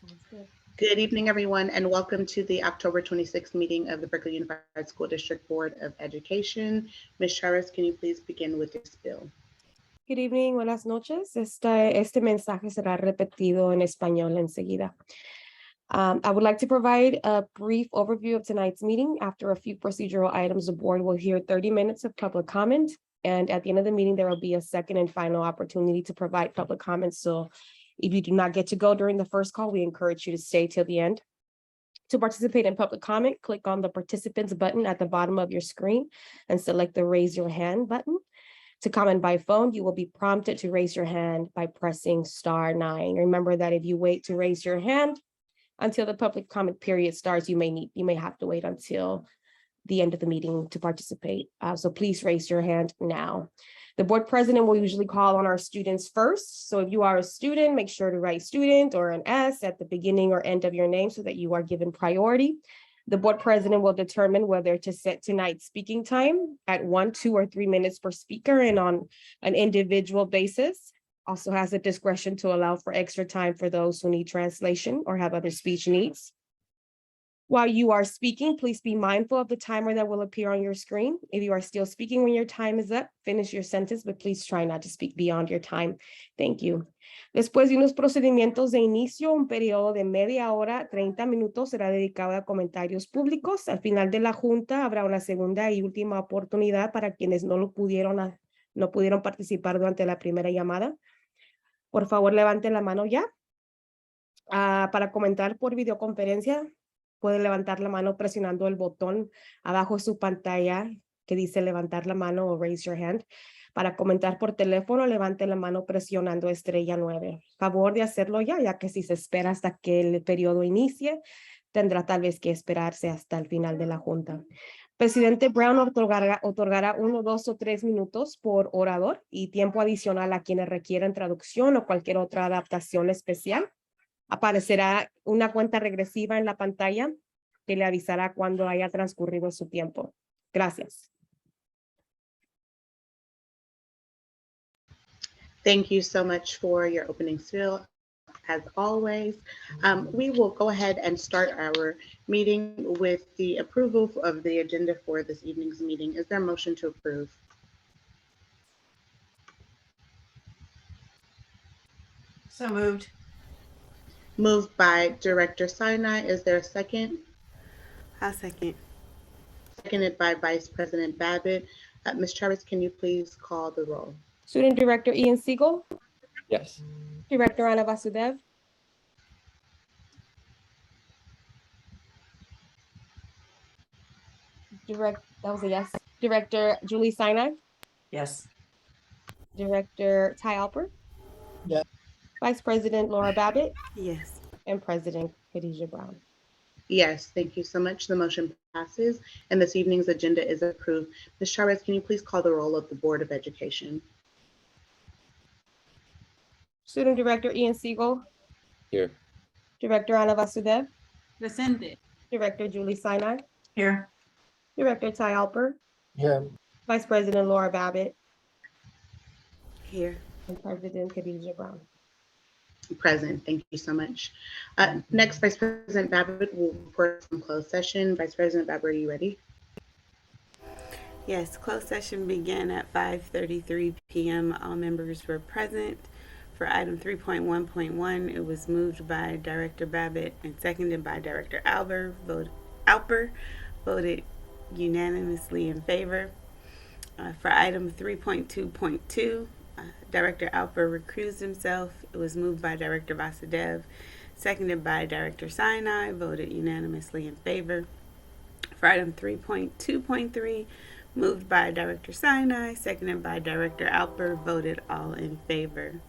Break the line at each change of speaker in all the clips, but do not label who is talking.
Sounds good.
Good evening, everyone, and welcome to the October 26th meeting of the Berkeley Unified School District Board of Education. Ms. Charis, can you please begin with your spiel?
Good evening, buenas noches. Este mensaje será repetido en español enseguida. I would like to provide a brief overview of tonight's meeting. After a few procedural items, the board will hear 30 minutes of public comment. And at the end of the meeting, there will be a second and final opportunity to provide public comments. So if you do not get to go during the first call, we encourage you to stay till the end. To participate in public comment, click on the participants button at the bottom of your screen and select the raise your hand button. To comment by phone, you will be prompted to raise your hand by pressing *9. Remember that if you wait to raise your hand until the public comment period starts, you may have to wait until the end of the meeting to participate. So please raise your hand now. The board president will usually call on our students first. So if you are a student, make sure to write student or an S at the beginning or end of your name so that you are given priority. The board president will determine whether to set tonight's speaking time at 1, 2, or 3 minutes per speaker and on an individual basis. Also has the discretion to allow for extra time for those who need translation or have other speech needs. While you are speaking, please be mindful of the timer that will appear on your screen. If you are still speaking when your time is up, finish your sentence, but please try not to speak beyond your time. Thank you. Después de unos procedimientos de inicio, un periodo de media hora, 30 minutos será dedicado a comentarios públicos. Al final de la junta habrá una segunda y última oportunidad para quienes no pudieron participar durante la primera llamada. Por favor, levanten la mano ya. Para comentar por videoconferencia, puede levantar la mano presionando el botón abajo de su pantalla que dice levantar la mano o raise your hand. Para comentar por teléfono, levante la mano presionando estrella 9. Favor de hacerlo ya que si se espera hasta que el periodo inicie, tendrá tal vez que esperarse hasta el final de la junta. Presidente Brown otorgará 1, 2 o 3 minutos por orador y tiempo adicional a quienes requieran traducción o cualquier otra adaptación especial. Aparecerá una cuenta regresiva en la pantalla que le avisará cuando haya transcurrido su tiempo. Gracias.
Thank you so much for your opening spiel. As always, we will go ahead and start our meeting with the approval of the agenda for this evening's meeting. Is there a motion to approve?
So moved.
Moved by Director Sinai. Is there a second?
I'll second.
Seconded by Vice President Babbitt. Ms. Travis, can you please call the roll?
Student Director Ian Siegel.
Yes.
Director Anna Vasudev. That was a yes. Director Julie Sinai.
Yes.
Director Ty Alper.
Yes.
Vice President Laura Babbitt.
Yes.
And President Khadijah Brown.
Yes, thank you so much. The motion passes, and this evening's agenda is approved. Ms. Chavez, can you please call the roll of the Board of Education?
Student Director Ian Siegel.
Here.
Director Anna Vasudev.
Presente.
Director Julie Sinai.
Here.
Director Ty Alper.
Here.
Vice President Laura Babbitt.
Here.
And President Khadijah Brown.
Present. Thank you so much. Next, Vice President Babbitt will report from closed session. Vice President Babbitt, are you ready?
Yes, closed session began at 5:33 p.m. All members were present. For item 3.1.1, it was moved by Director Babbitt and seconded by Director Alper. Voted unanimously in favor. For item 3.2.2, Director Alper recused himself. It was moved by Director Vasudev, seconded by Director Sinai, voted unanimously in favor. For item 3.2.3, moved by Director Sinai, seconded by Director Alper, voted all in favor.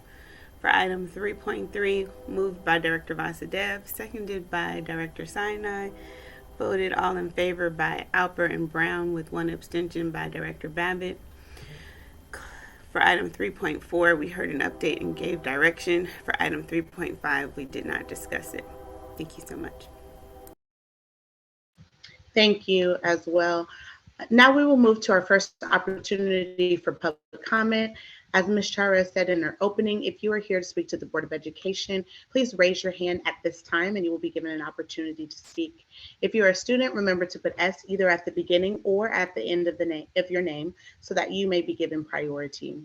For item 3.3, moved by Director Vasudev, seconded by Director Sinai, voted all in favor by Alper and Brown, with one abstention by Director Babbitt. For item 3.4, we heard an update and gave direction. For item 3.5, we did not discuss it. Thank you so much.
Thank you as well. Now we will move to our first opportunity for public comment. As Ms. Chara said in her opening, if you are here to speak to the Board of Education, please raise your hand at this time and you will be given an opportunity to speak. If you are a student, remember to put S either at the beginning or at the end of the name of your name so that you may be given priority.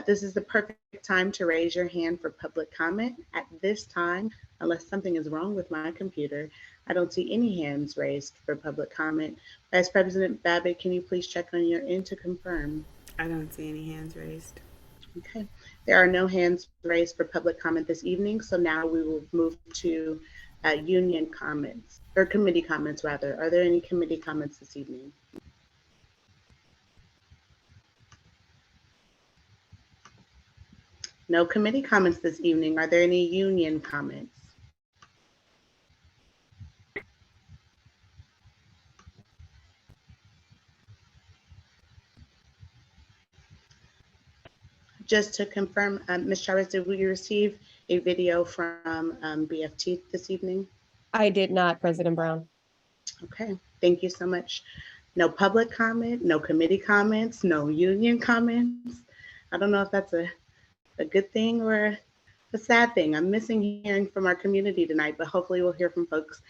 This is the perfect time to raise your hand for public comment. At this time, unless something is wrong with my computer, I don't see any hands raised for public comment. Vice President Babbitt, can you please check on your end to confirm?
I don't see any hands raised.
Okay, there are no hands raised for public comment this evening, so now we will move to union comments, or committee comments rather. Are there any committee comments this evening? No committee comments this evening. Are there any union comments? Just to confirm, Ms. Chavez, did we receive a video from BFT this evening?
I did not, President Brown.
Okay, thank you so much. No public comment, no committee comments, no union comments. I don't know if that's a good thing or a sad thing. I'm missing hearing from our community tonight, but hopefully we'll hear from folks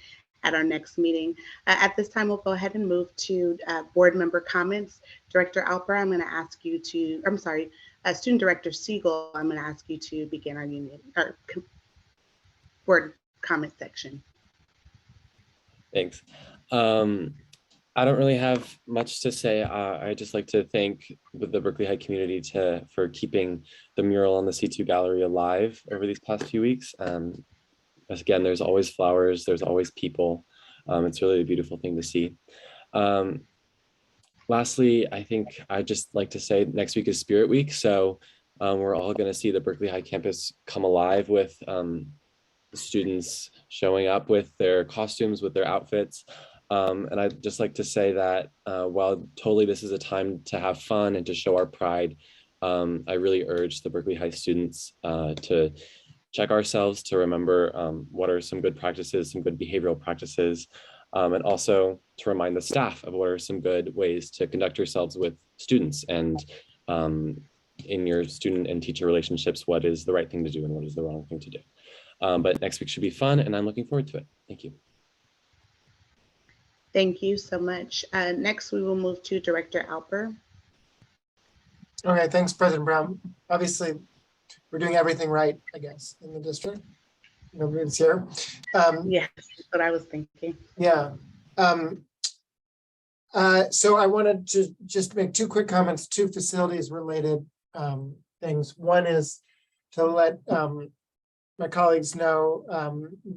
at our next meeting. At this time, we'll go ahead and move to board member comments. Director Alper, I'm going to ask you to, I'm sorry, Student Director Siegel, I'm going to ask you to begin our union or board comment section.
Thanks. I don't really have much to say. I just like to thank the Berkeley High community for keeping the mural on the C2 gallery alive over these past few weeks. Again, there's always flowers, there's always people. It's really a beautiful thing to see. Lastly, I think I'd just like to say next week is Spirit Week. So we're all going to see the Berkeley High campus come alive with students showing up with their costumes, with their outfits. And I'd just like to say that while totally this is a time to have fun and to show our pride, I really urge the Berkeley High students to check ourselves, to remember what are some good practices, some good behavioral practices, and also to remind the staff of what are some good ways to conduct yourselves with students and in your student and teacher relationships, what is the right thing to do and what is the wrong thing to do. But next week should be fun and I'm looking forward to it. Thank you.
Thank you so much. Next, we will move to Director Alper.
Okay, thanks, President Brown. Obviously, we're doing everything right, I guess, in the district. Nobody's here.
Yes, that's what I was thinking.
Yeah. So I wanted to just make two quick comments, two facilities related things. One is to let my colleagues know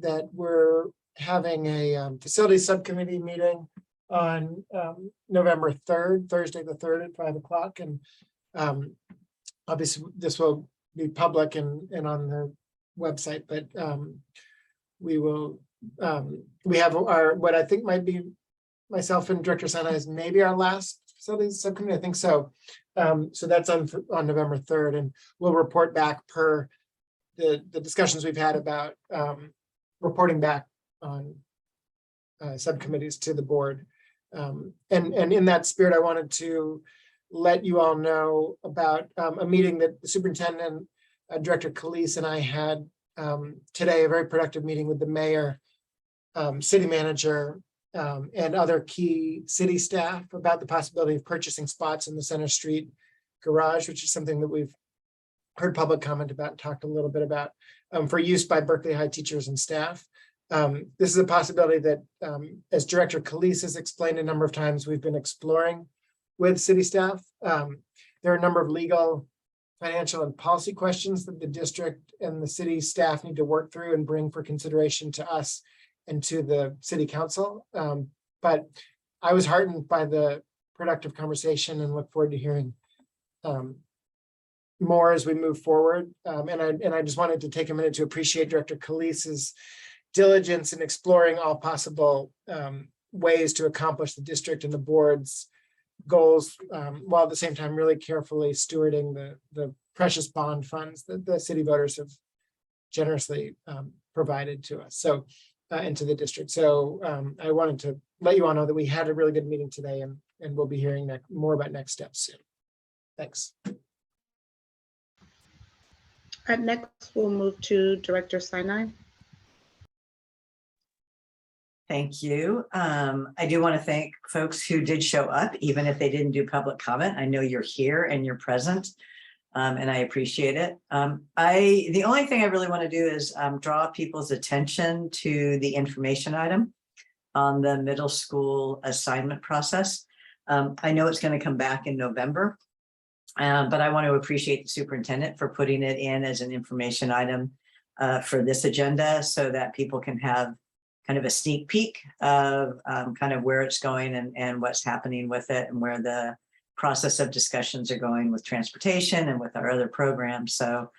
that we're having a facilities subcommittee meeting on November 3rd, Thursday the 3rd at 5 o'clock. And obviously this will be public and on the website, but we will, we have our, what I think might be myself and Director Sinai is maybe our last facilities subcommittee, I think so. So that's on November 3rd, and we'll report back per the discussions we've had about reporting back on subcommittees to the board. And in that spirit, I wanted to let you all know about a meeting that the superintendent, Director Calise, and I had today, a very productive meeting with the mayor, city manager, and other key city staff about the possibility of purchasing spots in the Center Street garage, which is something that we've heard public comment about and talked a little bit about for use by Berkeley High teachers and staff. This is a possibility that, as Director Calise has explained a number of times, we've been exploring with city staff. There are a number of legal, financial, and policy questions that the district and the city staff need to work through and bring for consideration to us and to the city council. But I was heartened by the productive conversation and look forward to hearing more as we move forward. And I just wanted to take a minute to appreciate Director Calise's diligence in exploring all possible ways to accomplish the district and the board's goals, while at the same time really carefully stewarding the precious bond funds that the city voters have generously provided to us, so and to the district. So I wanted to let you all know that we had a really good meeting today, and we'll be hearing more about next steps soon. Thanks.
Next, we'll move to Director Sinai.
Thank you. I do want to thank folks who did show up, even if they didn't do public comment. I know you're here and you're present, and I appreciate it. The only thing I really want to do is draw people's attention to the information item on the middle school assignment process. I know it's going to come back in November, but I want to appreciate the superintendent for putting it in as an information item for this agenda so that people can have kind of a sneak peek of kind of where it's going and what's happening with it and where the process of discussions are going with transportation and with our other programs. So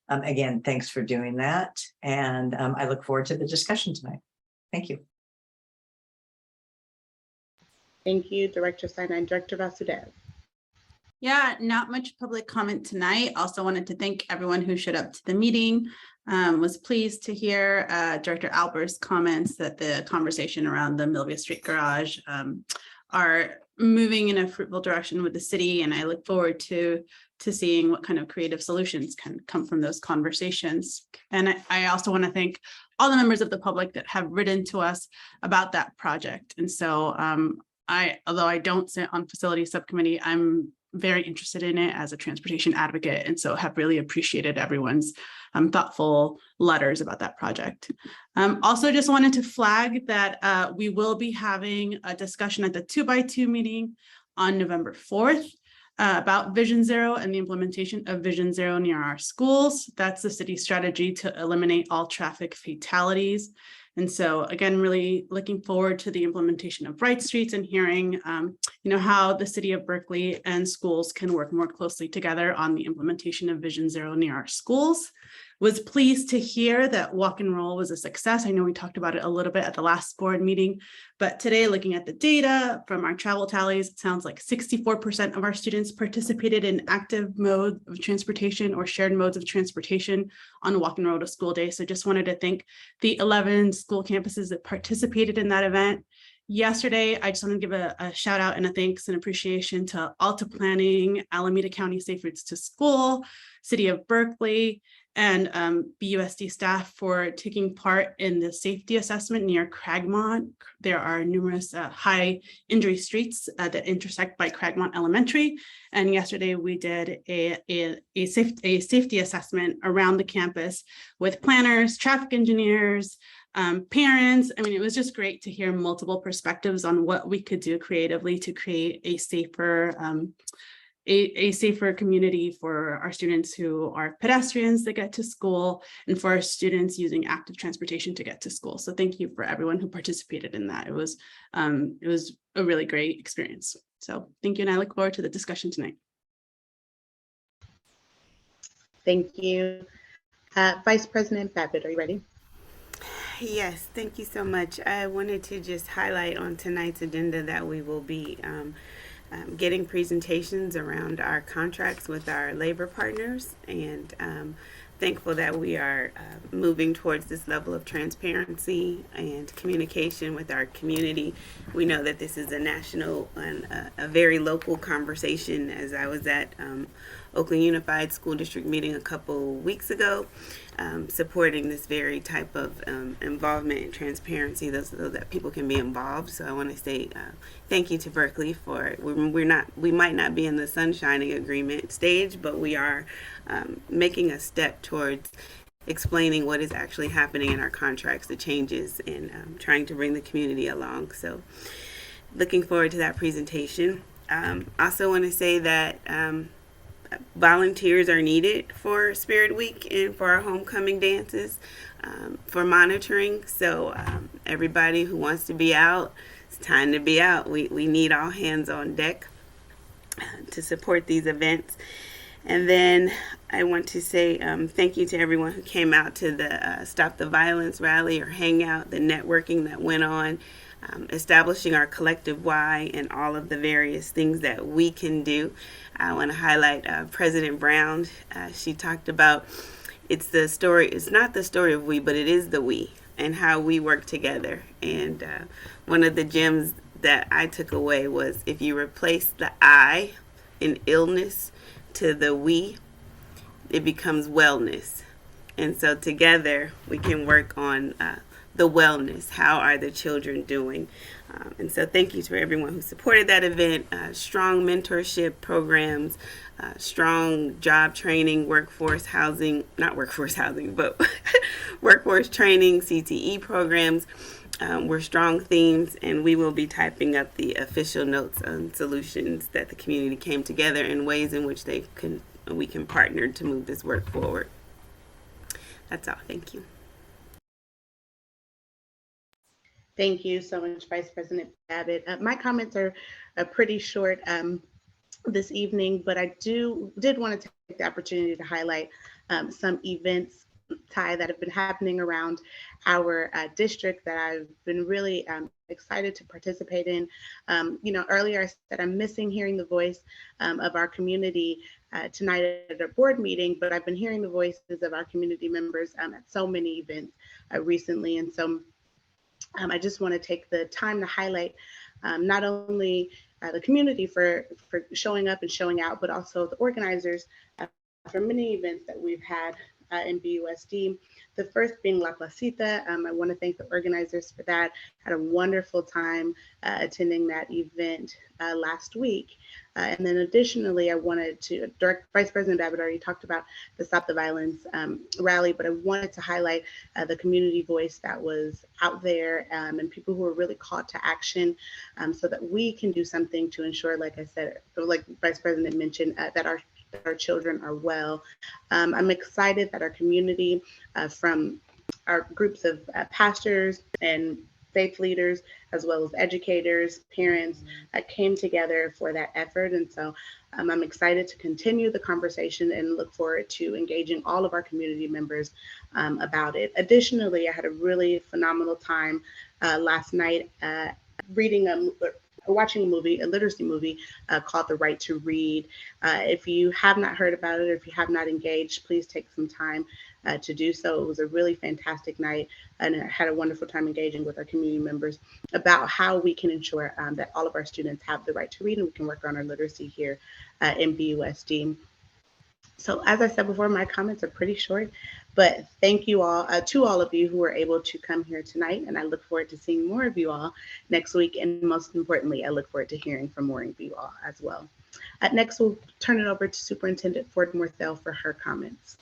again, thanks for doing that. And I look forward to the discussion tonight. Thank you.
Thank you, Director Sinai. Director Vasudev.
Yeah, not much public comment tonight. Also wanted to thank everyone who showed up to the meeting. Was pleased to hear Director Albert's comments that the conversation around the Milvia Street Garage are moving in a fruitful direction with the city. And I look forward to seeing what kind of creative solutions can come from those conversations. And I also want to thank all the members of the public that have written to us about that project. And so although I don't sit on facility subcommittee, I'm very interested in it as a transportation advocate, and so have really appreciated everyone's thoughtful letters about that project. Also just wanted to flag that we will be having a discussion at the 2x2 meeting on November 4th about Vision Zero and the implementation of Vision Zero near our schools. That's the city's strategy to eliminate all traffic fatalities. And so again, really looking forward to the implementation of Bright Streets and hearing how the city of Berkeley and schools can work more closely together on the implementation of Vision Zero near our schools. Was pleased to hear that Walk and Roll was a success. I know we talked about it a little bit at the last board meeting, but today looking at the data from our travel tallies, it sounds like 64% of our students participated in active mode of transportation or shared modes of transportation on Walk and Roll to School Day. So just wanted to thank the 11 school campuses that participated in that event. Yesterday, I just want to give a shout out and a thanks and appreciation to Alta Planning, Alameda County Safe Routes to School, City of Berkeley, and BUSD staff for taking part in the safety assessment near Cragmont. There are numerous high injury streets that intersect by Cragmont Elementary. And yesterday we did a safety assessment around the campus with planners, traffic engineers, parents. I mean, it was just great to hear multiple perspectives on what we could do creatively to create a safer community for our students who are pedestrians that get to school and for our students using active transportation to get to school. So thank you for everyone who participated in that. It was a really great experience. So thank you. And I look forward to the discussion tonight.
Thank you. Vice President Babbitt, are you ready?
Yes, thank you so much. I wanted to just highlight on tonight's agenda that we will be getting presentations around our contracts with our labor partners, and thankful that we are moving towards this level of transparency and communication with our community. We know that this is a national and a very local conversation. As I was at Oakland Unified School District meeting a couple weeks ago, supporting this very type of involvement and transparency so that people can be involved. So I want to say thank you to Berkeley for we might not be in the sunshining agreement stage, but we are making a step towards explaining what is actually happening in our contracts, the changes, and trying to bring the community along. So looking forward to that presentation. Also want to say that volunteers are needed for Spirit Week and for our homecoming dances, for monitoring. So everybody who wants to be out, it's time to be out. We need all hands on deck to support these events. And then I want to say thank you to everyone who came out to the Stop the Violence rally or hangout, the networking that went on, establishing our collective why and all of the various things that we can do. I want to highlight President Brown. She talked about it's not the story of we, but it is the we and how we work together. And one of the gems that I took away was if you replace the I in illness to the we, it becomes wellness. And so together we can work on the wellness. How are the children doing? And so thank you to everyone who supported that event. Strong mentorship programs, strong job training, workforce housing, not workforce housing, but workforce training, CTE programs were strong themes, and we will be typing up the official notes on solutions that the community came together in ways in which we can partner to move this work forward. That's all. Thank you.
Thank you so much, Vice President Babbitt. My comments are pretty short this evening, but I did want to take the opportunity to highlight some events, Ty, that have been happening around our district that I've been really excited to participate in. Earlier I said I'm missing hearing the voice of our community tonight at our board meeting, but I've been hearing the voices of our community members at so many events recently. And so I just want to take the time to highlight not only the community for showing up and showing out, but also the organizers for many events that we've had in BUSD. The first being La Placita. I want to thank the organizers for that. Had a wonderful time attending that event last week. And then additionally, I wanted to, Vice President Babbitt already talked about the Stop the Violence rally, but I wanted to highlight the community voice that was out there and people who were really called to action so that we can do something to ensure, like I said, like Vice President mentioned, that our children are well. I'm excited that our community from our groups of pastors and faith leaders, as well as educators, parents, came together for that effort. And so I'm excited to continue the conversation and look forward to engaging all of our community members about it. Additionally, I had a really phenomenal time last night watching a literacy movie called The Right to Read. If you have not heard about it, or if you have not engaged, please take some time to do so. It was a really fantastic night, and I had a wonderful time engaging with our community members about how we can ensure that all of our students have the right to read, and we can work on our literacy here in BUSD. So as I said before, my comments are pretty short, but thank you all to all of you who were able to come here tonight. And I look forward to seeing more of you all next week. And most importantly, I look forward to hearing from more of you all as well. Next, we'll turn it over to Superintendent Ford Morthell for her comments.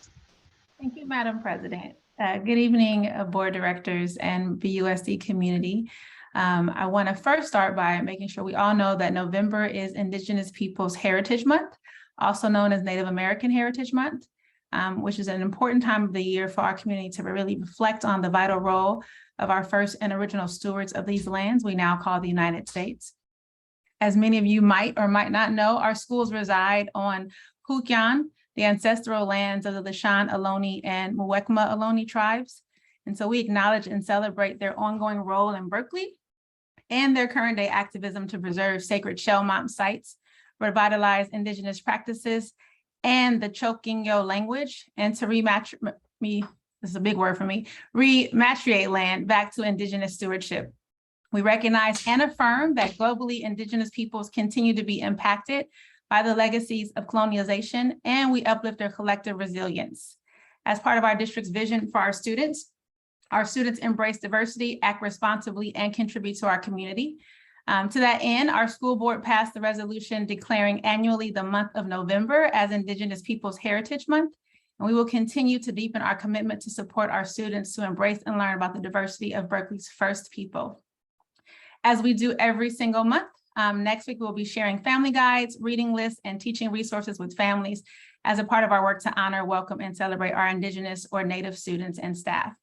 Thank you, Madam President. Good evening, board directors and BUSD community. I want to first start by making sure we all know that November is Indigenous Peoples Heritage Month, also known as Native American Heritage Month, which is an important time of the year for our community to really reflect on the vital role of our first and original stewards of these lands we now call the United States. As many of you might or might not know, our schools reside on Hukyan, the ancestral lands of the Lishan Ohlone and Muwekma Ohlone tribes. And so we acknowledge and celebrate their ongoing role in Berkeley and their current day activism to preserve sacred shell mound sites, revitalize Indigenous practices and the Chokinyo language, and to this is a big word for me, rematriate land back to Indigenous stewardship. We recognize and affirm that globally Indigenous peoples continue to be impacted by the legacies of colonialization, and we uplift their collective resilience. As part of our district's vision for our students embrace diversity, act responsibly, and contribute to our community. To that end, our school board passed the resolution declaring annually the month of November as Indigenous Peoples Heritage Month, and we will continue to deepen our commitment to support our students to embrace and learn about the diversity of Berkeley's first people. As we do every single month, next week we'll be sharing family guides, reading lists, and teaching resources with families as a part of our work to honor, welcome, and celebrate our Indigenous or Native students and staff.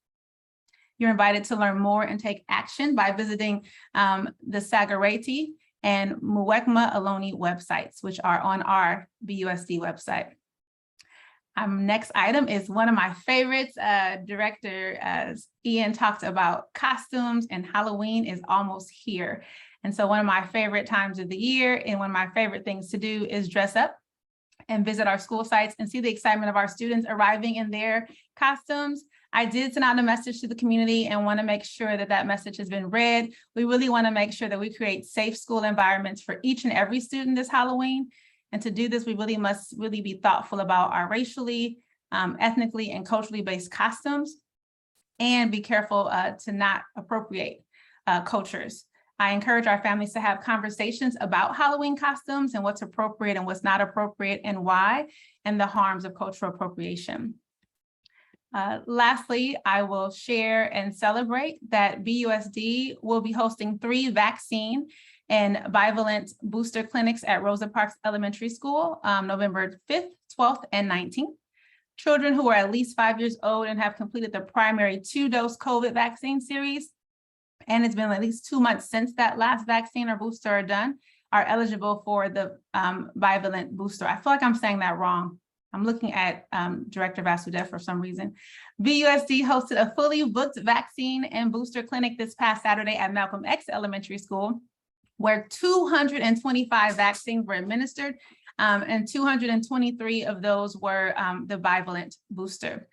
You're invited to learn more and take action by visiting the Sagareti and Muwekma Ohlone websites, which are on our BUSD website. Next item is one of my favorites. Director Ian talked about costumes, and Halloween is almost here. And so one of my favorite times of the year and one of my favorite things to do is dress up and visit our school sites and see the excitement of our students arriving in their costumes. I did send out a message to the community and want to make sure that that message has been read. We really want to make sure that we create safe school environments for each and every student this Halloween. And to do this, we really must be thoughtful about our racially, ethnically and culturally based costumes, and be careful to not appropriate cultures. I encourage our families to have conversations about Halloween costumes and what's appropriate and what's not appropriate and why, and the harms of cultural appropriation. Lastly, I will share and celebrate that BUSD will be hosting 3 vaccine and bivalent booster clinics at Rosa Parks Elementary School, November 5th, 12th, and 19th. Children who are at least 5 years old and have completed the primary 2-dose COVID vaccine series, and it's been at least 2 months since that last vaccine or booster are done, are eligible for the bivalent booster. I feel like I'm saying that wrong. I'm looking at Director Vasudev for some reason. BUSD hosted a fully booked vaccine and booster clinic this past Saturday at Malcolm X Elementary School, where 225 vaccines were administered, and 223 of those were the bivalent booster.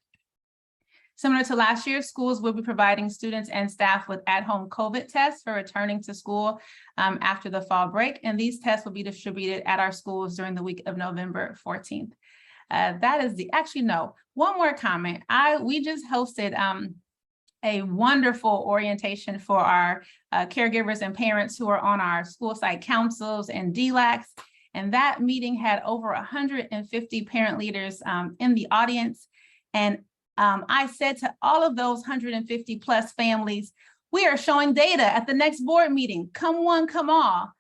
Similar to last year, schools will be providing students and staff with at-home COVID tests for returning to school after the fall break, and these tests will be distributed at our schools during the week of November 14th. That is one more comment. We just hosted a wonderful orientation for our caregivers and parents who are on our school site councils and DLACs. And that meeting had over 150 parent leaders in the audience. And I said to all of those 150 plus families, we are showing data at the next board meeting. Come one, come all.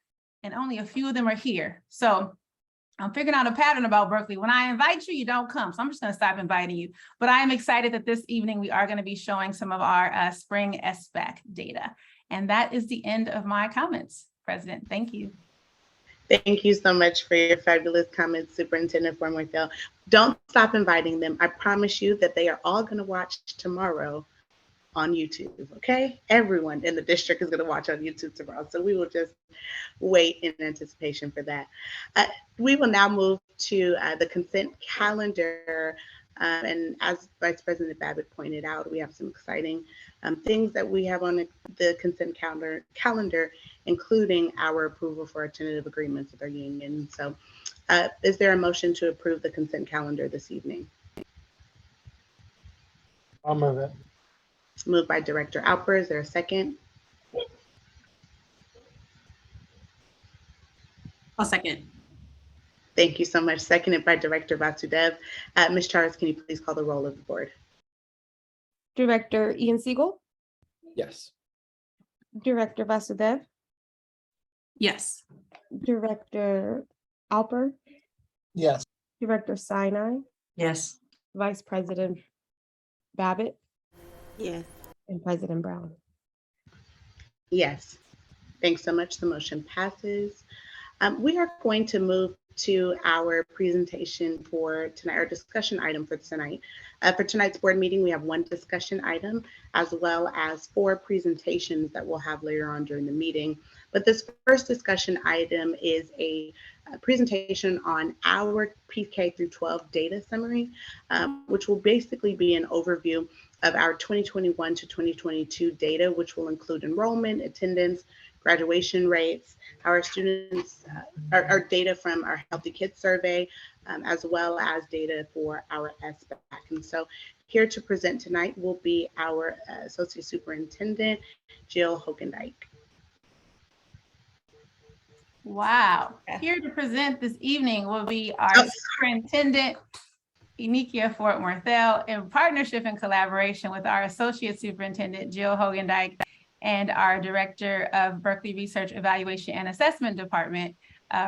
And only a few of them are here. So I'm figuring out a pattern about Berkeley. When I invite you, you don't come. So I'm just going to stop inviting you. But I am excited that this evening we are going to be showing some of our spring SBAC data. And that is the end of my comments, President. Thank you.
Thank you so much for your fabulous comments, Superintendent Formoyfell. Don't stop inviting them. I promise you that they are all going to watch tomorrow on YouTube, okay? Everyone in the district is going to watch on YouTube tomorrow. So we will just wait in anticipation for that. We will now move to the consent calendar. And as Vice President Babbitt pointed out, we have some exciting things that we have on the consent calendar, including our approval for our tentative agreements with our union. So is there a motion to approve the consent calendar this evening?
I'll move it.
Moved by Director Alper. Is there a second?
I'll second.
Thank you so much. Seconded by Director Vasudev. Ms. Charles, can you please call the roll of the board?
Director Ian Siegel,
Yes.
Director Vasudev,
Yes.
Director Alper,
Yes.
Director Sinai,
Yes.
Vice President Babbitt,
Yes.
and President Brown.
Yes. Thanks so much. The motion passes. We are going to move to our presentation for tonight, our discussion item for tonight. For tonight's board meeting, we have one discussion item as well as 4 presentations that we'll have later on during the meeting. But this first discussion item is a presentation on our PK through 12 data summary, which will basically be an overview of our 2021 to 2022 data, which will include enrollment, attendance, graduation rates, our students, our data from our Healthy Kids Survey, as well as data for our SBAC. And so here to present tonight will be our Associate Superintendent, Jill Hogendijk.
Wow. Here to present this evening will be our Superintendent, Inikia Fort-Morthell, in partnership and collaboration with our Associate Superintendent, Jill Hogendijk, and our Director of Berkeley Research Evaluation and Assessment Department,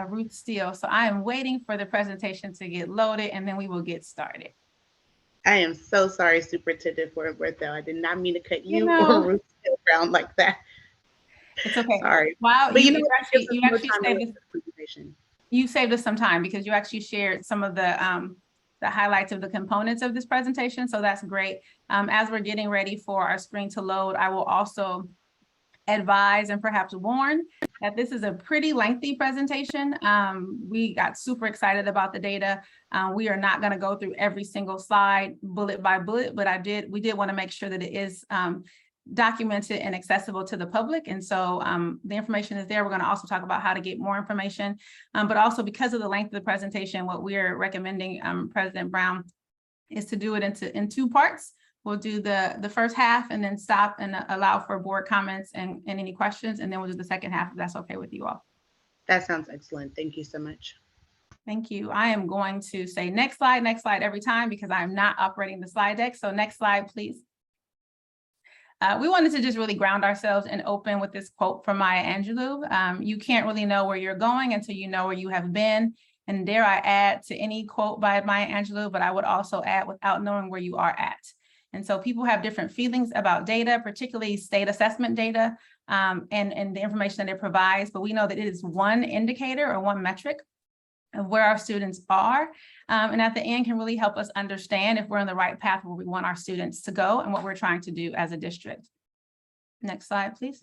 Ruth Steele. So I am waiting for the presentation to get loaded and then we will get started.
I am so sorry, Superintendent Fort-Morthell. I did not mean to cut you or Ruth Steele around like that.
It's okay.
Sorry.
Wow,
but
you saved us some time because you actually shared some of the highlights of the components of this presentation. So that's great. As we're getting ready for our screen to load, I will also advise and perhaps warn that this is a pretty lengthy presentation. We got super excited about the data. We are not going to go through every single slide bullet by bullet, but we did want to make sure that it is documented and accessible to the public. And so the information is there. We're going to also talk about how to get more information, but also because of the length of the presentation, what we're recommending, President Brown, is to do it in two parts. We'll do the first half and then stop and allow for board comments and any questions. And then we'll do the second half, if that's okay with you all.
That sounds excellent. Thank you so much.
Thank you. I am going to say next slide every time because I'm not operating the slide deck. So next slide, please. We wanted to just really ground ourselves and open with this quote from Maya Angelou. You can't really know where you're going until you know where you have been. And dare I add to any quote by Maya Angelou, but I would also add without knowing where you are at. And so people have different feelings about data, particularly state assessment data and the information that it provides. But we know that it is one indicator or one metric of where our students are. And at the end can really help us understand if we're on the right path where we want our students to go and what we're trying to do as a district. Next slide, please.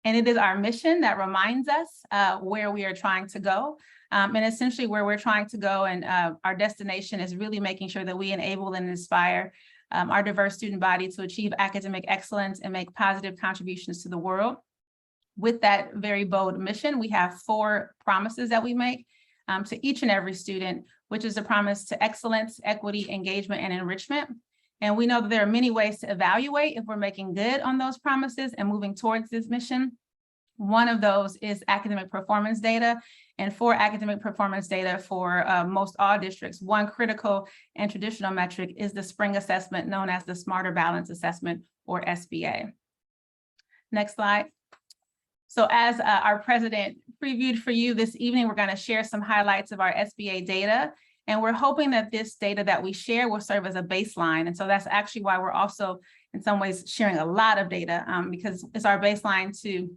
And it is our mission that reminds us where we are trying to go. And essentially where we're trying to go and our destination is really making sure that we enable and inspire our diverse student body to achieve academic excellence and make positive contributions to the world. With that very bold mission, we have 4 promises that we make to each and every student, which is a promise to excellence, equity, engagement, and enrichment. And we know that there are many ways to evaluate if we're making good on those promises and moving towards this mission. One of those is academic performance data. And for academic performance data for most all districts, one critical and traditional metric is the spring assessment known as the Smarter Balance Assessment, or SBA. Next slide. So as our president previewed for you this evening, we're going to share some highlights of our SBA data. And we're hoping that this data that we share will serve as a baseline. And so that's actually why we're also in some ways sharing a lot of data because it's our baseline to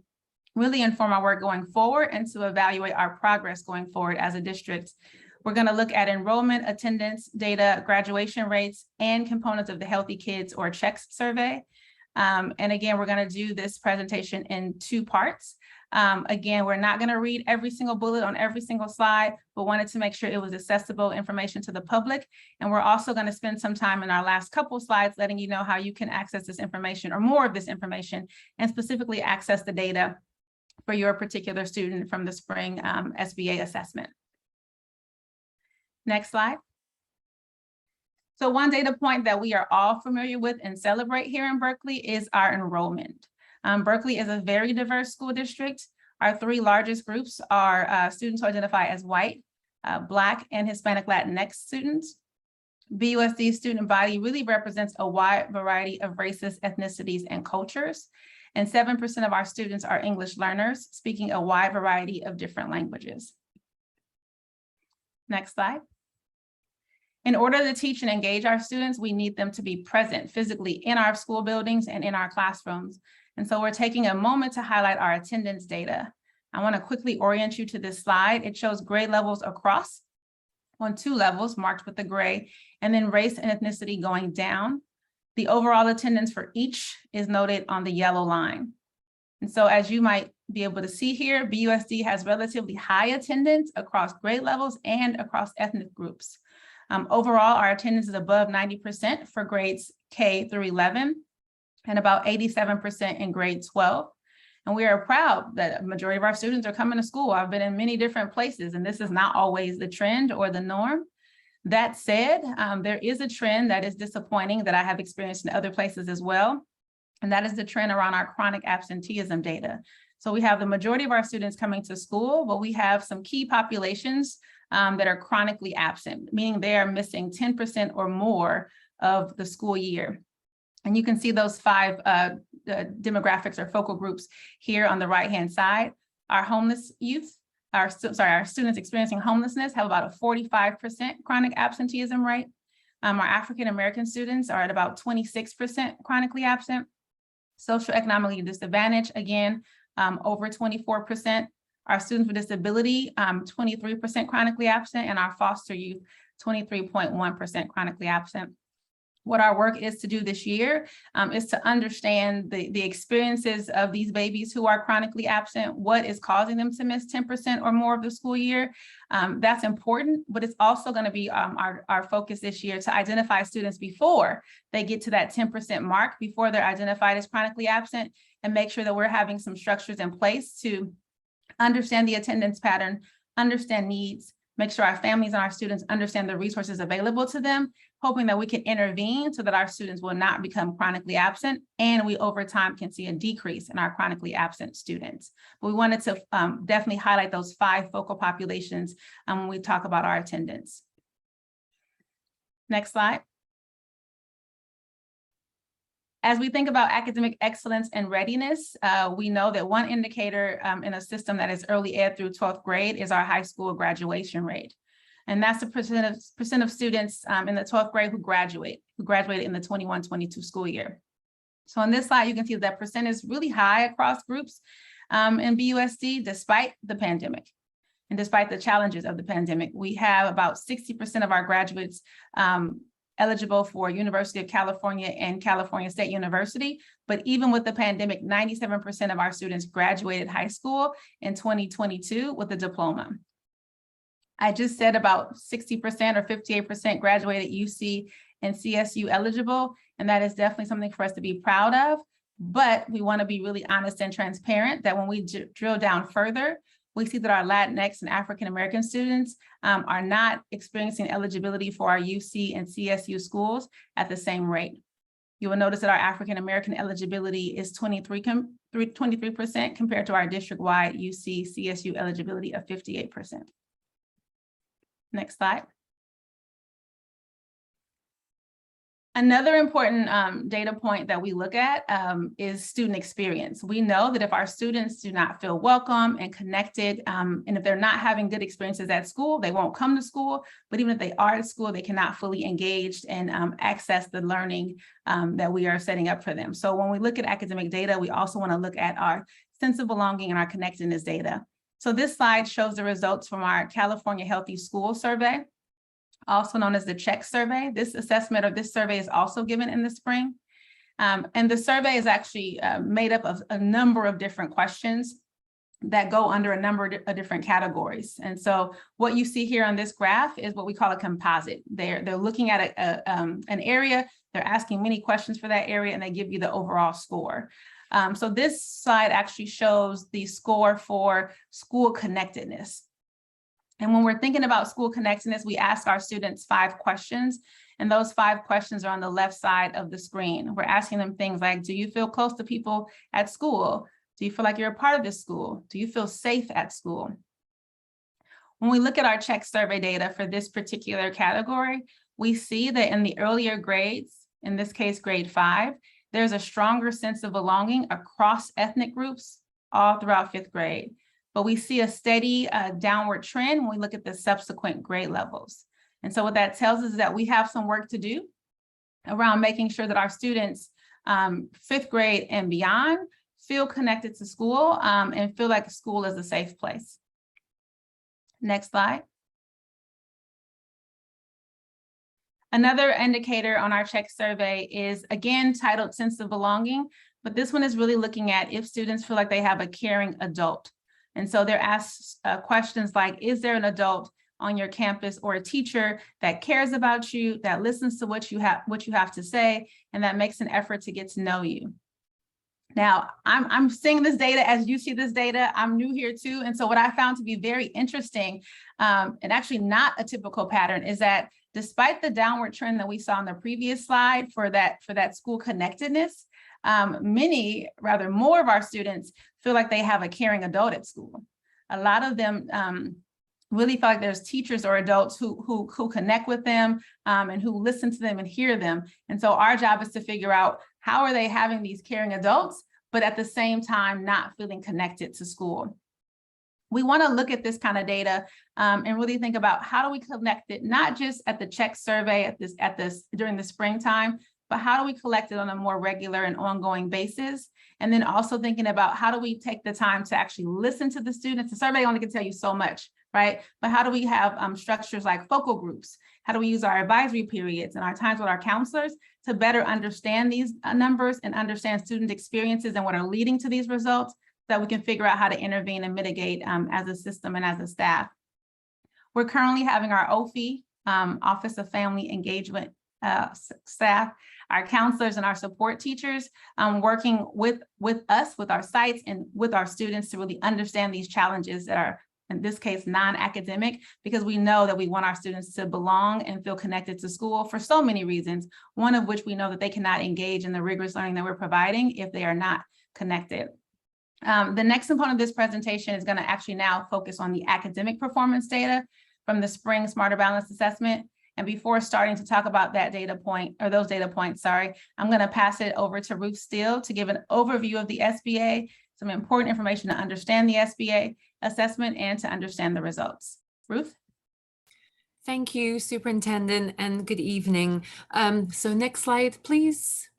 really inform our work going forward and to evaluate our progress going forward as a district. We're going to look at enrollment, attendance data, graduation rates, and components of the Healthy Kids or CHECS survey. And again, we're going to do this presentation in 2 parts. Again, we're not going to read every single bullet on every single slide, but wanted to make sure it was accessible information to the public. And we're also going to spend some time in our last couple slides letting you know how you can access this information or more of this information and specifically access the data for your particular student from the spring SBA assessment. Next slide. So one data point that we are all familiar with and celebrate here in Berkeley is our enrollment. Berkeley is a very diverse school district. Our 3 largest groups are students who identify as white, Black, and Hispanic Latinx students. BUSD's student body really represents a wide variety of races, ethnicities, and cultures. And 7% of our students are English learners, speaking a wide variety of different languages. Next slide. In order to teach and engage our students, we need them to be present physically in our school buildings and in our classrooms. And so we're taking a moment to highlight our attendance data. I want to quickly orient you to this slide. It shows grade levels across on 2 levels marked with the gray, and then race and ethnicity going down. The overall attendance for each is noted on the yellow line. And so as you might be able to see here, BUSD has relatively high attendance across grade levels and across ethnic groups. Overall, our attendance is above 90% for grades K through 11 and about 87% in grade 12. And we are proud that a majority of our students are coming to school. I've been in many different places, and this is not always the trend or the norm. That said, there is a trend that is disappointing that I have experienced in other places as well. And that is the trend around our chronic absenteeism data. So we have the majority of our students coming to school, but we have some key populations that are chronically absent, meaning they are missing 10% or more of the school year. And you can see those 5 demographics or focal groups here on the right-hand side. Our homeless youth, our students experiencing homelessness have about a 45% chronic absenteeism rate. Our African-American students are at about 26% chronically absent. Socioeconomically disadvantaged, again, over 24%. Our students with disability, 23% chronically absent, and our foster youth, 23.1% chronically absent. What our work is to do this year is to understand the experiences of these babies who are chronically absent, what is causing them to miss 10% or more of the school year. That's important, but it's also going to be our focus this year to identify students before they get to that 10% mark, before they're identified as chronically absent, and make sure that we're having some structures in place to understand the attendance pattern, understand needs, make sure our families and our students understand the resources available to them, hoping that we can intervene so that our students will not become chronically absent, and we over time can see a decrease in our chronically absent students. But we wanted to definitely highlight those 5 focal populations when we talk about our attendance. Next slide. As we think about academic excellence and readiness, we know that one indicator in a system that is early ed through 12th grade is our high school graduation rate. And that's the percent of students in the 12th grade who graduated in the 21-22 school year. So on this slide, you can see that percent is really high across groups in BUSD, despite the pandemic. And despite the challenges of the pandemic, we have about 60% of our graduates eligible for University of California and California State University. But even with the pandemic, 97% of our students graduated high school in 2022 with a diploma. I just said about 60% or 58% graduated UC and CSU eligible, and that is definitely something for us to be proud of. But we want to be really honest and transparent that when we drill down further, we see that our Latinx and African-American students are not experiencing eligibility for our UC and CSU schools at the same rate. You will notice that our African-American eligibility is 23% compared to our district-wide UC CSU eligibility of 58%. Next slide. Another important data point that we look at is student experience. We know that if our students do not feel welcome and connected, and if they're not having good experiences at school, they won't come to school. But even if they are at school, they cannot fully engage and access the learning that we are setting up for them. So when we look at academic data, we also want to look at our sense of belonging and our connectedness data. So this slide shows the results from our California Healthy School Survey, also known as the CHECK survey. This assessment of this survey is also given in the spring. And the survey is actually made up of a number of different questions that go under a number of different categories. And so what you see here on this graph is what we call a composite. They're looking at an area, they're asking many questions for that area, and they give you the overall score. So this slide actually shows the score for school connectedness. And when we're thinking about school connectedness, we ask our students 5 questions, and those 5 questions are on the left side of the screen. We're asking them things like, do you feel close to people at school? Do you feel like you're a part of this school? Do you feel safe at school? When we look at our CHECK survey data for this particular category, we see that in the earlier grades, in this case, grade 5, there's a stronger sense of belonging across ethnic groups all throughout 5th grade. But we see a steady downward trend when we look at the subsequent grade levels. And so what that tells us is that we have some work to do around making sure that our students 5th grade and beyond feel connected to school and feel like school is a safe place. Next slide. Another indicator on our CHECK survey is, again, titled Sense of Belonging, but this one is really looking at if students feel like they have a caring adult. And so they're asked questions like, is there an adult on your campus or a teacher that cares about you, that listens to what you have to say, and that makes an effort to get to know you? Now, I'm seeing this data as you see this data. I'm new here too. And so what I found to be very interesting, and actually not a typical pattern, is that despite the downward trend that we saw on the previous slide for that school connectedness, more of our students feel like they have a caring adult at school. A lot of them really feel like there's teachers or adults who connect with them and who listen to them and hear them. And so our job is to figure out how are they having these caring adults, but at the same time not feeling connected to school. We want to look at this kind of data and really think about how do we connect it, not just at the CHECK survey during the springtime, but how do we collect it on a more regular and ongoing basis? And then also thinking about how do we take the time to actually listen to the students? The survey only can tell you so much, right? But how do we have structures like focal groups? How do we use our advisory periods and our times with our counselors to better understand these numbers and understand student experiences and what are leading to these results, so that we can figure out how to intervene and mitigate as a system and as a staff? We're currently having our OFE, Office of Family Engagement staff, our counselors and our support teachers working with us, with our sites and with our students to really understand these challenges that are in this case, non-academic, because we know that we want our students to belong and feel connected to school for so many reasons, one of which we know that they cannot engage in the rigorous learning that we're providing if they are not connected. The next component of this presentation is going to actually now focus on the academic performance data from the spring Smarter Balance Assessment. And before starting to talk about that data point, or those data points, sorry, I'm going to pass it over to Ruth Steele to give an overview of the SBA, some important information to understand the SBA assessment and to understand the results. Ruth?
Thank you, Superintendent, and good evening. So next slide, please.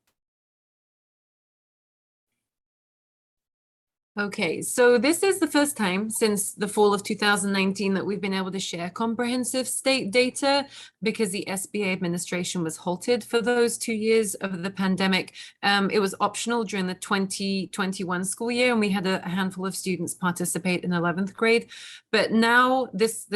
Okay, so this is the first time since the fall of 2019 that we've been able to share comprehensive state data because the SBA administration was halted for those 2 years of the pandemic. It was optional during the 2021 school year, and we had a handful of students participate in 11th grade. But now this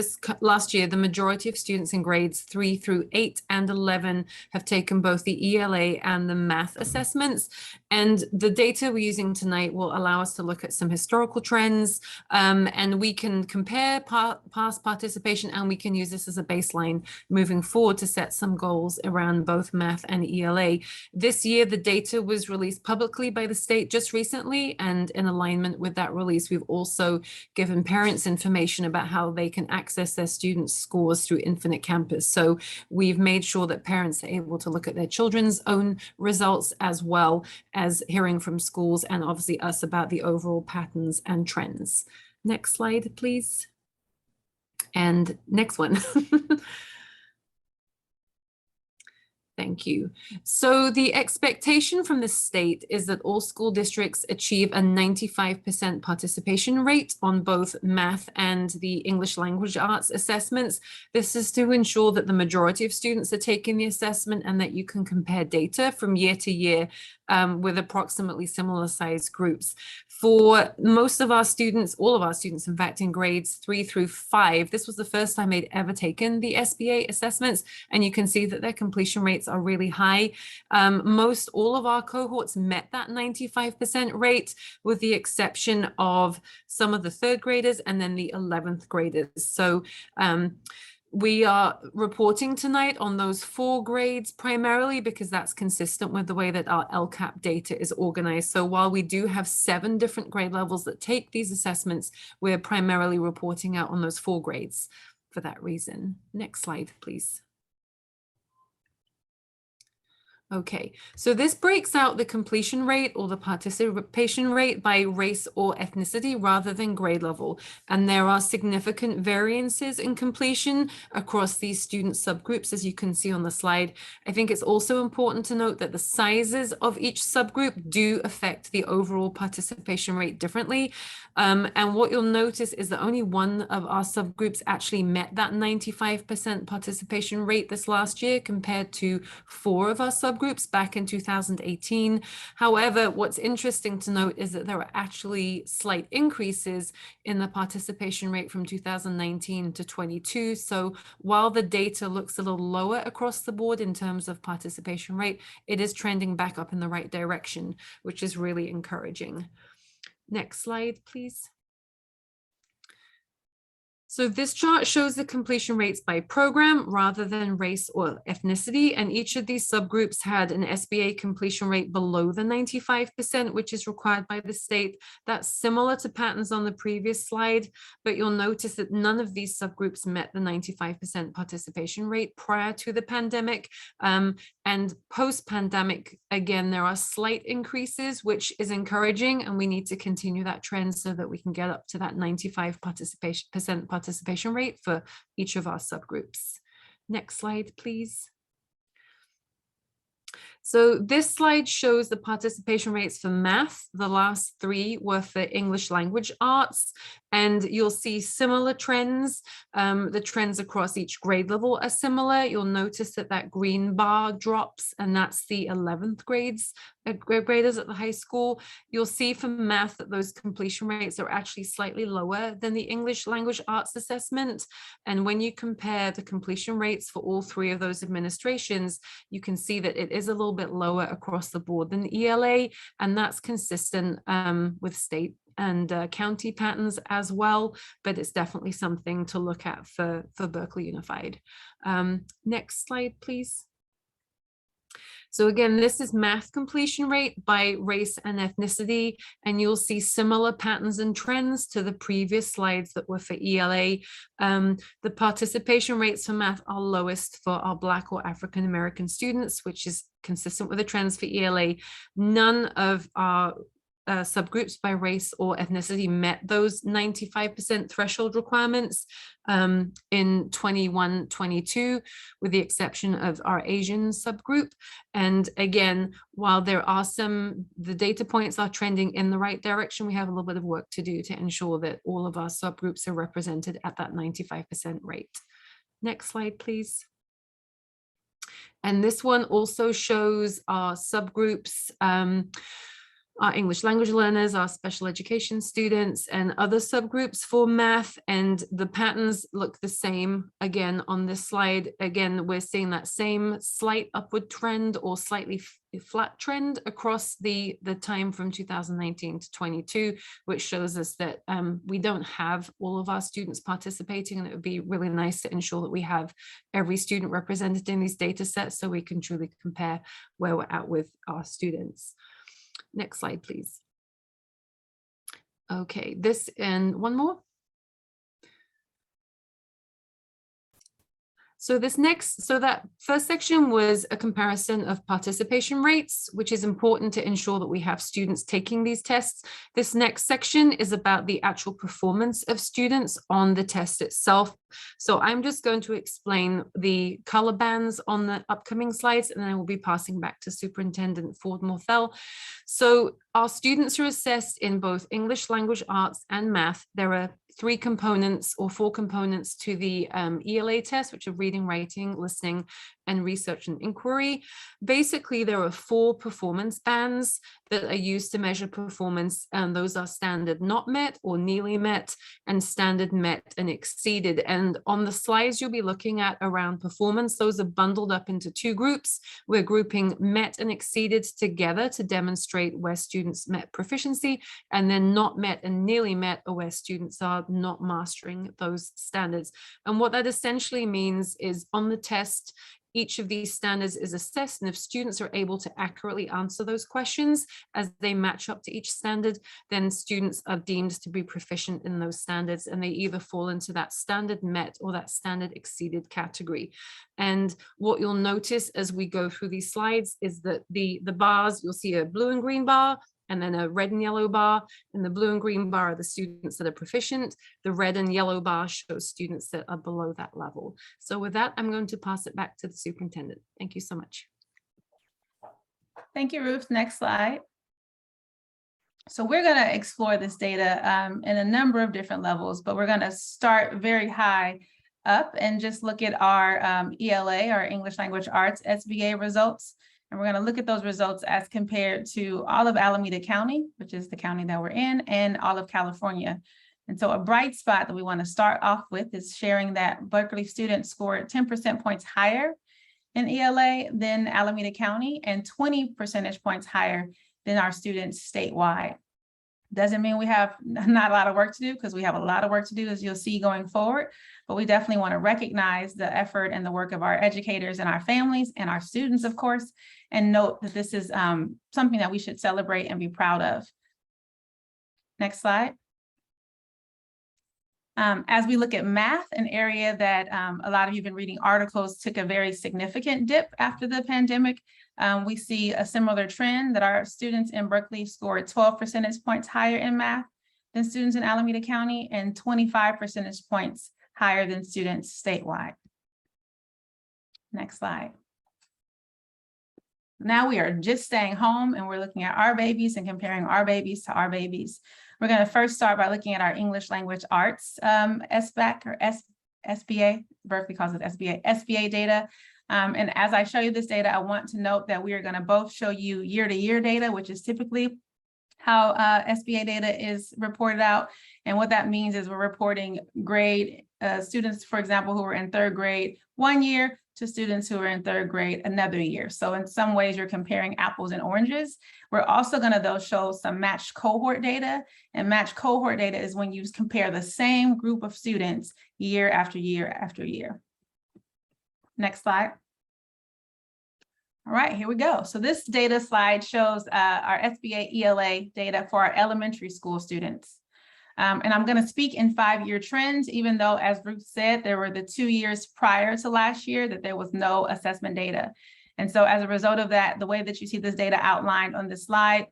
last year, the majority of students in grades 3 through 8 and 11 have taken both the ELA and the math assessments. And the data we're using tonight will allow us to look at some historical trends, and we can compare past participation, and we can use this as a baseline moving forward to set some goals around both math and ELA. This year, the data was released publicly by the state just recently, and in alignment with that release, we've also given parents information about how they can access their students' scores through Infinite Campus. So we've made sure that parents are able to look at their children's own results as well as hearing from schools and obviously us about the overall patterns and trends. Next slide, please. And next one. Thank you. So the expectation from the state is that all school districts achieve a 95% participation rate on both math and the English language arts assessments. This is to ensure that the majority of students are taking the assessment and that you can compare data from year to year with approximately similar sized groups. For most of our students, all of our students, in fact, in grades 3 through 5, this was the first time they'd ever taken the SBA assessments, and you can see that their completion rates are really high. Most all of our cohorts met that 95% rate, with the exception of some of the 3rd graders and then the 11th graders. So we are reporting tonight on those 4 grades primarily because that's consistent with the way that our LCAP data is organized. So while we do have 7 different grade levels that take these assessments, we're primarily reporting out on those 4 grades for that reason. Next slide, please. Okay, so this breaks out the completion rate or the participation rate by race or ethnicity rather than grade level. And there are significant variances in completion across these student subgroups, as you can see on the slide. I think it's also important to note that the sizes of each subgroup do affect the overall participation rate differently. And what you'll notice is that only one of our subgroups actually met that 95% participation rate this last year compared to 4 of our subgroups back in 2018. However, what's interesting to note is that there are actually slight increases in the participation rate from 2019 to 22. So while the data looks a little lower across the board in terms of participation rate, it is trending back up in the right direction, which is really encouraging. Next slide, please. So this chart shows the completion rates by program rather than race or ethnicity, and each of these subgroups had an SBA completion rate below the 95%, which is required by the state. That's similar to patterns on the previous slide, but you'll notice that none of these subgroups met the 95% participation rate prior to the pandemic. And post-pandemic, again, there are slight increases, which is encouraging, and we need to continue that trend so that we can get up to that 95% participation rate for each of our subgroups. Next slide, please. So this slide shows the participation rates for math. The last 3 were for English language arts, and you'll see similar trends. The trends across each grade level are similar. You'll notice that that green bar drops, and that's the 11th graders at the high school. You'll see for math that those completion rates are actually slightly lower than the English language arts assessment. And when you compare the completion rates for all 3 of those administrations, you can see that it is a little bit lower across the board than the ELA, and that's consistent with state and county patterns as well, but it's definitely something to look at for Berkeley Unified. Next slide, please. So again, this is math completion rate by race and ethnicity, and you'll see similar patterns and trends to the previous slides that were for ELA. The participation rates for math are lowest for our Black or African American students, which is consistent with the trends for ELA. None of our subgroups by race or ethnicity met those 95% threshold requirements in 21-22, with the exception of our Asian subgroup. And again, while there are the data points are trending in the right direction, we have a little bit of work to do to ensure that all of our subgroups are represented at that 95% rate. Next slide, please. And this one also shows our subgroups, our English language learners, our special education students, and other subgroups for math. And the patterns look the same again on this slide. Again, we're seeing that same slight upward trend or slightly flat trend across the time from 2019 to 22, which shows us that we don't have all of our students participating, and it would be really nice to ensure that we have every student represented in these data sets so we can truly compare where we're at with our students. Next slide, please. Okay, this and one more. So that first section was a comparison of participation rates, which is important to ensure that we have students taking these tests. This next section is about the actual performance of students on the test itself. So I'm just going to explain the color bands on the upcoming slides, and then I will be passing back to Superintendent Ford Morthell. So our students are assessed in both English language arts and math. There are 3 components or 4 components to the ELA test, which are reading, writing, listening, and research and inquiry. Basically, there are 4 performance bands that are used to measure performance, and those are standard not met or nearly met, and standard met and exceeded. And on the slides you'll be looking at around performance, those are bundled up into 2 groups. We're grouping met and exceeded together to demonstrate where students met proficiency, and then not met and nearly met are where students are not mastering those standards. And what that essentially means is on the test, each of these standards is assessed, and if students are able to accurately answer those questions as they match up to each standard, then students are deemed to be proficient in those standards, and they either fall into that standard met or that standard exceeded category. And what you'll notice as we go through these slides is that the bars, you'll see a blue and green bar, and then a red and yellow bar, and the blue and green bar are the students that are proficient. The red and yellow bar shows students that are below that level. So with that, I'm going to pass it back to the superintendent. Thank you so much.
Thank you, Ruth. Next slide. So we're going to explore this data in a number of different levels, but we're going to start very high up and just look at our ELA, our English Language Arts SBA results. And we're going to look at those results as compared to all of Alameda County, which is the county that we're in, and all of California. And so a bright spot that we want to start off with is sharing that Berkeley students scored 10 percentage points higher in ELA than Alameda County and 20 percentage points higher than our students statewide. Doesn't mean we have not a lot of work to do, because we have a lot of work to do, as you'll see going forward, but we definitely want to recognize the effort and the work of our educators and our families and our students, of course, and note that this is something that we should celebrate and be proud of. Next slide. As we look at math, an area that a lot of you have been reading articles took a very significant dip after the pandemic. We see a similar trend that our students in Berkeley scored 12 percentage points higher in math than students in Alameda County and 25 percentage points higher than students statewide. Next slide. Now we are just staying home and we're looking at our babies and comparing our babies to our babies. We're going to first start by looking at our English Language Arts SBAC or SBA, Berkeley calls it SBA data. And as I show you this data, I want to note that we are going to both show you year-to-year data, which is typically how SBA data is reported out. And what that means is we're reporting grade students, for example, who were in 3rd grade one year to students who are in third grade another year. So in some ways, you're comparing apples and oranges. We're also going to, though, show some matched cohort data. And matched cohort data is when you compare the same group of students year after year after year. Next slide. All right, here we go. So this data slide shows our SBA ELA data for our elementary school students. And I'm going to speak in 5-year trends, even though, as Ruth said, there were the 2 years prior to last year that there was no assessment data. And so as a result of that, the way that you see this data outlined on this slide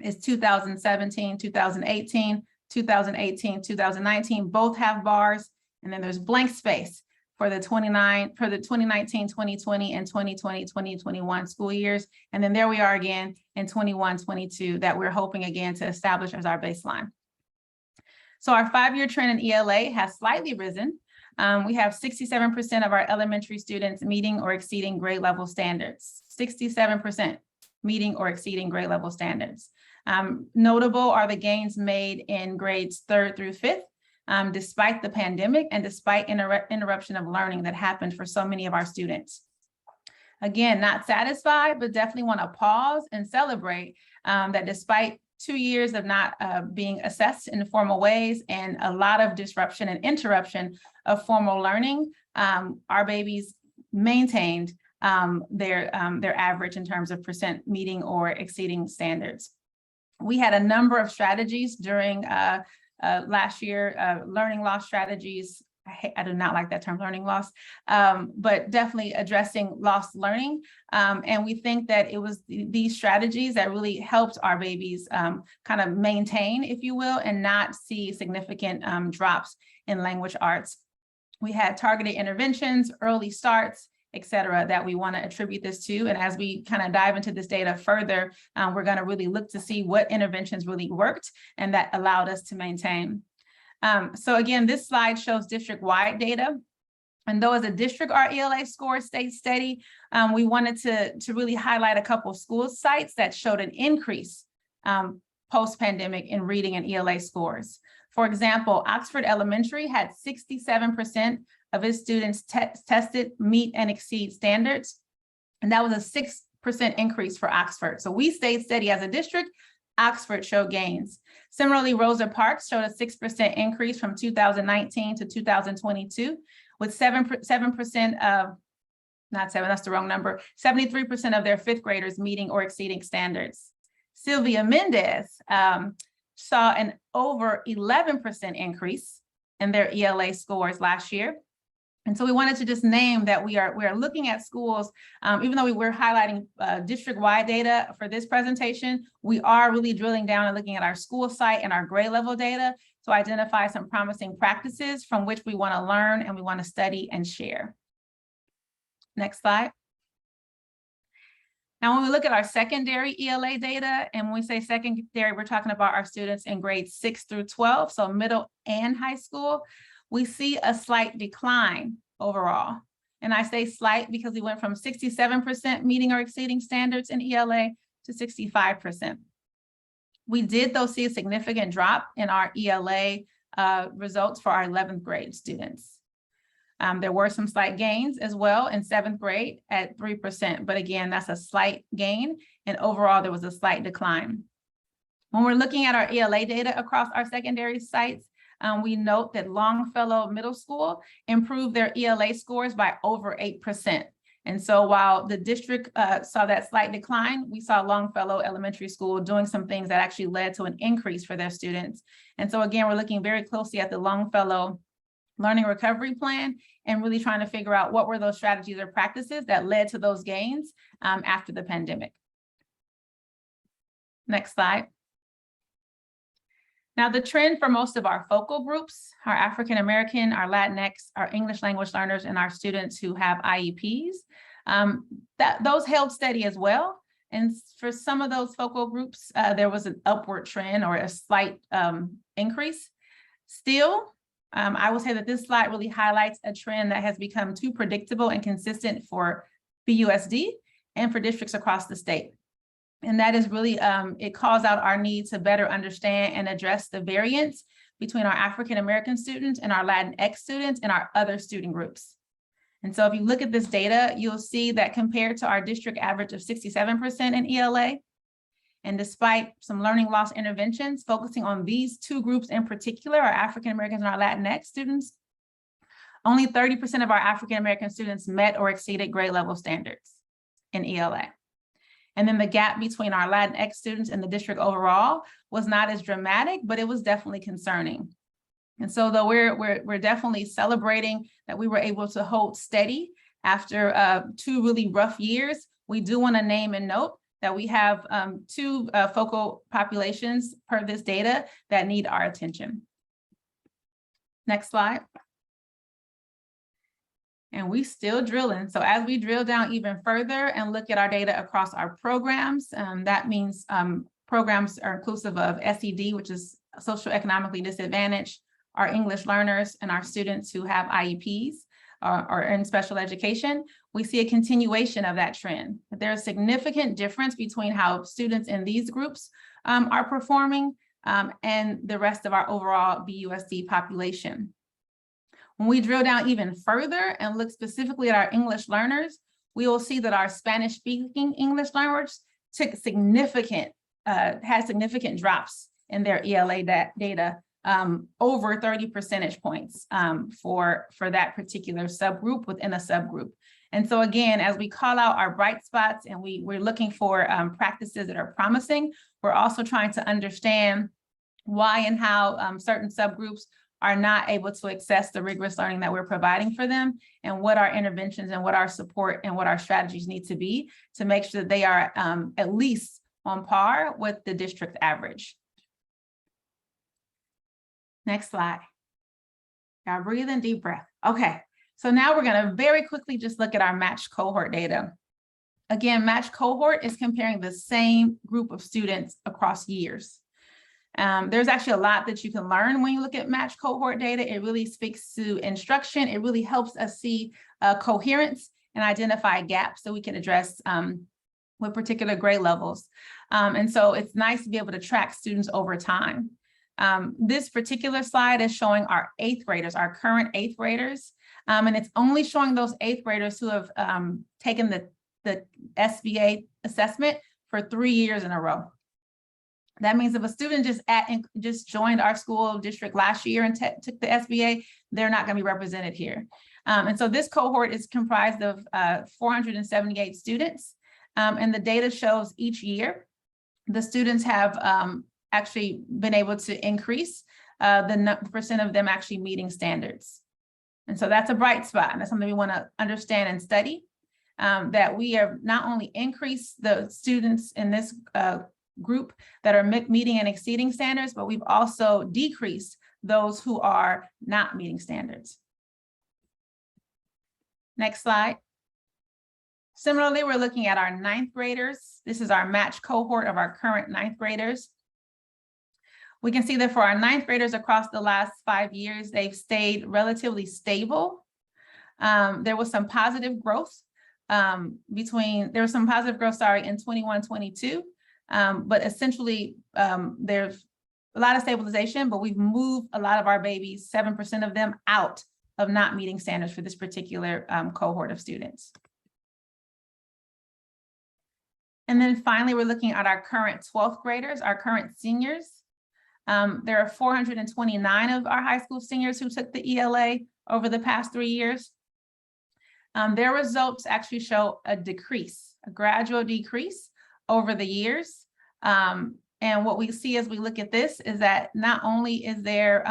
is 2017, 2018, 2018, 2019, both have bars, and then there's blank space for the 2019, 2020, and 2020, 2021 school years. And then there we are again in 21, 22 that we're hoping again to establish as our baseline. So our 5-year trend in ELA has slightly risen. We have 67% of our elementary students meeting or exceeding grade level standards, 67% meeting or exceeding grade level standards. Notable are the gains made in grades 3rd through 5th, despite the pandemic and despite interruption of learning that happened for so many of our students. Again, not satisfied, but definitely want to pause and celebrate that despite 2 years of not being assessed in formal ways and a lot of disruption and interruption of formal learning, our babies maintained their average in terms of percent meeting or exceeding standards. We had a number of strategies during last year, learning loss strategies. I do not like that term, learning loss, but definitely addressing lost learning. And we think that it was these strategies that really helped our babies kind of maintain, if you will, and not see significant drops in language arts. We had targeted interventions, early starts, et cetera, that we want to attribute this to. And as we kind of dive into this data further, we're going to really look to see what interventions really worked and that allowed us to maintain. So again, this slide shows district-wide data. And though as a district, our ELA score stayed steady, we wanted to really highlight a couple of school sites that showed an increase post-pandemic in reading and ELA scores. For example, Oxford Elementary had 67% of its students tested meet and exceed standards. And that was a 6% increase for Oxford. So we stayed steady as a district. Oxford showed gains. Similarly, Rosa Parks showed a 6% increase from 2019 to 2022, with 7% of, not 7, that's the wrong number, 73% of their 5th graders meeting or exceeding standards. Sylvia Mendez saw an over 11% increase in their ELA scores last year. And so we wanted to just name that we are looking at schools, even though we're highlighting district-wide data for this presentation, we are really drilling down and looking at our school site and our grade level data to identify some promising practices from which we want to learn and we want to study and share. Next slide. Now, when we look at our secondary ELA data, and when we say secondary, we're talking about our students in grades 6 through 12, so middle and high school. We see a slight decline overall. And I say slight because we went from 67% meeting or exceeding standards in ELA to 65%. We did, though, see a significant drop in our ELA results for our 11th grade students. There were some slight gains as well in 7th grade at 3%, but again, that's a slight gain, and overall there was a slight decline. When we're looking at our ELA data across our secondary sites, we note that Longfellow Middle School improved their ELA scores by over 8%. And so while the district saw that slight decline, we saw Longfellow Elementary School doing some things that actually led to an increase for their students. And so again, we're looking very closely at the Longfellow Learning Recovery Plan and really trying to figure out what were those strategies or practices that led to those gains after the pandemic. Next slide. Now, the trend for most of our focal groups, our African American, our Latinx, our English language learners, and our students who have IEPs, those held steady as well. And for some of those focal groups, there was an upward trend or a slight increase. Still, I will say that this slide really highlights a trend that has become too predictable and consistent for BUSD and for districts across the state. And that is really, it calls out our need to better understand and address the variance between our African American students and our Latinx students and our other student groups. And so if you look at this data, you'll see that compared to our district average of 67% in ELA, and despite some learning loss interventions, focusing on these two groups in particular, our African Americans and our Latinx students, only 30% of our African American students met or exceeded grade level standards in ELA. And then the gap between our Latinx students and the district overall was not as dramatic, but it was definitely concerning. And so though we're definitely celebrating that we were able to hold steady after 2 really rough years, we do want to name and note that we have 2 focal populations per this data that need our attention. Next slide. And we still drilling. So as we drill down even further and look at our data across our programs, that means programs are inclusive of SED, which is socioeconomically disadvantaged, our English learners, and our students who have IEPs or in special education. We see a continuation of that trend. There's a significant difference between how students in these groups are performing and the rest of our overall BUSD population. When we drill down even further and look specifically at our English learners, we will see that our Spanish-speaking English learners took had significant drops in their ELA data, over 30 percentage points for that particular subgroup within a subgroup. And so again, as we call out our bright spots and we're looking for practices that are promising, we're also trying to understand why and how certain subgroups are not able to access the rigorous learning that we're providing for them, and what our interventions and what our support and what our strategies need to be to make sure that they are at least on par with the district average. Next slide. Y'all breathe in, deep breath. Okay, so now we're gonna very quickly just look at our matched cohort data. Again, matched cohort is comparing the same group of students across years. There's actually a lot that you can learn when you look at matched cohort data. It really speaks to instruction. It really helps us see coherence and identify gaps so we can address with particular grade levels. And so it's nice to be able to track students over time. This particular slide is showing our 8th graders, our current 8th graders. And it's only showing those 8th graders who have taken the SBA assessment for 3 years in a row. That means if a student just joined our school district last year and took the SBA, they're not going to be represented here. And so this cohort is comprised of 478 students. And the data shows each year, the students have actually been able to increase the percent of them actually meeting standards. And so that's a bright spot. And that's something we want to understand and study, that we have not only increased the students in this group that are meeting and exceeding standards, but we've also decreased those who are not meeting standards. Next slide. Similarly, we're looking at our 9th graders. This is our matched cohort of our current 9th graders. We can see that for our 9th graders across the last 5 years, they've stayed relatively stable. There was some positive growth in 21-22. But essentially, there's a lot of stabilization, but we've moved a lot of our babies, 7% of them, out of not meeting standards for this particular cohort of students. And then finally, we're looking at our current 12th graders, our current seniors. There are 429 of our high school seniors who took the ELA over the past 3 years. Their results actually show a decrease, a gradual decrease over the years. And what we see as we look at this is that not only is there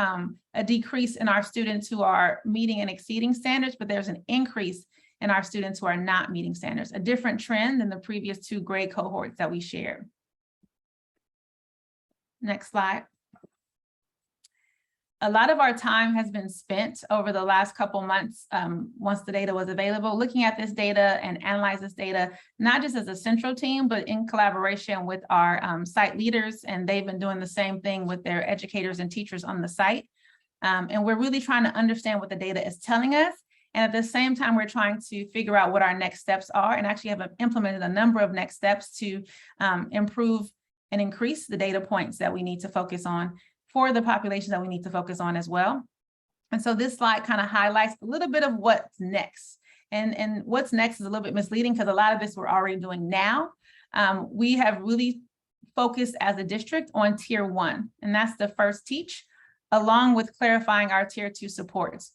a decrease in our students who are meeting and exceeding standards, but there's an increase in our students who are not meeting standards, a different trend than the previous 2 grade cohorts that we shared. Next slide. A lot of our time has been spent over the last couple months, once the data was available, looking at this data and analyze this data, not just as a central team, but in collaboration with our site leaders. And they've been doing the same thing with their educators and teachers on the site. And we're really trying to understand what the data is telling us. And at the same time, we're trying to figure out what our next steps are, and actually have implemented a number of next steps to improve and increase the data points that we need to focus on for the population that we need to focus on as well. And so this slide kind of highlights a little bit of what's next And what's next is a little bit misleading because a lot of this we're already doing now. We have really focused as a district on tier 1, and that's the first teach, along with clarifying our tier 2 supports.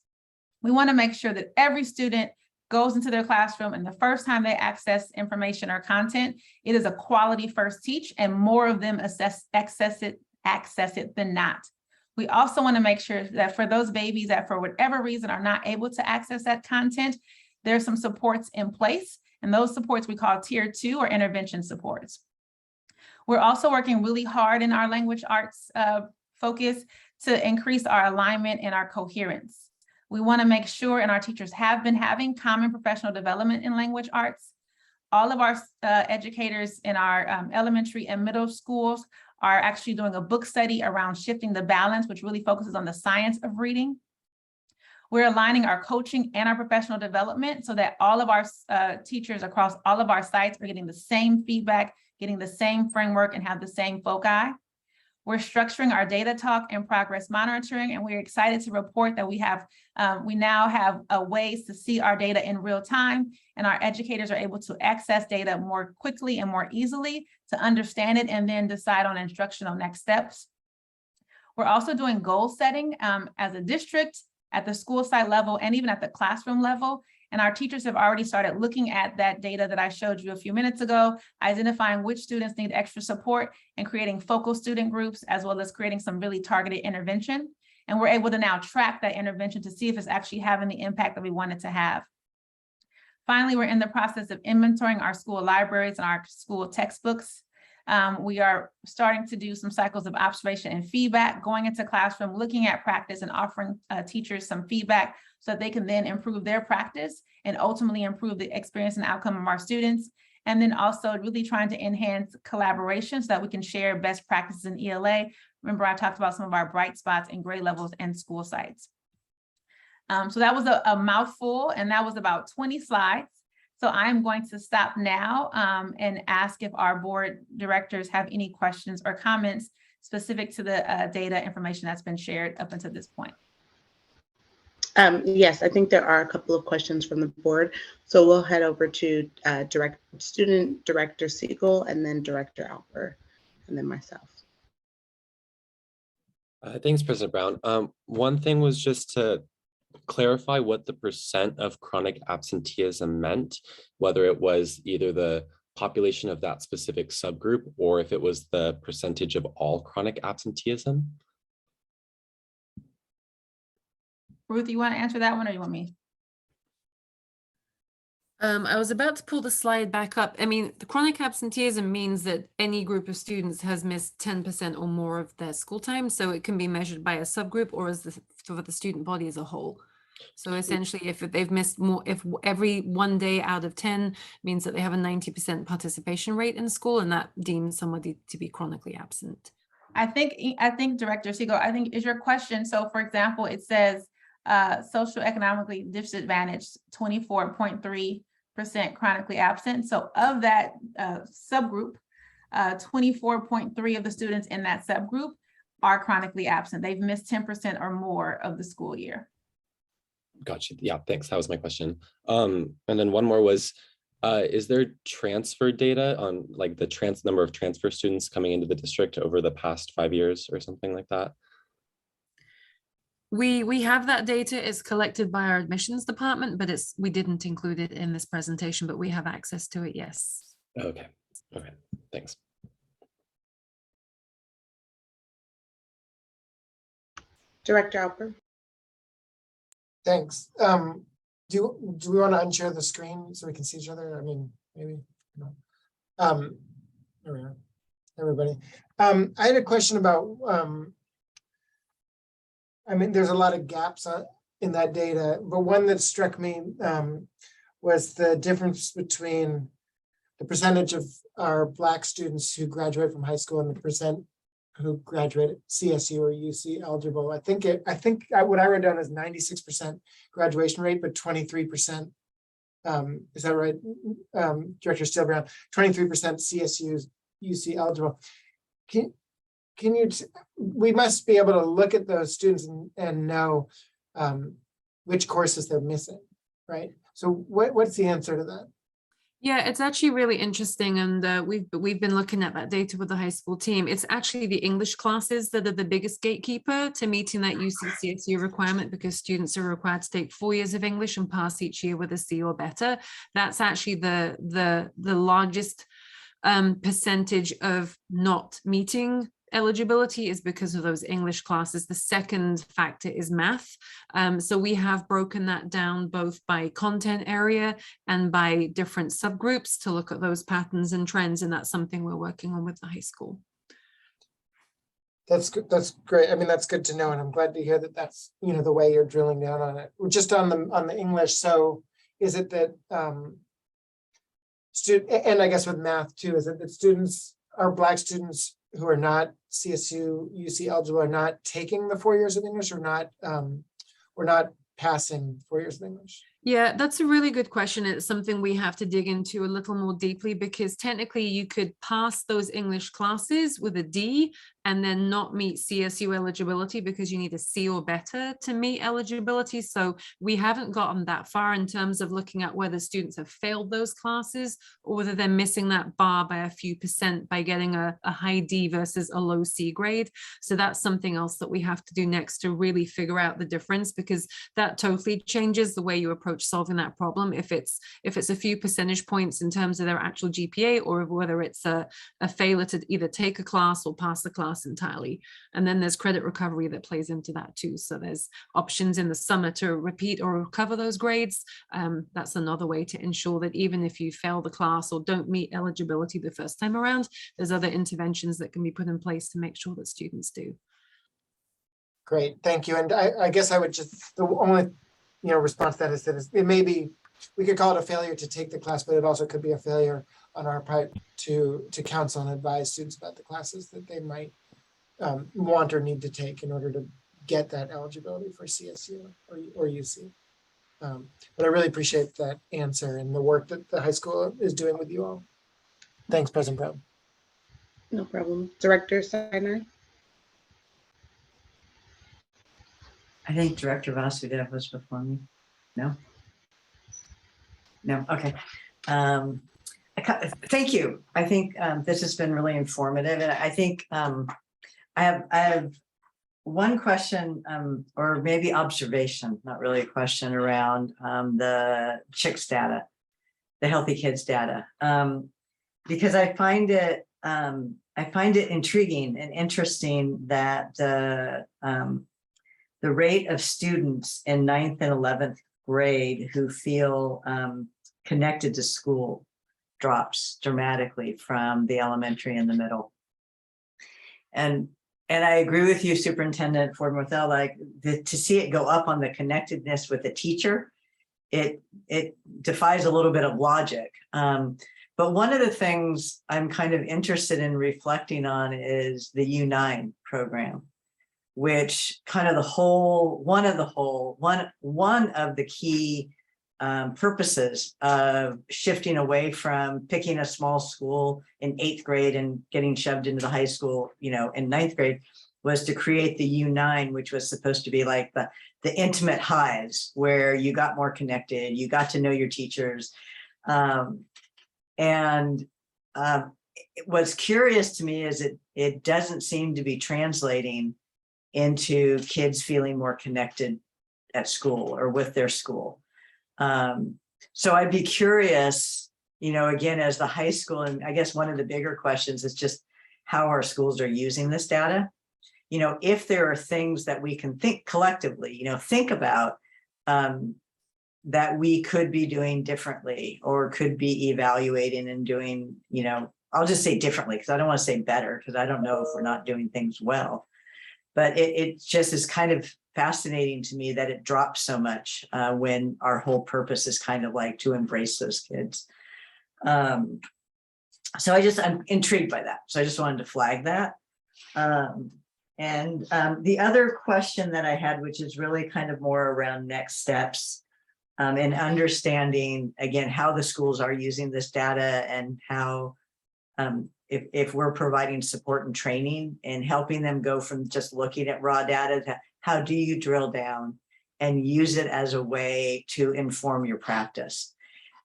We want to make sure that every student goes into their classroom and the first time they access information or content, it is a quality first teach and more of them access it than not. We also want to make sure that for those babies that for whatever reason are not able to access that content, there's some supports in place, and those supports we call tier 2 or intervention supports. We're also working really hard in our language arts focus to increase our alignment and our coherence. We want to make sure, and our teachers have been having common professional development in language arts. All of our educators in our elementary and middle schools are actually doing a book study around shifting the balance, which really focuses on the science of reading. We're aligning our coaching and our professional development so that all of our teachers across all of our sites are getting the same feedback, getting the same framework, and have the same foci. We're structuring our data talk and progress monitoring, and we're excited to report that we now have ways to see our data in real time, and our educators are able to access data more quickly and more easily to understand it and then decide on instructional next steps. We're also doing goal setting as a district at the school site level and even at the classroom level. And our teachers have already started looking at that data that I showed you a few minutes ago, identifying which students need extra support and creating focal student groups, as well as creating some really targeted intervention. And we're able to now track that intervention to see if it's actually having the impact that we want it to have. Finally, we're in the process of inventorying our school libraries and our school textbooks. We are starting to do some cycles of observation and feedback, going into classroom, looking at practice and offering teachers some feedback so that they can then improve their practice and ultimately improve the experience and outcome of our students. And then also really trying to enhance collaboration so that we can share best practices in ELA. Remember, I talked about some of our bright spots in grade levels and school sites. So that was a mouthful, and that was about 20 slides. So I'm going to stop now and ask if our board directors have any questions or comments specific to the data information that's been shared up until this point.
Yes, I think there are a couple of questions from the board. So we'll head over to Student Director Siegel and then Director Alper and then myself.
Thanks, President Brown. One thing was just to clarify what the % of chronic absenteeism meant, whether it was either the population of that specific subgroup or if it was the percentage of all chronic absenteeism.
Ruth, you want to answer that one or you want me?
I was about to pull the slide back up. I mean, the chronic absenteeism means that any group of students has missed 10% or more of their school time. So it can be measured by a subgroup or as for the student body as a whole. So essentially, if they've missed more, if every 1 day out of 10 means that they have a 90% participation rate in school, and that deems somebody to be chronically absent.
I think Director Siegel, I think is your question. So for example, it says socioeconomically disadvantaged, 24.3% chronically absent. So of that subgroup, 24.3 of the students in that subgroup are chronically absent. They've missed 10% or more of the school year.
Gotcha. Yeah, thanks. That was my question. And then one more was, is there transfer data on like the number of transfer students coming into the district over the past 5 years or something like that?
We have that data. It's collected by our admissions department, but we didn't include it in this presentation, but we have access to it, yes.
Okay, okay, thanks.
Director Alper.
Thanks. Do we want to unshare the screen so we can see each other? I mean, maybe. No. There we are. Everybody. I had a question about. I mean, there's a lot of gaps in that data, but one that struck me was the difference between the percentage of our Black students who graduate from high school and the percent who graduate CSU or UC eligible. I think what I wrote down is 96% graduation rate, but 23%. Is that right, Director Steele-Brown? 23% CSU UC eligible. Can you? We must be able to look at those students and know which courses they're missing, right? So what's the answer to that?
Yeah, it's actually really interesting, and we've been looking at that data with the high school team. It's actually the English classes that are the biggest gatekeeper to meeting that UC-CSU requirement, because students are required to take 4 years of English and pass each year with a C or better. That's actually the largest percentage of not meeting eligibility is because of those English classes. The second factor is math. So we have broken that down both by content area and by different subgroups to look at those patterns and trends. And that's something we're working on with the high school.
That's good. That's great. I mean, that's good to know. And I'm glad to hear that that's, you know, the way you're drilling down on it. Just on the English. So is it that, and I guess with math too, is it that students are Black students who are not CSU, UC eligible are not taking the 4 years of English or not passing 4 years of English?
Yeah, that's a really good question. It's something we have to dig into a little more deeply, because technically you could pass those English classes with a D and then not meet CSU eligibility because you need a C or better to meet eligibility. So we haven't gotten that far in terms of looking at whether students have failed those classes or whether they're missing that bar by a few percent by getting a high D versus a low C grade. So that's something else that we have to do next to really figure out the difference, because that totally changes the way you approach solving that problem. If it's a few percentage points in terms of their actual GPA, or whether it's a failure to either take a class or pass the class entirely. And then there's credit recovery that plays into that too. So there's options in the summer to repeat or recover those grades. That's another way to ensure that even if you fail the class or don't meet eligibility the first time around, there's other interventions that can be put in place to make sure that students do.
Great, thank you. And I guess I would just, the only response to that is that it may be, we could call it a failure to take the class, but it also could be a failure on our part to counsel and advise students about the classes that they might want or need to take in order to get that eligibility for CSU or UC. But I really appreciate that answer and the work that the high school is doing with you all. Thanks, President Brown.
No problem. Director Sinai?
I think Director Vasudev was before me. No? No, okay. Thank you. I think this has been really informative. And I think I have one question or maybe observation, not really a question, around the CHICS data, the Healthy Kids data, because I find it intriguing and interesting that the rate of students in 9th and 11th grade who feel connected to school drops dramatically from the elementary and the middle. And I agree with you, Superintendent Ford-Morthell, like to see it go up on the connectedness with the teacher, it defies a little bit of logic. But one of the things I'm kind of interested in reflecting on is the U9 program, which kind of one of the key purposes of shifting away from picking a small school in 8th grade and getting shoved into the high school, in 9th grade, was to create the U9, which was supposed to be like the intimate hives where you got more connected, you got to know your teachers. What's curious to me is it doesn't seem to be translating into kids feeling more connected at school or with their school. So I'd be curious, again, as the high school, and I guess one of the bigger questions is just how our schools are using this data. If there are things that we can think collectively, think about that we could be doing differently or could be evaluating and doing, I'll just say differently because I don't want to say better because I don't know if we're not doing things well. But it just is kind of fascinating to me that it drops so much when our whole purpose is kind of like to embrace those kids. So I'm intrigued by that. So I just wanted to flag that. The other question that I had, which is really kind of more around next steps and understanding, again, how the schools are using this data and how if we're providing support and training and helping them go from just looking at raw data to how do you drill down and use it as a way to inform your practice.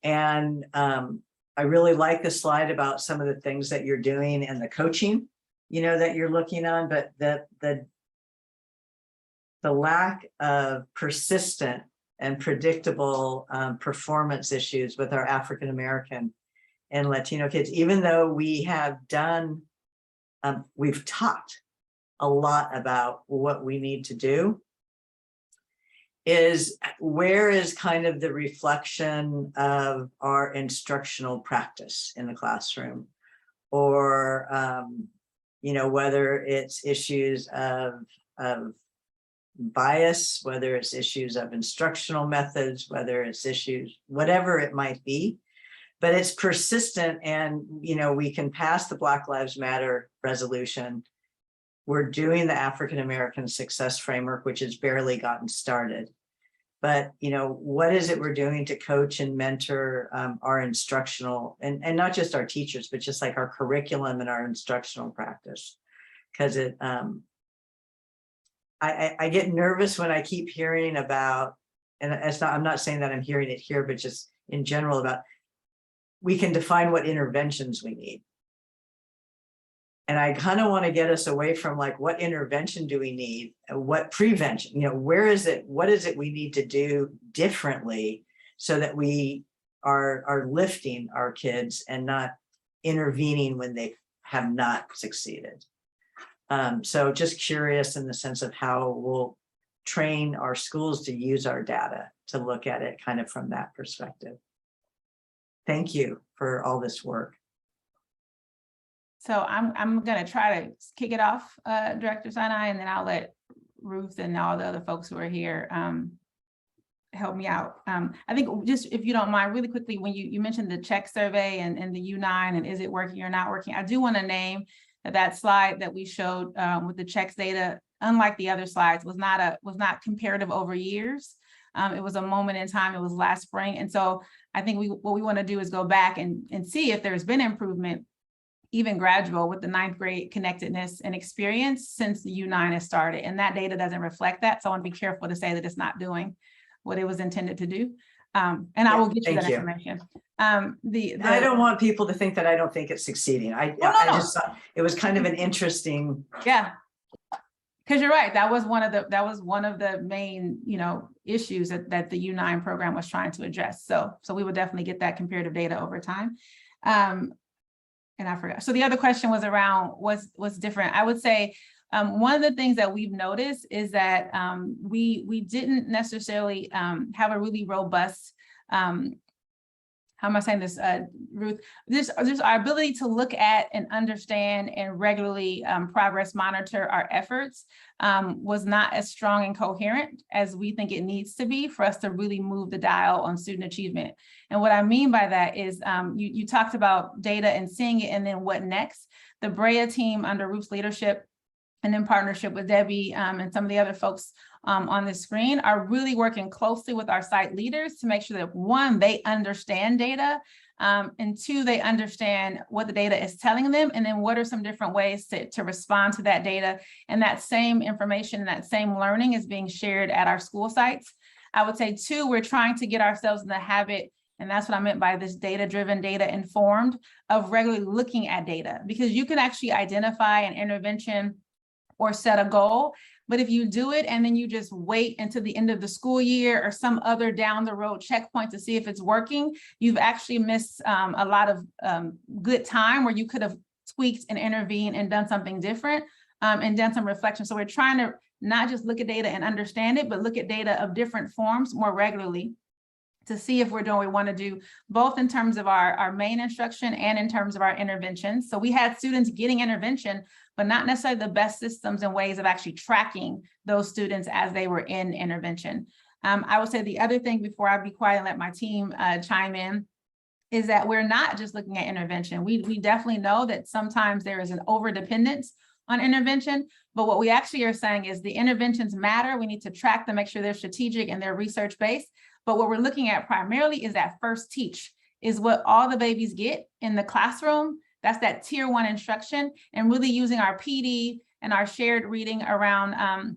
And I really like the slide about some of the things that you're doing and the coaching, that you're looking on, but the lack of persistent and predictable performance issues with our African American and Latino kids, even though we have done, we've taught a lot about what we need to do, is where is kind of the reflection of our instructional practice in the classroom, or whether it's issues of bias, whether it's issues of instructional methods, whether it's issues, whatever it might be, but it's persistent. And we can pass the Black Lives Matter resolution. We're doing the African American Success Framework, which has barely gotten started. But what is it we're doing to coach and mentor our instructional, and not just our teachers, but just like our curriculum and our instructional practice? Because I get nervous when I keep hearing about, and I'm not saying that I'm hearing it here, but just in general about, we can define what interventions we need. And I kind of want to get us away from like, what intervention do we need? What prevention, where is it? What is it we need to do differently so that we are lifting our kids and not intervening when they have not succeeded? So just curious in the sense of how we'll train our schools to use our data to look at it kind of from that perspective. Thank you for all this work.
So I'm going to try to kick it off, Director Sinai, and then I'll let Ruth and all the other folks who are here help me out. I think just, if you don't mind, really quickly, when you mentioned the check survey and the U9 and is it working or not working, I do want to name that slide that we showed with the checks data, unlike the other slides, was not comparative over years. It was a moment in time. It was last spring. And so I think what we want to do is go back and see if there's been improvement, even gradual, with the 9th grade connectedness and experience since the U9 has started. And that data doesn't reflect that. So I want to be careful to say that it's not doing what it was intended to do. And I will get you that information. I
don't want people to think that I don't think it's succeeding. I just thought it was kind of an interesting.
Yeah. Because you're right. That was one of the main, issues that the U9 program was trying to address. So we will definitely get that comparative data over time. And I forgot. So the other question was around what's different. I would say one of the things that we've noticed is that we didn't necessarily have a really robust, how am I saying this, Ruth? This our ability to look at and understand and regularly progress monitor our efforts was not as strong and coherent as we think it needs to be for us to really move the dial on student achievement. And what I mean by that is you talked about data and seeing it and then what next. The Brea team under Ruth's leadership and in partnership with Debbie and some of the other folks on the screen are really working closely with our site leaders to make sure that, one, they understand data, and two, they understand what the data is telling them, and then what are some different ways to respond to that data. And that same information, that same learning is being shared at our school sites. I would say, two, we're trying to get ourselves in the habit, and that's what I meant by this data-driven, data-informed, of regularly looking at data, because you can actually identify an intervention or set a goal. But if you do it and then you just wait until the end of the school year or some other down the road checkpoint to see if it's working, you've actually missed a lot of good time where you could have tweaked and intervened and done something different and done some reflection. So we're trying to not just look at data and understand it, but look at data of different forms more regularly to see if we're doing what we want to do, both in terms of our main instruction and in terms of our interventions. So we had students getting intervention, but not necessarily the best systems and ways of actually tracking those students as they were in intervention. I would say the other thing before I be quiet and let my team chime in is that we're not just looking at intervention. We definitely know that sometimes there is an overdependence on intervention, but what we actually are saying is the interventions matter. We need to track them, make sure they're strategic and they're research-based. But what we're looking at primarily is that first teach, is what all the babies get in the classroom. That's that tier 1 instruction, and really using our PD and our shared reading around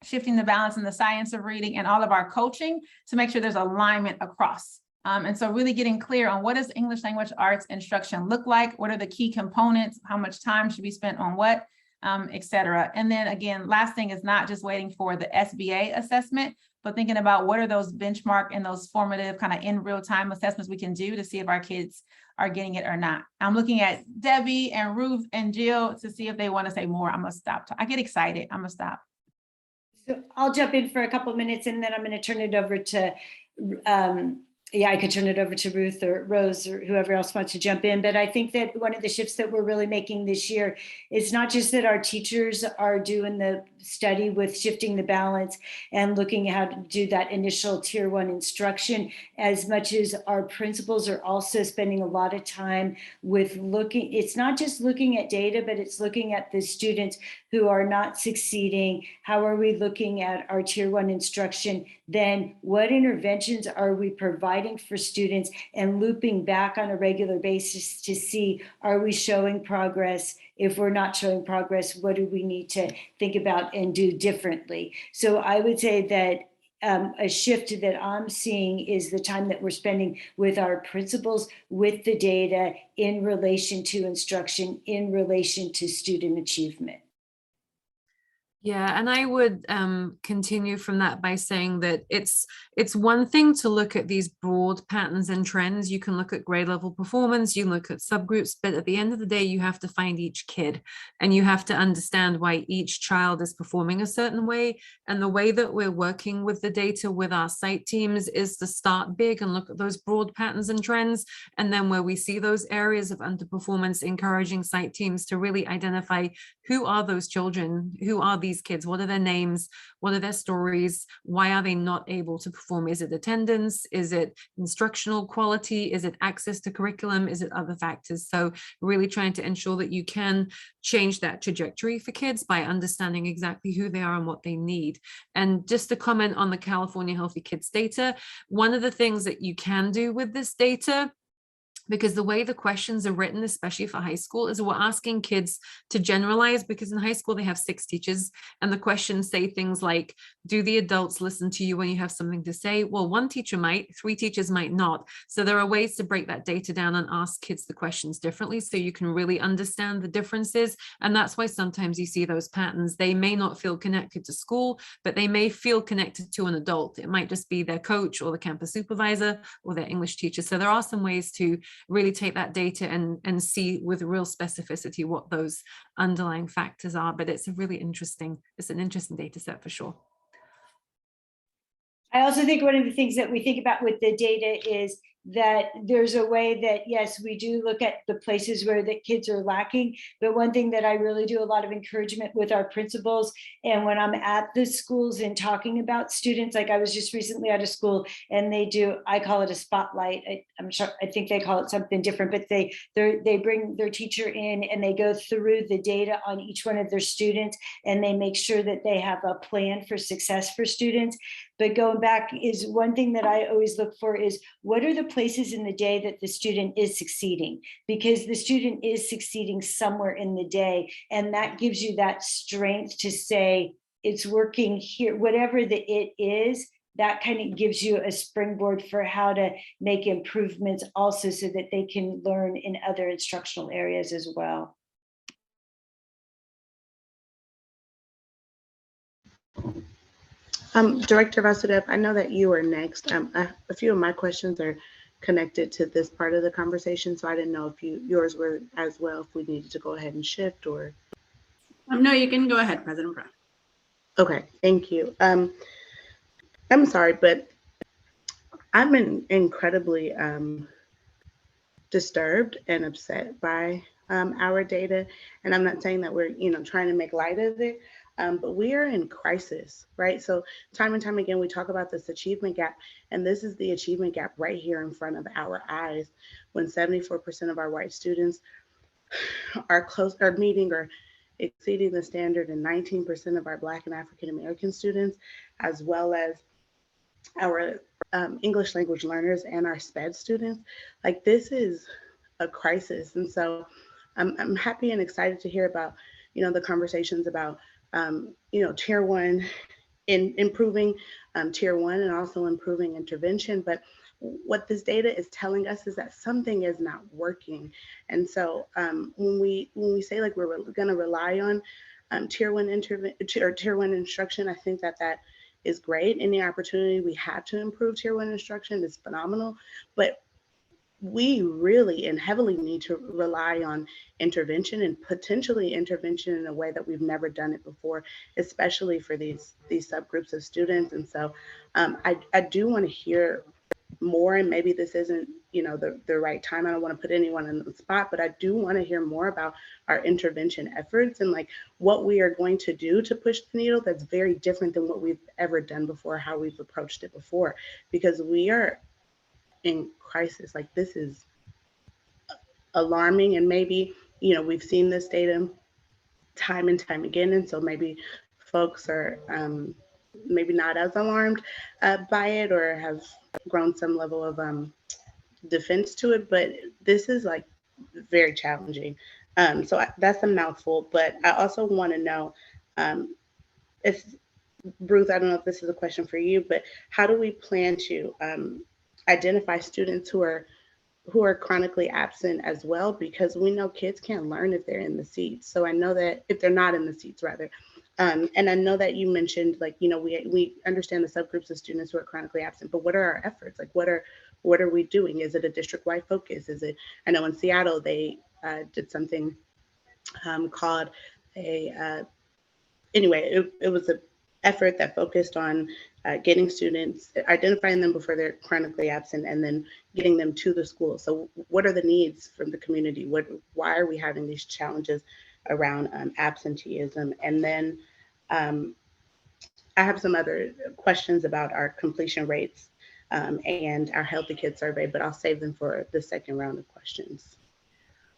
shifting the balance in the science of reading and all of our coaching to make sure there's alignment across. And so really getting clear on what does English language arts instruction look like? What are the key components? How much time should be spent on what, et cetera. And then again, last thing is not just waiting for the SBA assessment, but thinking about what are those benchmark and those formative kind of in real time assessments we can do to see if our kids are getting it or not. I'm looking at Debbie and Ruth and Jill to see if they want to say more. I'm gonna stop. I get excited. I'm gonna stop.
So I'll jump in for a couple of minutes and then I'm going to turn it over to, I could turn it over to Ruth or Rose or whoever else wants to jump in. But I think that one of the shifts that we're really making this year is not just that our teachers are doing the study with shifting the balance and looking at how to do that initial tier 1 instruction, as much as our principals are also spending a lot of time with looking, it's not just looking at data, but it's looking at the students who are not succeeding. How are we looking at our tier 1 instruction? Then what interventions are we providing for students and looping back on a regular basis to see, are we showing progress? If we're not showing progress, what do we need to think about and do differently? So I would say that a shift that I'm seeing is the time that we're spending with our principals, with the data in relation to instruction, in relation to student achievement.
Yeah, and I would continue from that by saying that it's one thing to look at these broad patterns and trends. You can look at grade level performance, you look at subgroups, but at the end of the day, you have to find each kid and you have to understand why each child is performing a certain way. And the way that we're working with the data with our site teams is to start big and look at those broad patterns and trends. And then where we see those areas of underperformance, encouraging site teams to really identify who are those children, who are these kids, what are their names, what are their stories, why are they not able to perform? Is it attendance? Is it instructional quality? Is it access to curriculum? Is it other factors? So really trying to ensure that you can change that trajectory for kids by understanding exactly who they are and what they need. And just to comment on the California Healthy Kids data, one of the things that you can do with this data, because the way the questions are written, especially for high school, is we're asking kids to generalize, because in high school they have 6 teachers and the questions say things like, do the adults listen to you when you have something to say? Well, 1 teacher might, 3 teachers might not. So there are ways to break that data down and ask kids the questions differently so you can really understand the differences. And that's why sometimes you see those patterns. They may not feel connected to school, but they may feel connected to an adult. It might just be their coach or the campus supervisor or their English teacher. So there are some ways to really take that data and see with real specificity what those underlying factors are. But it's an interesting data set for sure.
I also think one of the things that we think about with the data is that there's a way that, yes, we do look at the places where the kids are lacking. But one thing that I really do a lot of encouragement with our principals, and when I'm at the schools and talking about students, like I was just recently at a school and they do, I call it a spotlight. I'm sure, I think they call it something different, but they bring their teacher in and they go through the data on each one of their students and they make sure that they have a plan for success for students. But going back is one thing that I always look for is, what are the places in the day that the student is succeeding? Because the student is succeeding somewhere in the day. And that gives you that strength to say, it's working here, whatever the it is, that kind of gives you a springboard for how to make improvements also so that they can learn in other instructional areas as well.
Director Vasudev, I know that you are next. A few of my questions are connected to this part of the conversation, so I didn't know if yours were as well, if we needed to go ahead and shift or.
No, you can go ahead, President Brown.
Okay, thank you. I'm sorry, but I'm incredibly disturbed and upset by our data, and I'm not saying that we're trying to make light of it. But we are in crisis, right? So time and time again, we talk about this achievement gap, and this is the achievement gap right here in front of our eyes, when 74% of our white students are meeting or exceeding the standard, and 19% of our Black and African American students, as well as our English language learners and our SPED students. Like, this is a crisis. And so I'm happy and excited to hear about, the conversations about, tier 1 in improving tier 1 and also improving intervention. But what this data is telling us is that something is not working. And so when we say like we're going to rely on tier 1 tier 1 instruction, I think that is great. Any opportunity we have to improve tier 1 instruction is phenomenal. But we really and heavily need to rely on intervention, and potentially intervention in a way that we've never done it before, especially for these subgroups of students. And so I do want to hear more, and maybe this isn't, you know, the right time. I don't want to put anyone in the spot, but I do want to hear more about our intervention efforts and like what we are going to do to push the needle that's very different than what we've ever done before, how we've approached it before, because we are in crisis. Like, this is alarming, and maybe, you know, we've seen this data time and time again, and so maybe folks are maybe not as alarmed by it, or have grown some level of defense to it. But this is like very challenging. So that's a mouthful, but I also want to know if, Ruth, I don't know if this is a question for you, but how do we plan to identify students who are chronically absent as well? Because we know kids can't learn if they're in the seats. So I know that if they're not in the seats, rather. And I know that you mentioned, like, you know, we understand the subgroups of students who are chronically absent, but what are our efforts? Like, what are we doing? Is it a district-wide focus? Is it, I know in Seattle, they did something called anyway, it was an effort that focused on getting students, identifying them before they're chronically absent, and then getting them to the school. So what are the needs from the community? Why are we having these challenges around absenteeism? And then I have some other questions about our completion rates and our Healthy Kids survey, but I'll save them for the second round of questions.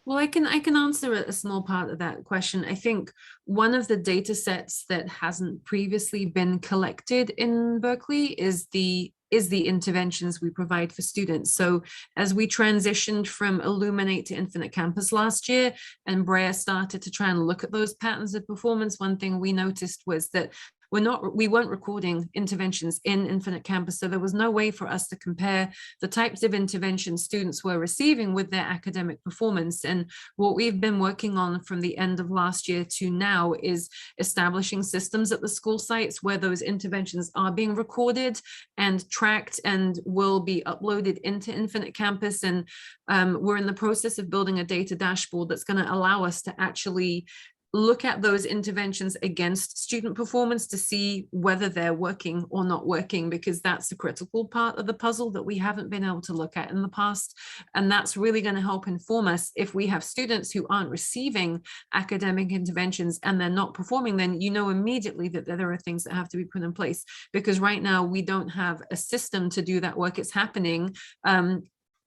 Well, I can answer a small part of that question. I think one of the data sets that hasn't previously been collected in Berkeley is the interventions we provide for students. So as we transitioned from Illuminate to Infinite Campus last year, and Brea started to try and look at those patterns of performance, one thing we noticed was that we weren't recording interventions in Infinite Campus, so there was no way for us to compare the types of interventions students were receiving with their academic performance. And what we've been working on from the end of last year to now is establishing systems at the school sites where those interventions are being recorded and tracked and will be uploaded into Infinite Campus. And we're in the process of building a data dashboard that's going to allow us to actually look at those interventions against student performance to see whether they're working or not working, because that's the critical part of the puzzle that we haven't been able to look at in the past. And that's really going to help inform us if we have students who aren't receiving academic interventions and they're not performing, then you know immediately that there are things that have to be put in place, because right now we don't have a system to do that work. It's happening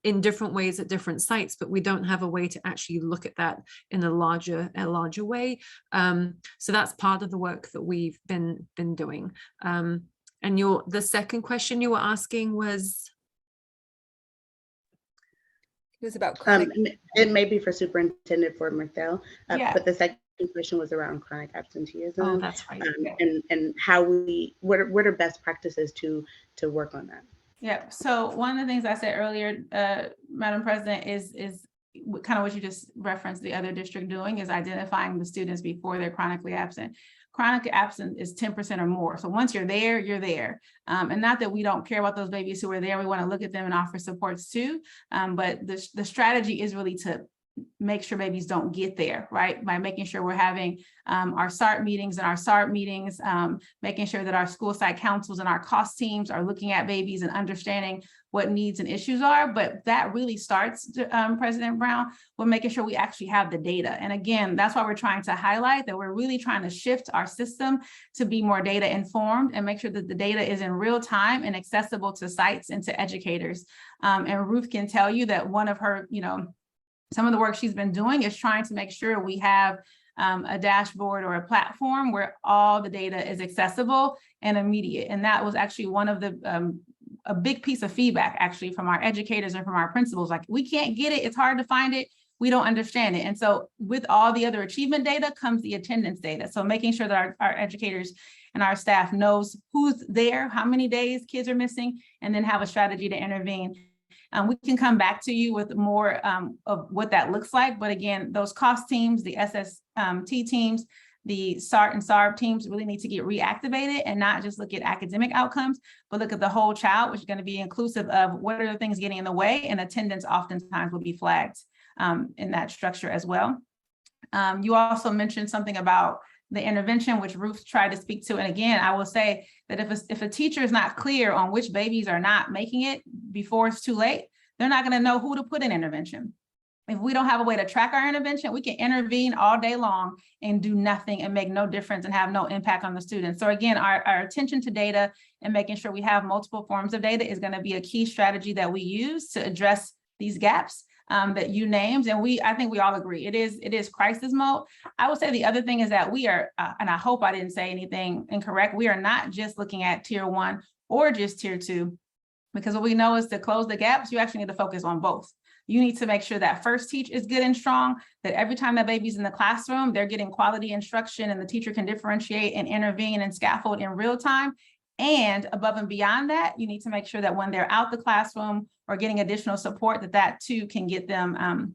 in different ways at different sites, but we don't have a way to actually look at that in a larger way. So that's part of the work that we've been doing. And the second question you were asking was? It was about chronic.
It may be for Superintendent for Marthel,
Yeah.
but the second question was around chronic absenteeism.
Oh, that's right.
And how what are best practices to work on that?
Yeah, so one of the things I said earlier, Madam President, is kind of what you just referenced the other district doing, is identifying the students before they're chronically absent. Chronically absent is 10% or more. So once you're there, you're there. And not that we don't care about those babies who are there. We want to look at them and offer supports too. But the strategy is really to make sure babies don't get there, right? By making sure we're having our SART meetings and our SART meetings, making sure that our school site councils and our cost teams are looking at babies and understanding what needs and issues are. But that really starts, President Brown, with making sure we actually have the data. And again, that's why we're trying to highlight that we're really trying to shift our system to be more data informed and make sure that the data is in real time and accessible to sites and to educators. And Ruth can tell you that one of her, some of the work she's been doing is trying to make sure we have a dashboard or a platform where all the data is accessible and immediate. And that was actually one of the, a big piece of feedback actually from our educators and from our principals. Like, we can't get it, it's hard to find it. we don't understand it. And so with all the other achievement data comes the attendance data. So making sure that our educators and our staff knows who's there, how many days kids are missing, and then have a strategy to intervene. We can come back to you with more of what that looks like. But again, those cost teams, the SST teams, the SART and SARB teams really need to get reactivated and not just look at academic outcomes, but look at the whole child, which is going to be inclusive of what are the things getting in the way, and attendance oftentimes will be flagged in that structure as well. You also mentioned something about the intervention, which Ruth tried to speak to. And again, I will say that if a teacher is not clear on which babies are not making it before it's too late, they're not going to know who to put in intervention. If we don't have a way to track our intervention, we can intervene all day long and do nothing and make no difference and have no impact on the students. So again, our attention to data and making sure we have multiple forms of data is going to be a key strategy that we use to address these gaps that you named. And I think we all agree it is crisis mode. I would say the other thing is that we are, and I hope I didn't say anything incorrect, we are not just looking at tier 1 or just tier 2, because what we know is to close the gaps, you actually need to focus on both. You need to make sure that first teach is good and strong, that every time that baby's in the classroom, they're getting quality instruction and the teacher can differentiate and intervene and scaffold in real time. And above and beyond that, you need to make sure that when they're out the classroom or getting additional support, that too can get them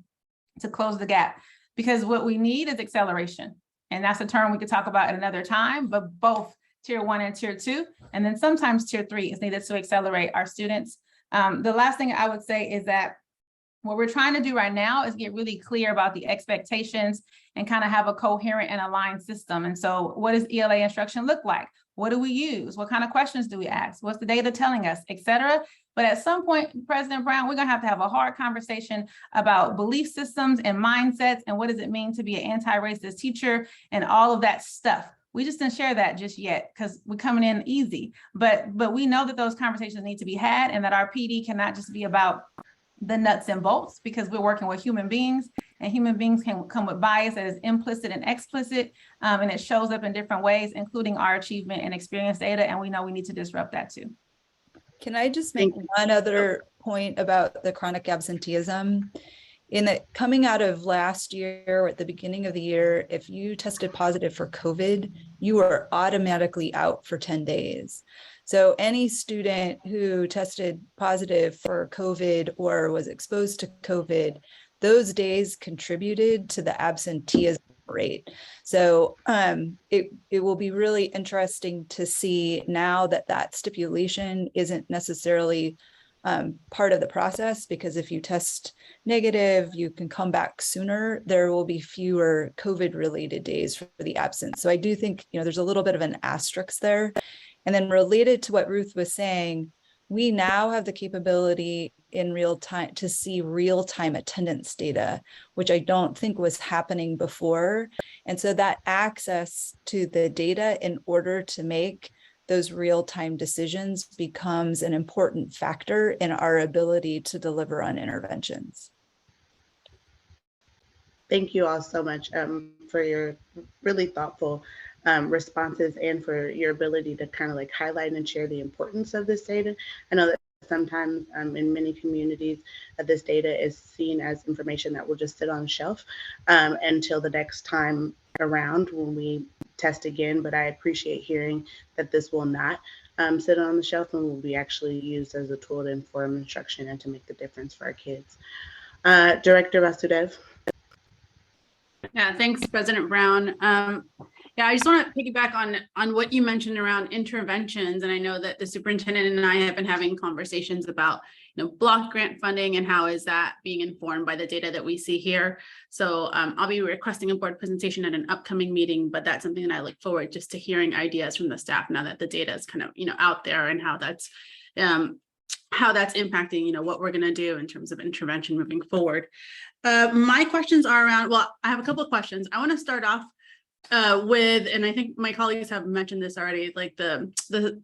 to close the gap. Because what we need is acceleration. And that's a term we could talk about at another time, but both tier 1 and tier 2, and then sometimes tier 3 is needed to accelerate our students. The last thing I would say is that what we're trying to do right now is get really clear about the expectations and kind of have a coherent and aligned system. And so what does ELA instruction look like? What do we use? What kind of questions do we ask? What's the data telling us, et cetera? But at some point, President Brown, we're going to have a hard conversation about belief systems and mindsets and what does it mean to be an anti-racist teacher and all of that stuff. We just didn't share that just yet because we're coming in easy. But we know that those conversations need to be had and that our PD cannot just be about the nuts and bolts, because we're working with human beings, and human beings can come with bias that is implicit and explicit, and it shows up in different ways, including our achievement and experience data, and we know we need to disrupt that too.
Can I just make one other point about the chronic absenteeism? In the coming out of last year or at the beginning of the year, if you tested positive for COVID, you were automatically out for 10 days. So any student who tested positive for COVID or was exposed to COVID, those days contributed to the absenteeism rate. So it will be really interesting to see now that stipulation isn't necessarily part of the process, because if you test negative, you can come back sooner. There will be fewer COVID related days for the absence. So I do think, there's a little bit of an asterisk there. And then related to what Ruth was saying, we now have the capability in real time to see real-time attendance data, which I don't think was happening before. And so that access to the data in order to make those real-time decisions becomes an important factor in our ability to deliver on interventions.
Thank you all so much for your really thoughtful responses and for your ability to kind of like highlight and share the importance of this data. I know that sometimes in many communities this data is seen as information that will just sit on a shelf until the next time around when we test again, but I appreciate hearing that this will not sit on the shelf and will be actually used as a tool to inform instruction and to make the difference for our kids. Director Vasudev.
Yeah, thanks, President Brown. Yeah, I just want to piggyback on what you mentioned around interventions. And I know that the superintendent and I have been having conversations about, block grant funding and how is that being informed by the data that we see here. So I'll be requesting a board presentation at an upcoming meeting, but that's something that I look forward just to hearing ideas from the staff now that the data is kind of, out there, and how that's impacting, what we're going to do in terms of intervention moving forward. My questions are around, well, I have a couple of questions. I want to start off with, and I think my colleagues have mentioned this already, like the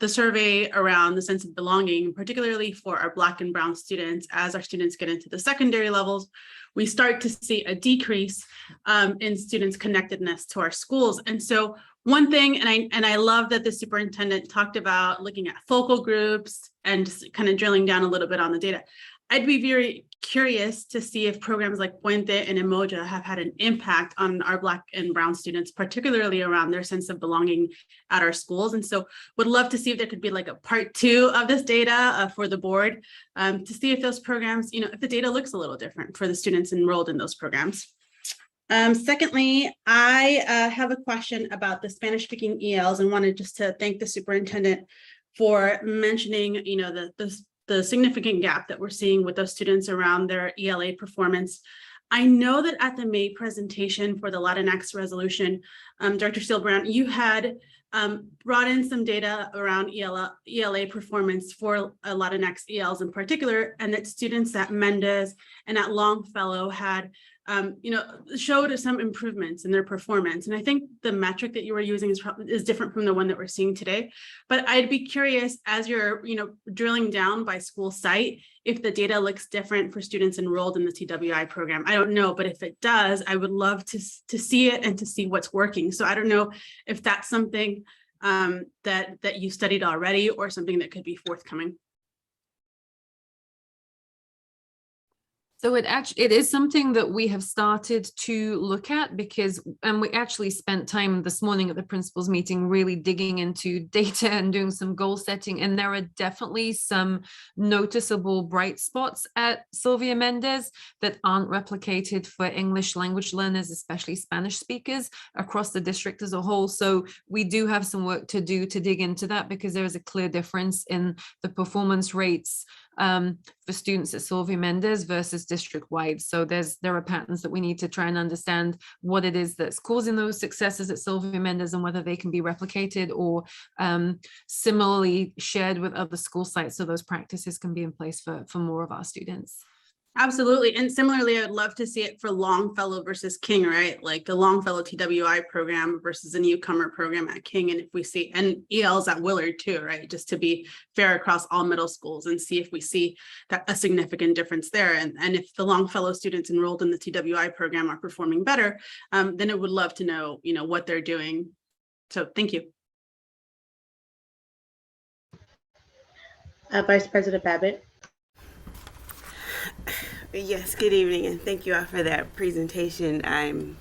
survey around the sense of belonging, particularly for our Black and Brown students. As our students get into the secondary levels, we start to see a decrease in students' connectedness to our schools. And so one thing, and I love that the superintendent talked about looking at focal groups and just kind of drilling down a little bit on the data. I'd be very curious to see if programs like Puente and Emoja have had an impact on our Black and Brown students, particularly around their sense of belonging at our schools. And so would love to see if there could be like a part 2 of this data for the board to see if those programs, if the data looks a little different for the students enrolled in those programs. Secondly, I have a question about the Spanish-speaking ELs and wanted just to thank the superintendent for mentioning, the significant gap that we're seeing with those students around their ELA performance. I know that at the May presentation for the Latinx resolution, Director Steele-Brown, you had brought in some data around ELA performance for Latinx ELs in particular, and that students at Mendez and at Longfellow had showed some improvements in their performance. And I think the metric that you were using is different from the one that we're seeing today. But I'd be curious, as you're drilling down by school site, if the data looks different for students enrolled in the TWI program. I don't know, but if it does, I would love to see it and to see what's working. So I don't know if that's something that you studied already or something that could be forthcoming.
So it is something that we have started to look at because, and we actually spent time this morning at the principals meeting really digging into data and doing some goal setting. And there are definitely some noticeable bright spots at Sylvia Mendez that aren't replicated for English language learners, especially Spanish speakers across the district as a whole. So we do have some work to do to dig into that because there is a clear difference in the performance rates for students at Sylvia Mendez versus district-wide. So there are patterns that we need to try and understand what it is that's causing those successes at Sylvia Mendez and whether they can be replicated or similarly shared with other school sites so those practices can be in place for more of our students.
Absolutely. And similarly, I'd love to see it for Longfellow versus King, right? Like the Longfellow TWI program versus a newcomer program at King. And if we see, and ELs at Willard too, right? Just to be fair across all middle schools and see if we see that a significant difference there. And if the Longfellow students enrolled in the TWI program are performing better, then I would love to know, what they're doing. So thank you.
Vice President Babbitt.
Yes, good evening, and thank you all for that presentation. I'm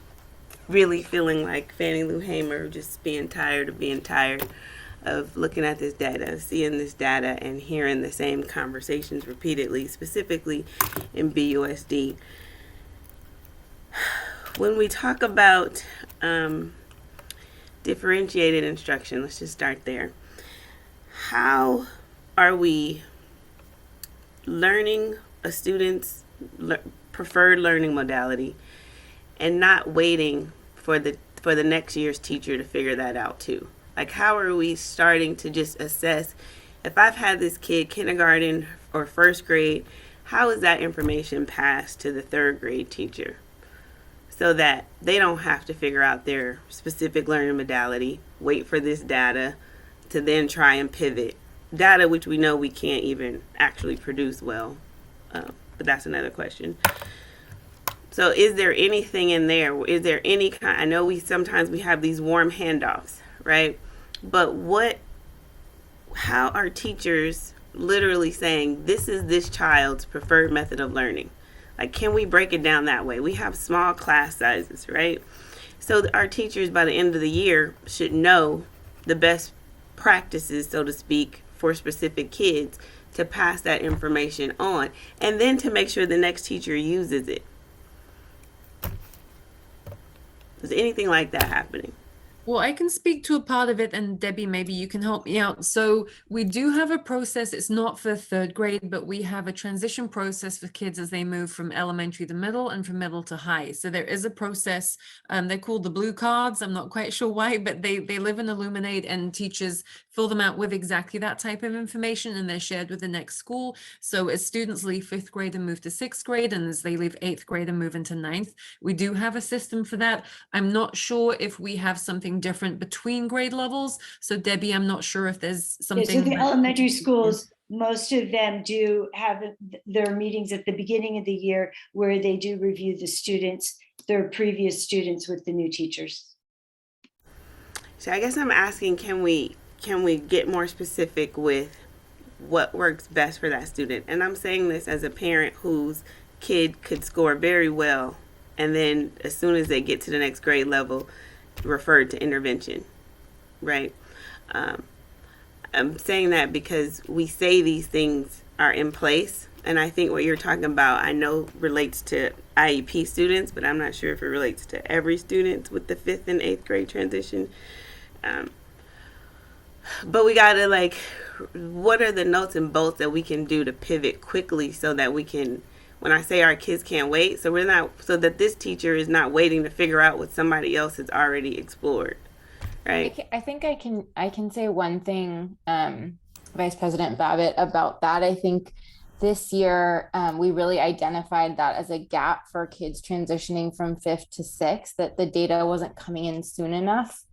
really feeling like Fannie Lou Hamer, just being tired of looking at this data, seeing this data, and hearing the same conversations repeatedly, specifically in BUSD. When we talk about differentiated instruction, let's just start there. How are we learning a student's preferred learning modality and not waiting for the next year's teacher to figure that out too? Like, how are we starting to just assess, if I've had this kid kindergarten or first grade, how is that information passed to the third grade teacher so that they don't have to figure out their specific learning modality, wait for this data to then try and pivot data which we know we can't even actually produce well, but that's another question. So is there anything in there? Is there any kind, I know sometimes we have these warm handoffs, right? But how are teachers literally saying this is this child's preferred method of learning? Like, can we break it down that way? We have small class sizes, right? So our teachers by the end of the year should know the best practices, so to speak, for specific kids to pass that information on, and then to make sure the next teacher uses it. Is anything like that happening?
Well, I can speak to a part of it, and Debbie, maybe you can help me out. So we do have a process. It's not for third grade, but we have a transition process for kids as they move from elementary to middle and from middle to high. So there is a process. They're called the blue cards. I'm not quite sure why, but they live in Illuminate, and teachers fill them out with exactly that type of information, and they're shared with the next school. So as students leave fifth grade and move to sixth grade, and as they leave eighth grade and move into ninth, we do have a system for that. I'm not sure if we have something different between grade levels. So Debbie, I'm not sure if there's something.
So the elementary schools, most of them do have their meetings at the beginning of the year where they do review the students, their previous students with the new teachers.
So I guess I'm asking, can we get more specific with what works best for that student. And I'm saying this as a parent whose kid could score very well, and then as soon as they get to the next grade level, referred to intervention, right? I'm saying that because we say these things are in place, and I think what you're talking about, I know relates to IEP students, but I'm not sure if it relates to every student with the 5th and 8th grade transition. But we gotta, like, what are the nuts and bolts that we can do to pivot quickly so that we can, when I say our kids can't wait, so that this teacher is not waiting to figure out what somebody else has already explored, right?
I think I can say one thing, Vice President Babbitt, about that. I think this year we really identified that as a gap for kids transitioning from 5th to 6th, that the data wasn't coming in soon enough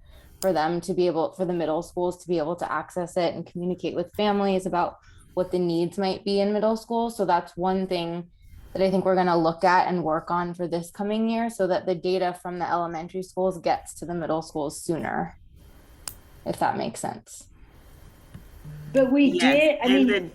for them to be able, for the middle schools to be able to access it and communicate with families about what the needs might be in middle school. So that's one thing that I think we're going to look at and work on for this coming year, so that the data from the elementary schools gets to the middle schools sooner, if that makes sense.
But we did, I mean.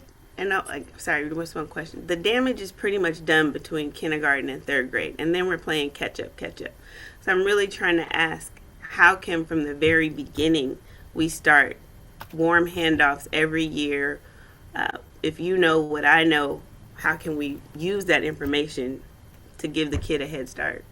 Sorry, there was one question. The damage is pretty much done between kindergarten and 3rd grade, and then we're playing catch up. So I'm really trying to ask, how can from the very beginning we start warm handoffs every year? If you know what I know, how can we use that information to give the kid a head start?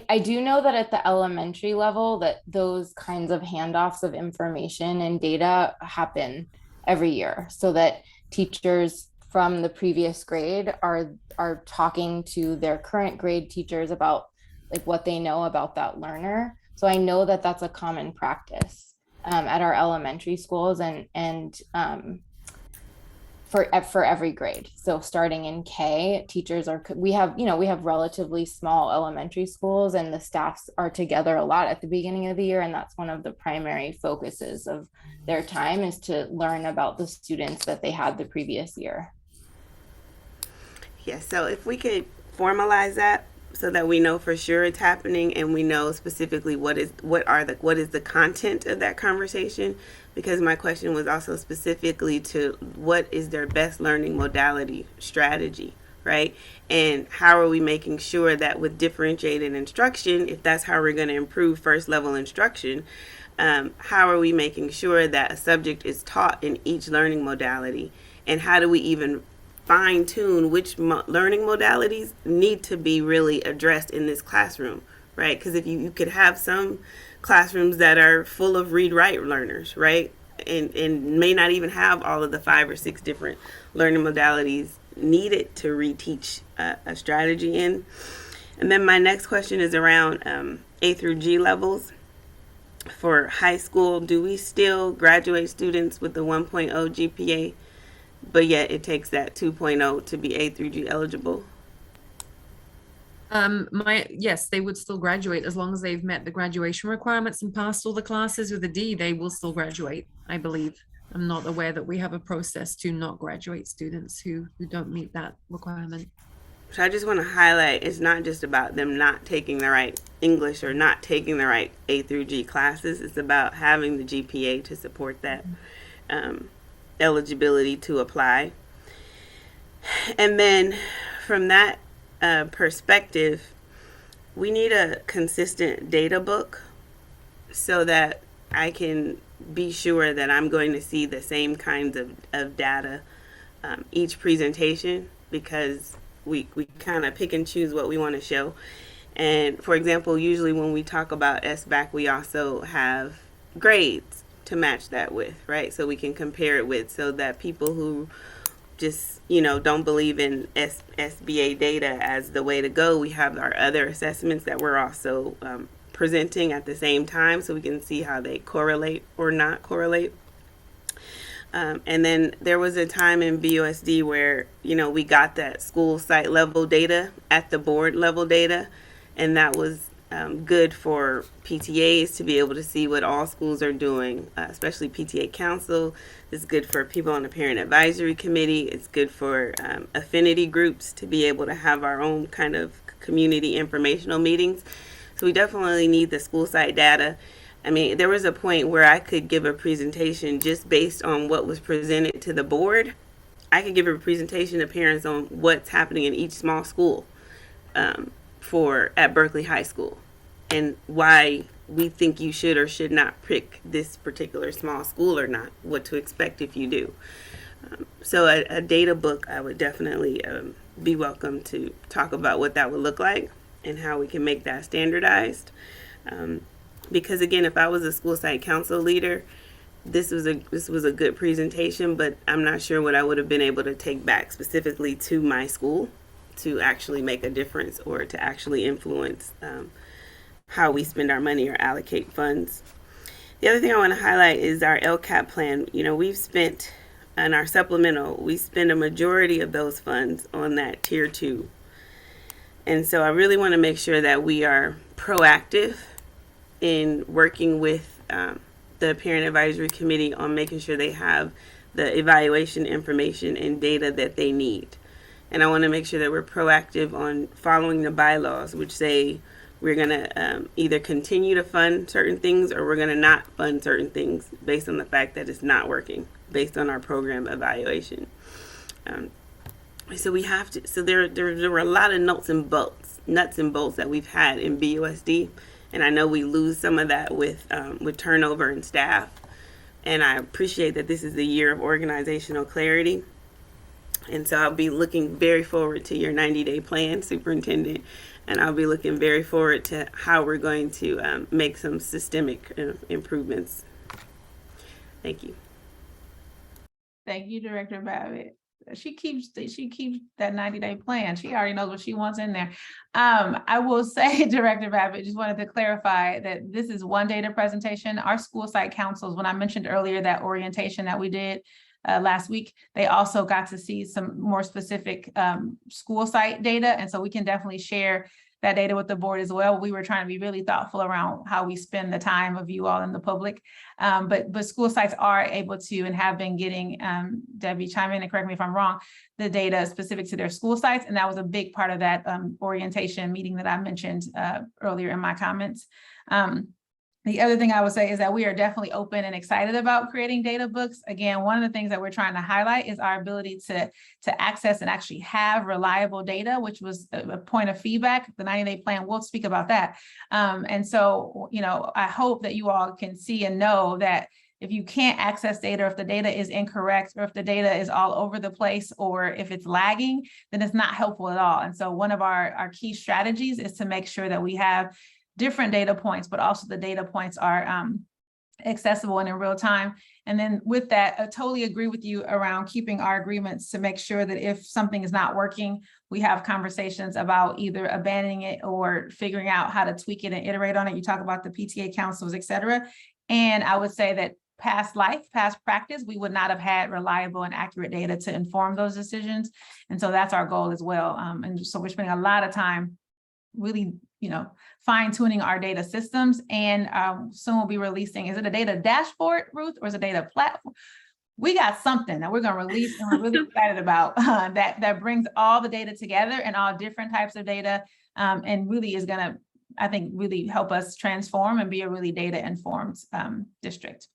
I do know that at the elementary level that those kinds of handoffs of information and data happen every year, so that teachers from the previous grade are talking to their current grade teachers about like what they know about that learner. So I know that that's a common practice at our elementary schools and for every grade. So starting in K, teachers we have relatively small elementary schools, and the staffs are together a lot at the beginning of the year. And that's one of the primary focuses of their time, is to learn about the students that they had the previous year.
Yeah, so if we could formalize that so that we know for sure it's happening, and we know specifically what is the content of that conversation, because my question was also specifically to what is their best learning modality strategy, right? And how are we making sure that with differentiated instruction, if that's how we're going to improve first level instruction, how are we making sure that a subject is taught in each learning modality, and how do we even fine tune which learning modalities need to be really addressed in this classroom, right? Because if you could have some classrooms that are full of read-write learners, right? And may not even have all of the 5 or 6 different learning modalities needed to reteach a strategy in. And then my next question is around A through G levels. For high school, do we still graduate students with the 1.0 GPA? But yet it takes that 2.0 to be A through G eligible?
Yes, they would still graduate as long as they've met the graduation requirements and passed all the classes with a D. They will still graduate, I believe. I'm not aware that we have a process to not graduate students who don't meet that requirement.
So I just want to highlight, it's not just about them not taking the right English or not taking the right A through G classes. It's about having the GPA to support that eligibility to apply. And then from that perspective, we need a consistent data book so that I can be sure that I'm going to see the same kinds of data each presentation, because we kind of pick and choose what we want to show. And for example, usually when we talk about SBAC, we also have grades to match that with, right? So we can compare it with, so that people who just, don't believe in SBA data as the way to go, we have our other assessments that we're also presenting at the same time, so we can see how they correlate or not correlate. And then there was a time in BUSD where, we got that school site level data at the board level data, and that was good for PTAs to be able to see what all schools are doing, especially PTA Council. It's good for people on the Parent Advisory Committee. It's good for affinity groups to be able to have our own kind of community informational meetings. So we definitely need the school site data. I mean, there was a point where I could give a presentation just based on what was presented to the board. I could give a presentation to parents on what's happening in each small school at Berkeley High School and why we think you should or should not pick this particular small school or not, what to expect if you do. So a data book, I would definitely be welcome to talk about what that would look like and how we can make that standardized. Because again, if I was a school site council leader, this was a good presentation, but I'm not sure what I would have been able to take back specifically to my school to actually make a difference or to actually influence how we spend our money or allocate funds. The other thing I want to highlight is our LCAP plan. You know, we've spent on our supplemental, we spend a majority of those funds on that tier 2. And so I really want to make sure that we are proactive in working with the Parent Advisory Committee on making sure they have the evaluation information and data that they need. And I want to make sure that we're proactive on following the bylaws, which say we're going to either continue to fund certain things or we're going to not fund certain things based on the fact that it's not working, based on our program evaluation. So we have to. So there were a lot of nuts and bolts that we've had in BUSD, and I know we lose some of that with turnover in staff. And I appreciate that this is the year of organizational clarity. And so I'll be looking very forward to your 90-day plan, Superintendent, and I'll be looking very forward to how we're going to make some systemic improvements. Thank you.
Thank you, Director Babbitt. She keeps that 90-day plan. She already knows what she wants in there. I will say, Director Babbitt, just wanted to clarify that this is one data presentation. Our school site councils, when I mentioned earlier that orientation that we did last week, they also got to see some more specific school site data. And so we can definitely share that data with the board as well. We were trying to be really thoughtful around how we spend the time of you all in the public. But school sites are able to and have been getting, Debbie, chime in and correct me if I'm wrong, the data specific to their school sites. And that was a big part of that orientation meeting that I mentioned earlier in my comments. The other thing I would say is that we are definitely open and excited about creating data books. Again, one of the things that we're trying to highlight is our ability to access and actually have reliable data, which was a point of feedback. The 90-day plan, we'll speak about that. And so, you know, I hope that you all can see and know that if you can't access data, or if the data is incorrect, or if the data is all over the place, or if it's lagging, then it's not helpful at all. And so one of our key strategies is to make sure that we have different data points, but also the data points are accessible and in real time. And then with that, I totally agree with you around keeping our agreements to make sure that if something is not working, we have conversations about either abandoning it or figuring out how to tweak it and iterate on it. You talk about the PTA councils, et cetera. And I would say that past practice, we would not have had reliable and accurate data to inform those decisions. And so that's our goal as well. And so we're spending a lot of time really, you know, fine tuning our data systems, and soon we'll be releasing, is it a data dashboard, Ruth, or is it a data platform? We got something that we're going to release and we're really excited about that brings all the data together and all different types of data, and really is going to, I think, really help us transform and be a really data informed district.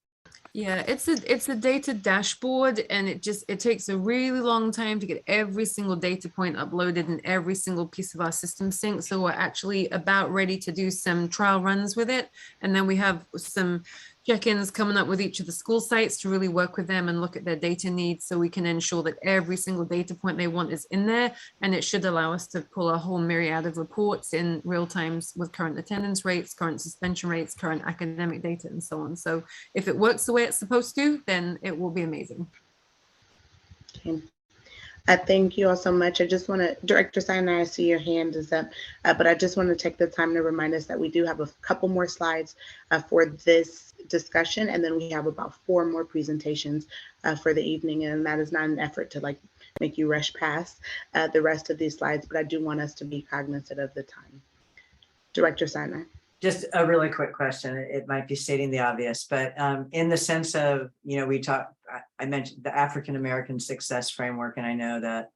Yeah, it's a data dashboard, and it takes a really long time to get every single data point uploaded and every single piece of our system synced. So we're actually about ready to do some trial runs with it. And then we have some check-ins coming up with each of the school sites to really work with them and look at their data needs, so we can ensure that every single data point they want is in there. And it should allow us to pull a whole myriad of reports in real time with current attendance rates, current suspension rates, current academic data, and so on. So if it works the way it's supposed to, then it will be amazing.
Okay. Thank you all so much. I just want to, Director Sinai, I see your hand is up, but I just want to take the time to remind us that we do have a couple more slides for this discussion, and then we have about 4 more presentations for the evening, and that is not an effort to like make you rush past the rest of these slides, but I do want us to be cognizant of the time. Director Sinai.
Just a really quick question. It might be stating the obvious, but in the sense of, you know, I mentioned the African-American Success Framework, and I know that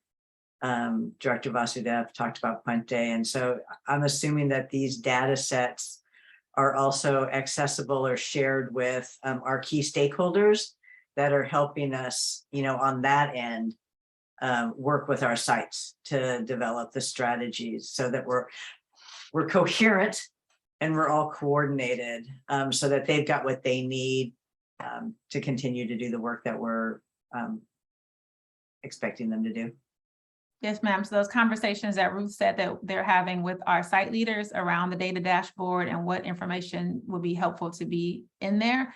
Director Vasudev talked about Puente. And so I'm assuming that these data sets are also accessible or shared with our key stakeholders that are helping us, on that end, work with our sites to develop the strategies so that we're coherent and we're all coordinated, so that they've got what they need to continue to do the work that we're expecting them to do.
Yes, ma'am. So those conversations that Ruth said that they're having with our site leaders around the data dashboard and what information will be helpful to be in there.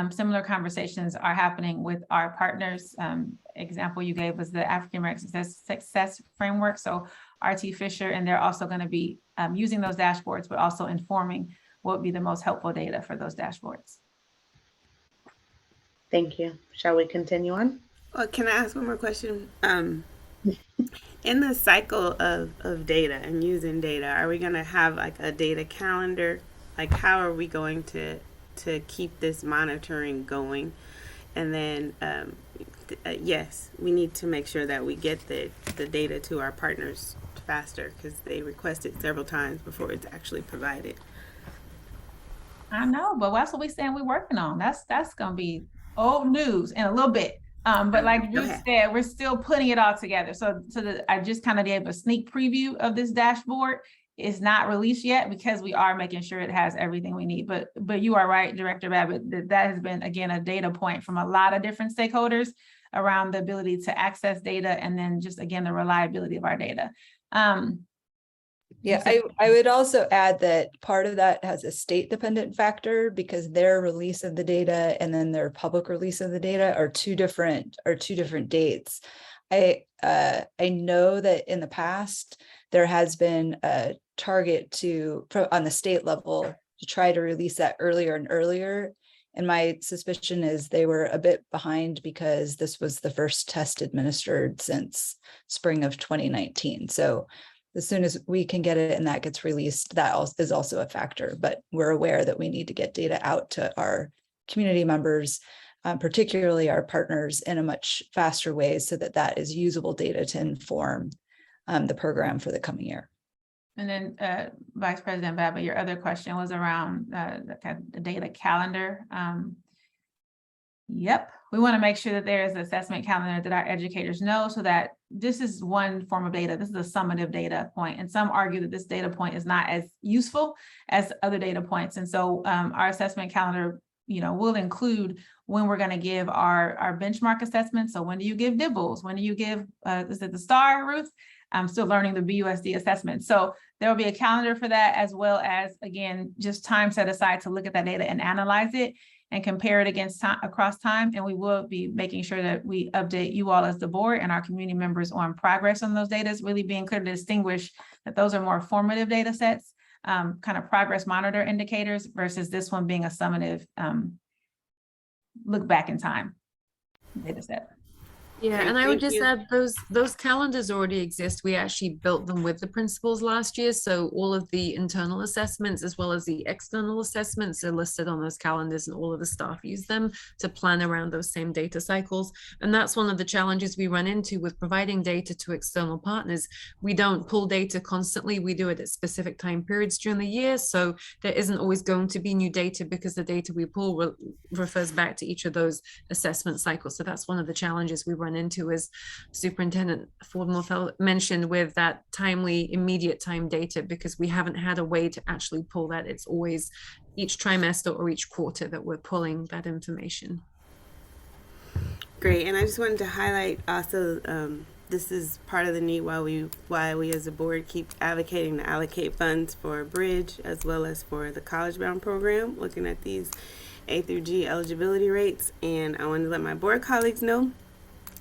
Similar conversations are happening with our partners. Example you gave was the African American Success Framework. So RT Fisher, and they're also going to be using those dashboards, but also informing what would be the most helpful data for those dashboards.
Thank you. Shall we continue on?
Well, can I ask one more question? In the cycle of data and using data, are we going to have like a data calendar? Like, how are we going to keep this monitoring going? And then, yes, we need to make sure that we get the data to our partners faster, because they request it several times before it's actually provided.
I know, but that's what we're saying we're working on. That's going to be old news in a little bit. But like Ruth said, we're still putting it all together. So I just kind of gave a sneak preview of this dashboard. It's not released yet because we are making sure it has everything we need. But you are right, Director Babbitt, that has been, again, a data point from a lot of different stakeholders around the ability to access data, and then just, again, the reliability of our data.
Yeah, I would also add that part of that has a state dependent factor, because their release of the data and then their public release of the data are two different dates. I know that in the past there has been a target on the state level to try to release that earlier and earlier. And my suspicion is they were a bit behind because this was the first test administered since spring of 2019. So as soon as we can get it and that gets released, that is also a factor. But we're aware that we need to get data out to our community members, particularly our partners, in a much faster way, so that is usable data to inform the program for the coming year.
And then Vice President Babbitt, your other question was around the data calendar. Yep, we want to make sure that there is an assessment calendar that our educators know, so that this is one form of data. This is a summative data point, and some argue that this data point is not as useful as other data points. And so our assessment calendar, will include when we're going to give our benchmark assessments. So when do you give DIBELS? When do you give, is it the STAR, Ruth? I'm still learning the BUSD assessment. So there will be a calendar for that, as well as, again, just time set aside to look at that data and analyze it and compare it against across time. And we will be making sure that we update you all as the board and our community members on progress on those data, really being clear to distinguish that those are more formative data sets, kind of progress monitor indicators, versus this one being a summative look back in time data set.
Yeah, and I would just add those calendars already exist. We actually built them with the principals last year. So all of the internal assessments as well as the external assessments are listed on those calendars, and all of the staff use them to plan around those same data cycles. And that's one of the challenges we run into with providing data to external partners. We don't pull data constantly. We do it at specific time periods during the year. So there isn't always going to be new data, because the data we pull refers back to each of those assessment cycles. So that's one of the challenges we run into, as Superintendent Ford-Morfell mentioned, with that timely, immediate time data, because we haven't had a way to actually pull that. It's always each trimester or each quarter that we're pulling that information.
Great, and I just wanted to highlight also, this is part of the need why we as a board keep advocating to allocate funds for Bridge as well as for the College Bound program, looking at these A through G eligibility rates. And I wanted to let my board colleagues know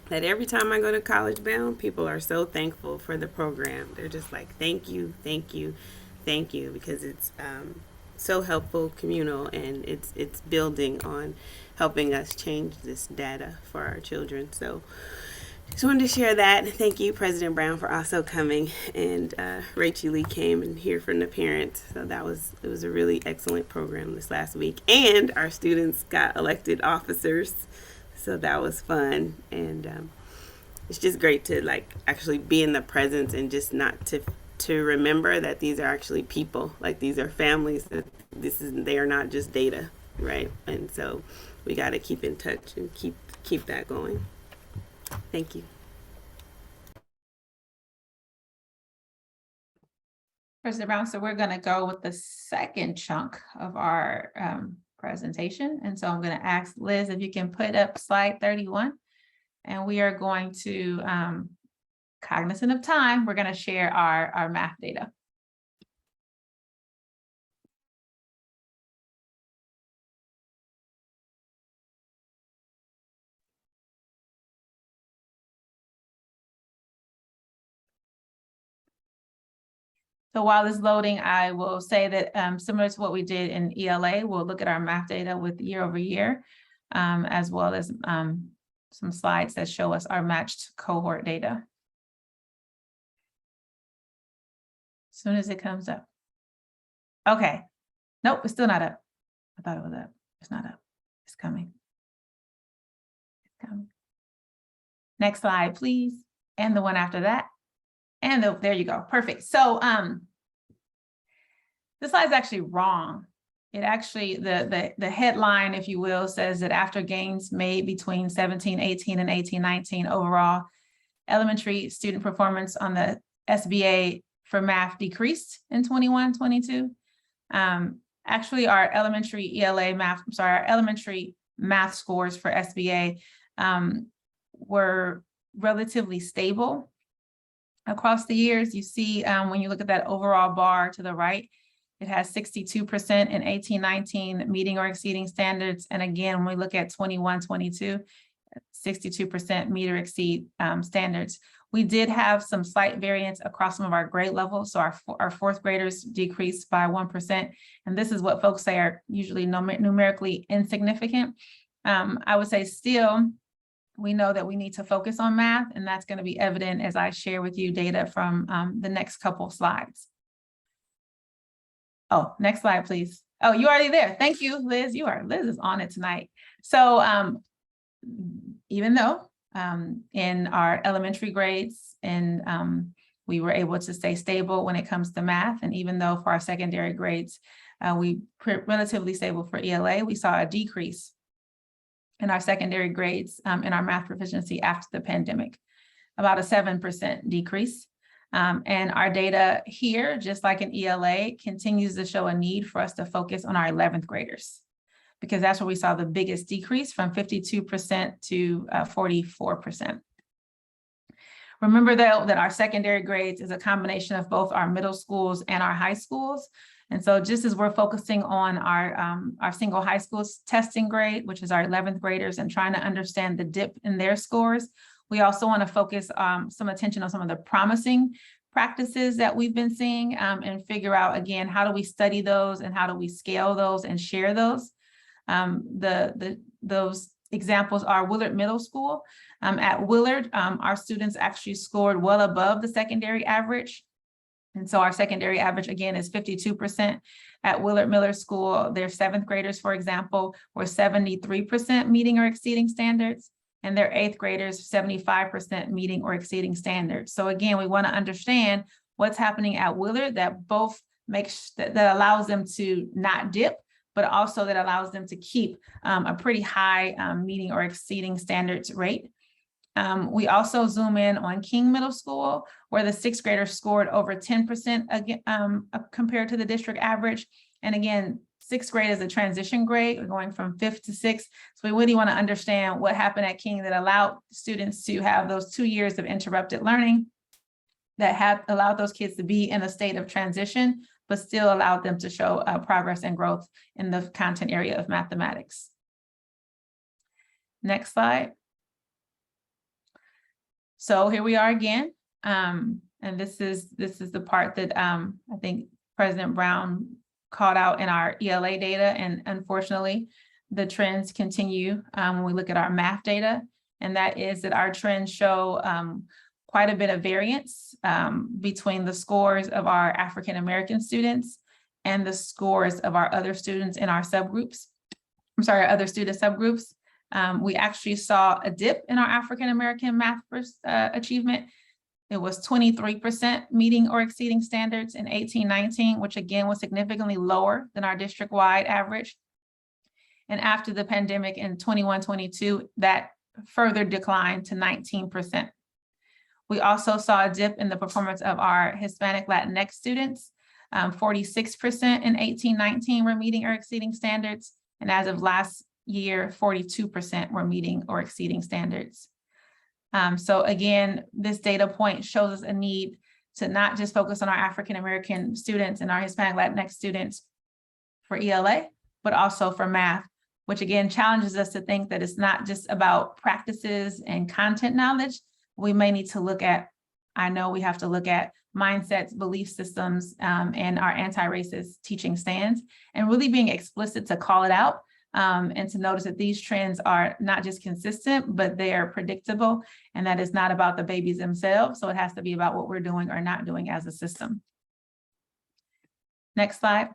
that every time I go to College Bound, people are so thankful for the program. They're just like, thank you, thank you, thank you, because it's so helpful, communal, and it's building on helping us change this data for our children. So just wanted to share that. Thank you, President Brown, for also coming, and Rachel Lee came and hear from the parents. So it was a really excellent program this last week, and our students got elected officers. So that was fun, and it's just great to actually be in the presence, and just not to remember that these are actually people, like these are families that they are not just data, right? And so we got to keep in touch and keep that going. Thank you.
President Brown, so we're going to go with the second chunk of our presentation. And so I'm going to ask Liz if you can put up slide 31. And we are going to, cognizant of time, we're going to share our math data. So while it's loading, I will say that similar to what we did in ELA, we'll look at our math data with year over year, as well as some slides that show us our matched cohort data. As soon as it comes up. Okay. Nope, it's still not up. I thought it was up. It's not up. It's coming. It's coming. Next slide, please. And the one after that. And there you go. Perfect. So this slide is actually wrong. It actually, the headline, if you will, says that after gains made between 17-18 and 18-19 overall, elementary student performance on the SBA for math decreased in 21-22. Actually, our elementary ELA math, our elementary math scores for SBA were relatively stable across the years. You see, when you look at that overall bar to the right, it has 62% in 18-19 meeting or exceeding standards. And again, when we look at 21-22, 62% meet or exceed standards. We did have some slight variance across some of our grade levels. So our fourth graders decreased by 1%. And this is what folks say are usually numerically insignificant. I would say still, we know that we need to focus on math, and that's going to be evident as I share with you data from the next couple slides. Oh, next slide, please. Oh, you're already there. Thank you, Liz. Liz is on it tonight. So even though in our elementary grades and we were able to stay stable when it comes to math, and even though for our secondary grades, we relatively stable for ELA, we saw a decrease in our secondary grades in our math proficiency after the pandemic, about a 7% decrease. And our data here, just like in ELA, continues to show a need for us to focus on our 11th graders, because that's where we saw the biggest decrease from 52% to 44%. Remember though that our secondary grades is a combination of both our middle schools and our high schools. And so just as we're focusing on our single high school testing grade, which is our 11th graders, and trying to understand the dip in their scores, we also want to focus some attention on some of the promising practices that we've been seeing and figure out, again, how do we study those and how do we scale those and share those? Those examples are Willard Middle School. At Willard, our students actually scored well above the secondary average. And so our secondary average, again, is 52%. At Willard Miller School, their 7th graders, for example, were 73% meeting or exceeding standards, and their 8th graders, 75% meeting or exceeding standards. So again, we want to understand what's happening at Willard that both makes that allows them to not dip, but also that allows them to keep a pretty high meeting or exceeding standards rate. We also zoom in on King Middle School, where the 6th graders scored over 10% again, compared to the district average. And again, 6th grade is a transition grade. We're going from 5th to 6th. So we really want to understand what happened at King that allowed students to have those 2 years of interrupted learning, that have allowed those kids to be in a state of transition, but still allowed them to show progress and growth in the content area of mathematics. Next slide. So here we are again. And this is the part that I think President Brown called out in our ELA data. And unfortunately, the trends continue when we look at our math data. And that is that our trends show quite a bit of variance between the scores of our African-American students and the scores of our other students in our subgroups. I'm sorry, our other student subgroups. We actually saw a dip in our African-American math achievement It was 23% meeting or exceeding standards in 18-19, which again was significantly lower than our district-wide average. And after the pandemic in 21-22, that further declined to 19%. We also saw a dip in the performance of our Hispanic Latinx students. 46% in 18-19 were meeting or exceeding standards. And as of last year, 42% were meeting or exceeding standards. So again, this data point shows us a need to not just focus on our African-American students and our Hispanic Latinx students for ELA, but also for math, which again challenges us to think that it's not just about practices and content knowledge. We may need to look at, I know we have to look at mindsets, belief systems, and our anti-racist teaching stands, and really being explicit to call it out. And to notice that these trends are not just consistent, but they are predictable, and that is not about the babies themselves. So it has to be about what we're doing or not doing as a system. Next slide.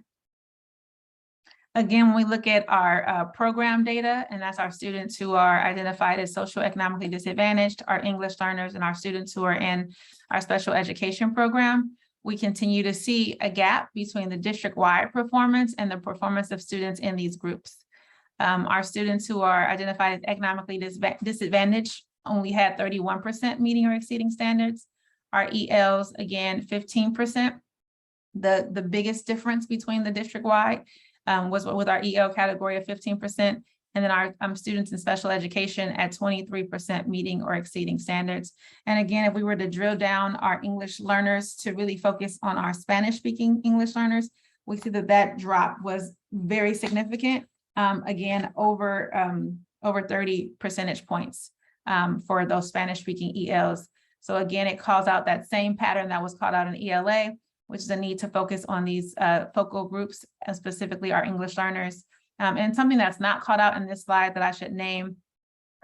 Again, when we look at our program data, and that's our students who are identified as socioeconomically disadvantaged, our English learners, and our students who are in our special education program, we continue to see a gap between the district-wide performance and the performance of students in these groups. Our students who are identified as economically disadvantaged only had 31% meeting or exceeding standards. Our ELs, again, 15%. The biggest difference between the district-wide was with our EL category of 15%, and then our students in special education at 23% meeting or exceeding standards. And again, if we were to drill down our English learners to really focus on our Spanish-speaking English learners, we see that that drop was very significant. Again, over 30 percentage points for those Spanish-speaking ELs. So again, it calls out that same pattern that was called out in ELA, which is a need to focus on these focal groups, and specifically our English learners. And something that's not called out in this slide that I should name,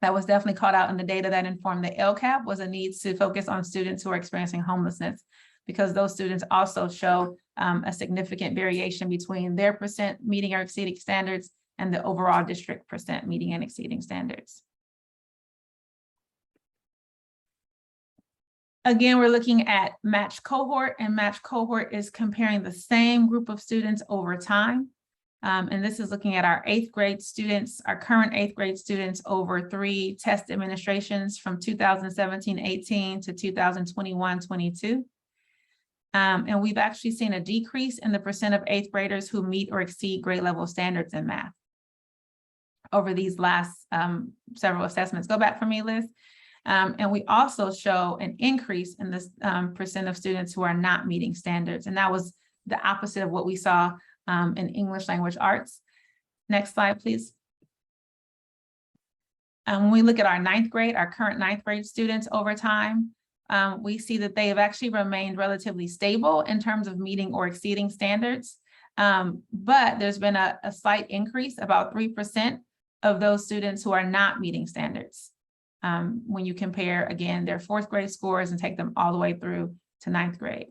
that was definitely called out in the data that informed the LCAP, was a need to focus on students who are experiencing homelessness, because those students also show a significant variation between their percent meeting or exceeding standards and the overall district percent meeting and exceeding standards. Again, we're looking at matched cohort, and matched cohort is comparing the same group of students over time. And this is looking at our 8th grade students, our current 8th grade students over 3 test administrations from 2017-18 to 2021-22. And we've actually seen a decrease in the percent of 8th graders who meet or exceed grade level standards in math over these last several assessments. Go back for me, Liz. And we also show an increase in this percent of students who are not meeting standards. And that was the opposite of what we saw in English language arts. Next slide, please. When we look at our 9th grade, our current 9th grade students over time, we see that they have actually remained relatively stable in terms of meeting or exceeding standards. But there's been a slight increase, about 3% of those students who are not meeting standards. When you compare, again, their 4th grade scores and take them all the way through to 9th grade.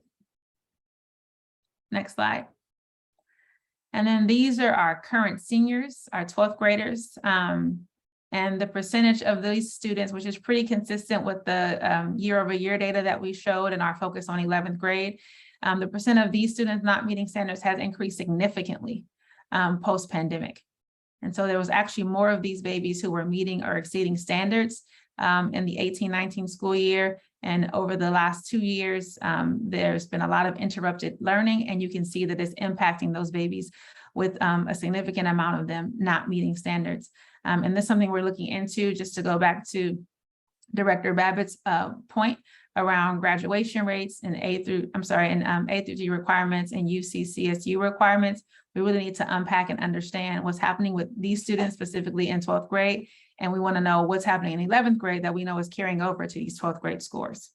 Next slide. And then these are our current seniors, our 12th graders. And the percentage of these students, which is pretty consistent with the year-over-year data that we showed in our focus on 11th grade, the percent of these students not meeting standards has increased significantly post-pandemic. And so there was actually more of these babies who were meeting or exceeding standards in the 18-19 school year. And over the last 2 years, there's been a lot of interrupted learning, and you can see that it's impacting those babies with a significant amount of them not meeting standards. And this is something we're looking into, just to go back to Director Babbitt's point around graduation rates and A through G requirements and UC-CSU requirements. We really need to unpack and understand what's happening with these students, specifically in 12th grade. And we want to know what's happening in 11th grade that we know is carrying over to these 12th grade scores.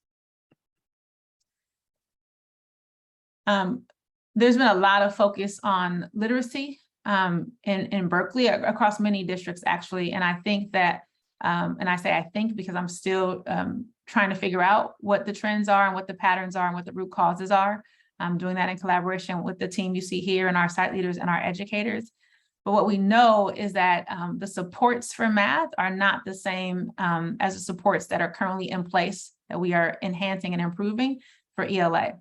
There's been a lot of focus on literacy in Berkeley across many districts, actually. And I think that, and I say I think because I'm still trying to figure out what the trends are and what the patterns are and what the root causes are. I'm doing that in collaboration with the team you see here and our site leaders and our educators. But what we know is that the supports for math are not the same as the supports that are currently in place that we are enhancing and improving for ELA.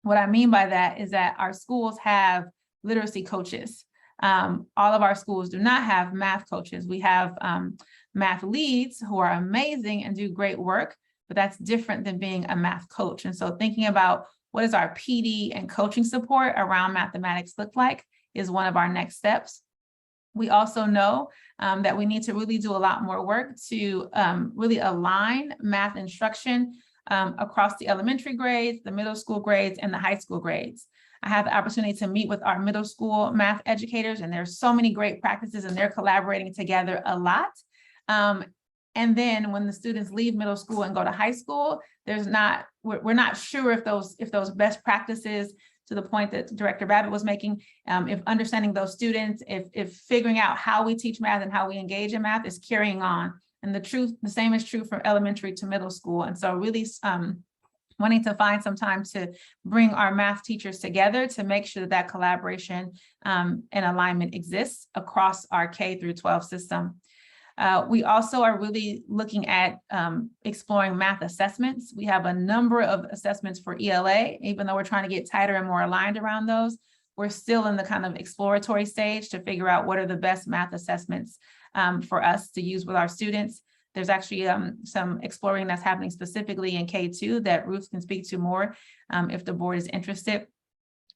What I mean by that is that our schools have literacy coaches. All of our schools do not have math coaches. We have math leads who are amazing and do great work, but that's different than being a math coach. And so thinking about what does our PD and coaching support around mathematics look like is one of our next steps. We also know that we need to really do a lot more work to really align math instruction across the elementary grades, the middle school grades, and the high school grades. I have the opportunity to meet with our middle school math educators, and there's so many great practices, and they're collaborating together a lot. And then when the students leave middle school and go to high school, we're not sure if those best practices, to the point that Director Babbitt was making, if understanding those students, if figuring out how we teach math and how we engage in math is carrying on. And the same is true from elementary to middle school. And so really wanting to find some time to bring our math teachers together to make sure that collaboration and alignment exists across our K through 12 system. We also are really looking at exploring math assessments. We have a number of assessments for ELA, even though we're trying to get tighter and more aligned around those. We're still in the kind of exploratory stage to figure out what are the best math assessments for us to use with our students. There's actually some exploring that's happening specifically in K2 that Ruth can speak to more if the board is interested.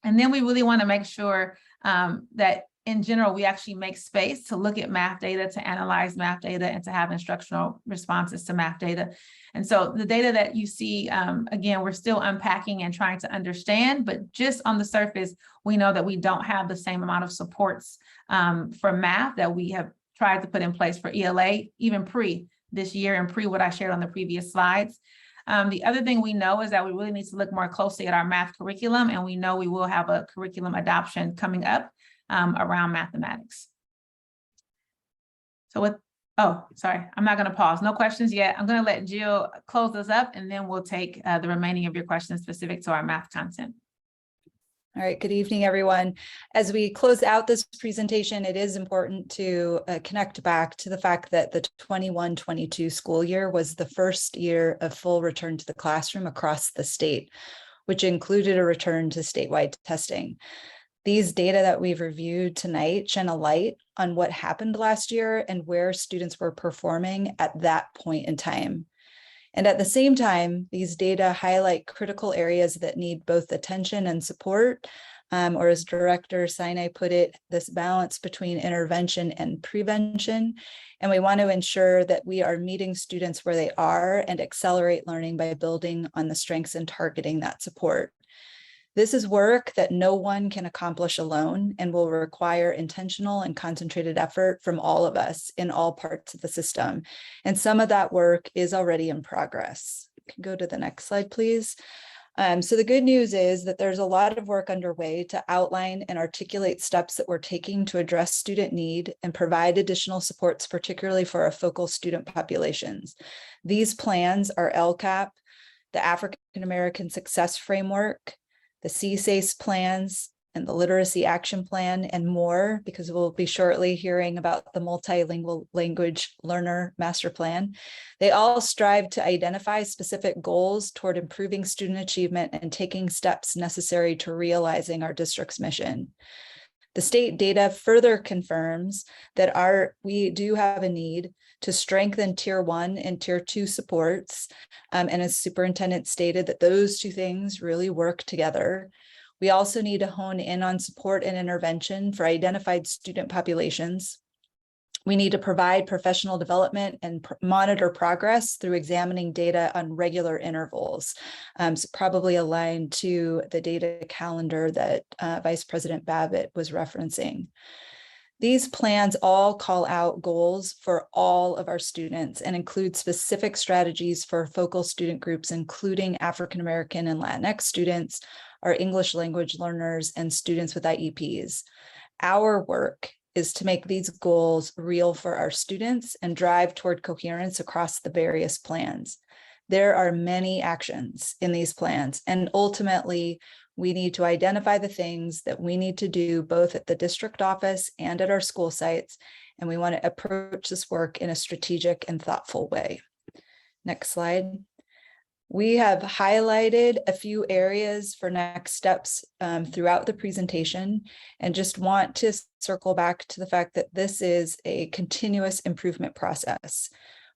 And then we really want to make sure that in general, we actually make space to look at math data, to analyze math data, and to have instructional responses to math data. And so the data that you see, again, we're still unpacking and trying to understand, but just on the surface, we know that we don't have the same amount of supports for math that we have tried to put in place for ELA, even pre this year and pre what I shared on the previous slides. The other thing we know is that we really need to look more closely at our math curriculum, and we know we will have a curriculum adoption coming up around mathematics. So sorry, I'm not going to pause. No questions yet. I'm going to let Jill close us up, and then we'll take the remaining of your questions specific to our math content.
All right, good evening, everyone. As we close out this presentation, it is important to connect back to the fact that the 21-22 school year was the first year of full return to the classroom across the state, which included a return to statewide testing. These data that we've reviewed tonight shine a light on what happened last year and where students were performing at that point in time. And at the same time, these data highlight critical areas that need both attention and support, or as Director Sinai put it, this balance between intervention and prevention. And we want to ensure that we are meeting students where they are and accelerate learning by building on the strengths and targeting that support. This is work that no one can accomplish alone and will require intentional and concentrated effort from all of us in all parts of the system. And some of that work is already in progress. You can go to the next slide, please. So the good news is that there's a lot of work underway to outline and articulate steps that we're taking to address student need and provide additional supports, particularly for our focal student populations. These plans are LCAP, the African American Success Framework, the CSACE plans, and the Literacy Action Plan, and more, because we'll be shortly hearing about the Multilingual Language Learner Master Plan. They all strive to identify specific goals toward improving student achievement and taking steps necessary to realizing our district's mission. The state data further confirms that we do have a need to strengthen Tier 1 and Tier 2 supports. And as Superintendent stated, that those two things really work together. We also need to hone in on support and intervention for identified student populations. We need to provide professional development and monitor progress through examining data on regular intervals. So probably aligned to the data calendar that Vice President Babbitt was referencing. These plans all call out goals for all of our students and include specific strategies for focal student groups, including African American and Latinx students, our English language learners, and students with IEPs. Our work is to make these goals real for our students and drive toward coherence across the various plans. There are many actions in these plans, and ultimately, we need to identify the things that we need to do both at the district office and at our school sites, and we want to approach this work in a strategic and thoughtful way. Next slide. We have highlighted a few areas for next steps throughout the presentation, and just want to circle back to the fact that this is a continuous improvement process,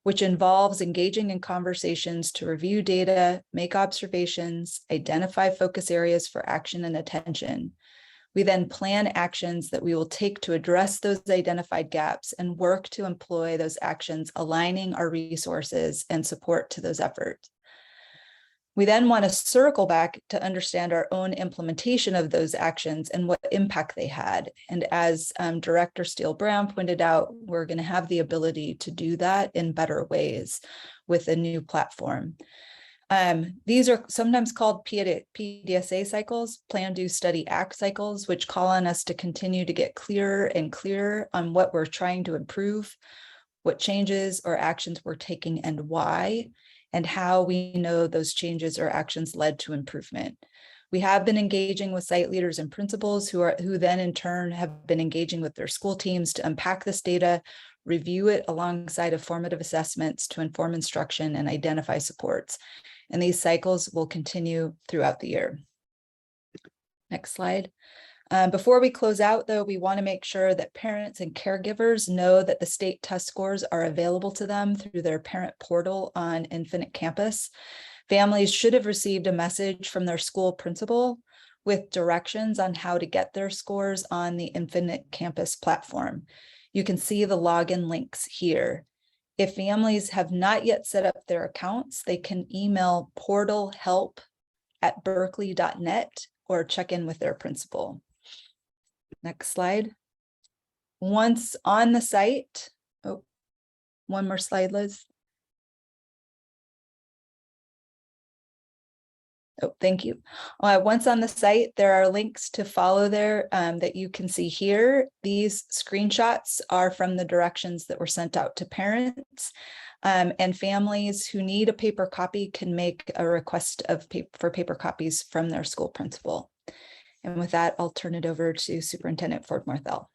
which involves engaging in conversations to review data, make observations, identify focus areas for action and attention. We then plan actions that we will take to address those identified gaps and work to employ those actions, aligning our resources and support to those efforts. We then want to circle back to understand our own implementation of those actions and what impact they had. And as Director Steele-Brown pointed out, we're going to have the ability to do that in better ways with a new platform. These are sometimes called PDSA cycles, plan, do, study, act cycles, which call on us to continue to get clearer and clearer on what we're trying to improve, what changes or actions we're taking and why, and how we know those changes or actions led to improvement. We have been engaging with site leaders and principals who then in turn have been engaging with their school teams to unpack this data, review it alongside of formative assessments to inform instruction and identify supports. And these cycles will continue throughout the year. Next slide. Before we close out, though, we want to make sure that parents and caregivers know that the state test scores are available to them through their parent portal on Infinite Campus. Families should have received a message from their school principal with directions on how to get their scores on the Infinite Campus platform. You can see the login links here. If families have not yet set up their accounts, they can email portalhelp@berkeley.net or check in with their principal. Next slide. Once on the site, oh, one more slide, Liz. Oh, thank you. Once on the site, there are links to follow there that you can see here. These screenshots are from the directions that were sent out to parents, and families who need a paper copy can make a request for paper copies from their school principal. And with that, I'll turn it over to Superintendent Ford Marthel.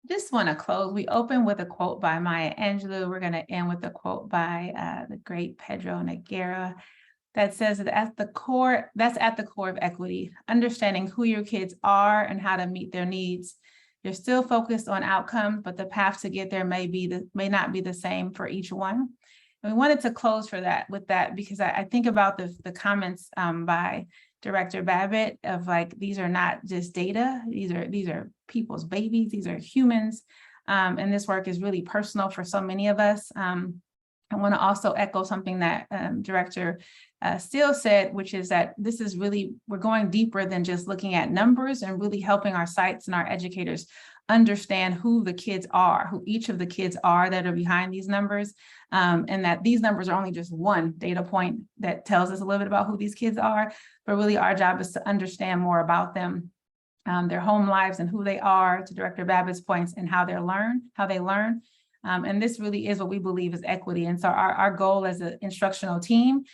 Just want to close. We open with a quote by Maya Angelou. We're going to end with a quote by the great Pedro Noguera that says that that's at the core of equity, understanding who your kids are and how to meet their needs. You're still focused on outcomes, but the path to get there may not be the same for each one. And we wanted to close with that because I think about the comments by Director Babbitt of like, these are not just data, these are people's babies, these are humans. And this work is really personal for so many of us. I want to also echo something that Director Steele said, which is that this is really, we're going deeper than just looking at numbers and really helping our sites and our educators understand who the kids are, who each of the kids are that are behind these numbers, and that these numbers are only just one data point that tells us a little bit about who these kids are, but really our job is to understand more about them, their home lives and who they are, to Director Babbitt's points, and how they learn. And this really is what we believe is equity. And so our goal as an instructional team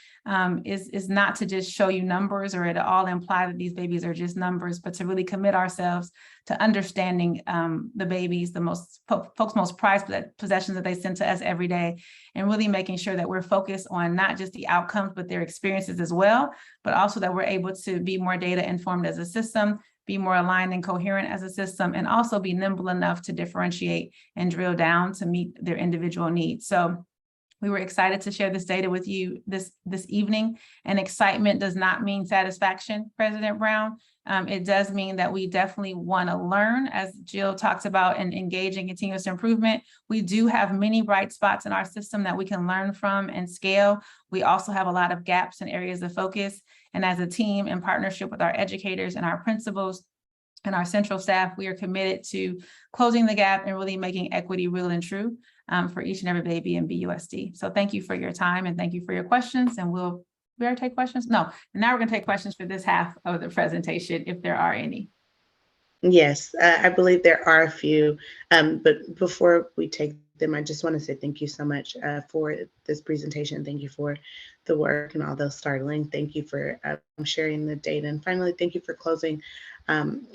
is not to just show you numbers or to all imply that these babies are just numbers, but to really commit ourselves to understanding the babies, folks' most prized possessions that they send to us every day, and really making sure that we're focused on not just the outcomes, but their experiences as well, but also that we're able to be more data informed as a system, be more aligned and coherent as a system, and also be nimble enough to differentiate and drill down to meet their individual needs. So we were excited to share this data with you this evening, and excitement does not mean satisfaction, President Brown. It does mean that we definitely want to learn, as Jill talks about, and engage in continuous improvement. We do have many bright spots in our system that we can learn from and scale. We also have a lot of gaps and areas of focus. And as a team, in partnership with our educators and our principals and our central staff, we are committed to closing the gap and really making equity real and true for each and every baby in BUSD. So thank you for your time and thank you for your questions. And we already take questions? No, and now we're going to take questions for this half of the presentation, if there are any.
Yes, I believe there are a few, but before we take them, I just want to say thank you so much for this presentation. Thank you for the work, and although startling, thank you for sharing the data. And finally, thank you for closing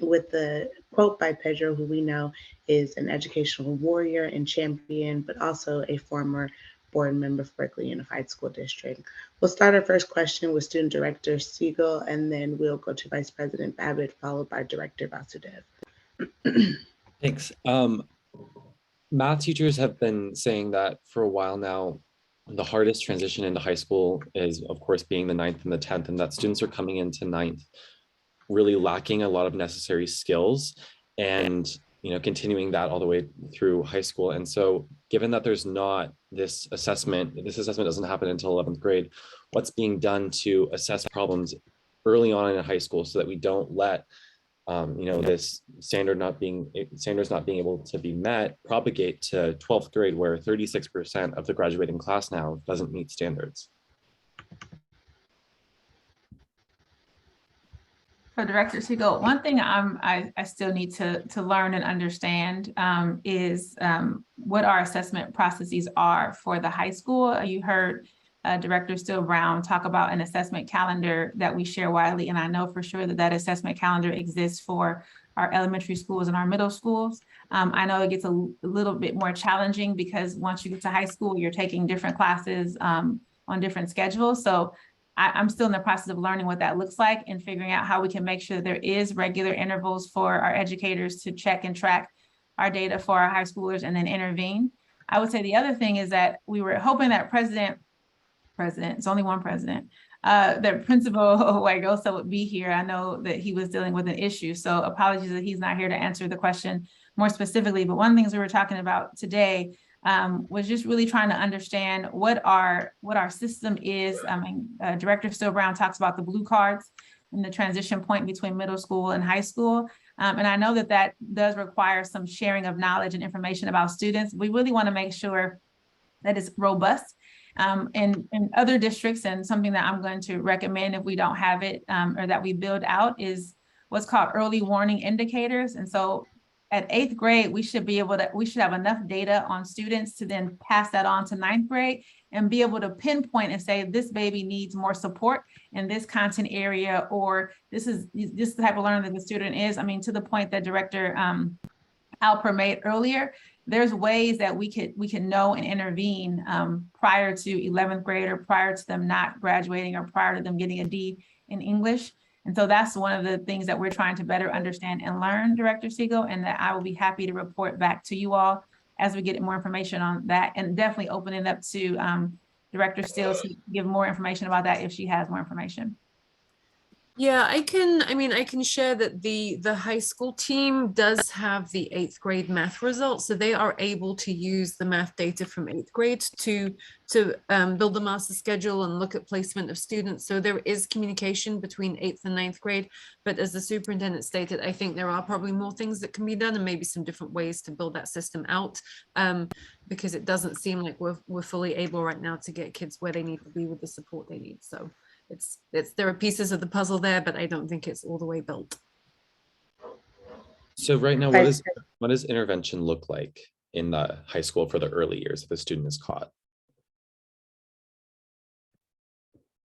with the quote by Pedro, who we know is an educational warrior and champion, but also a former board member for Berkeley Unified School District. We'll start our first question with Student Director Siegel, and then we'll go to Vice President Babbitt, followed by Director Vasudev.
Thanks. Math teachers have been saying that for a while now. The hardest transition into high school is, of course, being the 9th and the 10th, and that students are coming into 9th really lacking a lot of necessary skills, and continuing that all the way through high school. And so given that there's not this assessment doesn't happen until 11th grade, what's being done to assess problems early on in high school so that we don't let this standards not being able to be met propagate to 12th grade, where 36% of the graduating class now doesn't meet standards.
For Director Siegel, one thing I still need to learn and understand is what our assessment processes are for the high school. You heard Director Steele Brown talk about an assessment calendar that we share widely, and I know for sure that assessment calendar exists for our elementary schools and our middle schools. I know it gets a little bit more challenging because once you get to high school, you're taking different classes on different schedules. So I'm still in the process of learning what that looks like and figuring out how we can make sure that there is regular intervals for our educators to check and track our data for our high schoolers and then intervene. I would say the other thing is that we were hoping that it's only one president, that Principal Huergosa would be here. I know that he was dealing with an issue, so apologies that he's not here to answer the question more specifically. But one of the things we were talking about today was just really trying to understand what our system is. Director Steele Brown talks about the blue cards and the transition point between middle school and high school. And I know that does require some sharing of knowledge and information about students. We really want to make sure that it's robust. In other districts, and something that I'm going to recommend if we don't have it or that we build out is what's called early warning indicators. And so at 8th grade, we should have enough data on students to then pass that on to 9th grade and be able to pinpoint and say, this baby needs more support in this content area, or this is the type of learner that the student is. I mean, to the point that Director Alper made earlier, there's ways that we can know and intervene prior to 11th grade, or prior to them not graduating, or prior to them getting a D in English. And so that's one of the things that we're trying to better understand and learn, Director Siegel, and that I will be happy to report back to you all as we get more information on that, and definitely open it up to Director Steele to give more information about that if she has more information.
Yeah, I can share that the high school team does have the 8th grade math results. So they are able to use the math data from 8th grade to build the master schedule and look at placement of students. So there is communication between 8th and 9th grade. But as the superintendent stated, I think there are probably more things that can be done, and maybe some different ways to build that system out, because it doesn't seem like we're fully able right now to get kids where they need to be with the support they need. So there are pieces of the puzzle there, but I don't think it's all the way built.
So right now, what does intervention look like in the high school for the early years if a student is caught?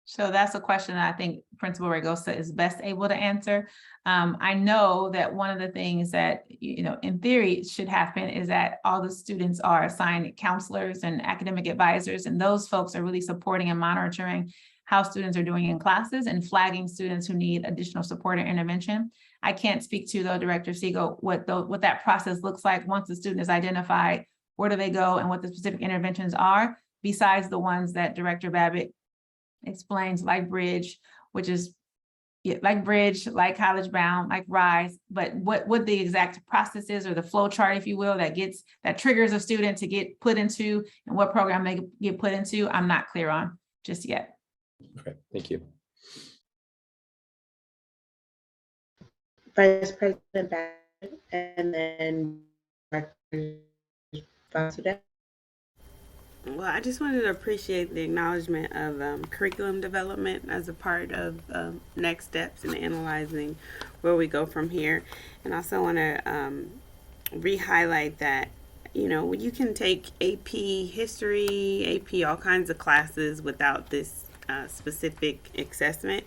So that's a question that I think Principal Huergosa is best able to answer. I know that one of the things that, in theory should happen is that all the students are assigned counselors and academic advisors, and those folks are really supporting and monitoring how students are doing in classes and flagging students who need additional support or intervention. I can't speak to, though, Director Siegel, what that process looks like once the student is identified, where do they go, and what the specific interventions are, besides the ones that Director Babbitt explains, like Bridge, which is like Bridge, like College Bound, like RISE, but what the exact process is, or the flow chart, if you will, that triggers a student to get put into, and what program they get put into, I'm not clear on just yet.
Okay, thank you.
Vice President Babbitt, and then Director Vasudev.
Well, I just wanted to appreciate the acknowledgement of curriculum development as a part of next steps in analyzing where we go from here. And also want to re-highlight that, you can take AP history, AP all kinds of classes without this specific assessment.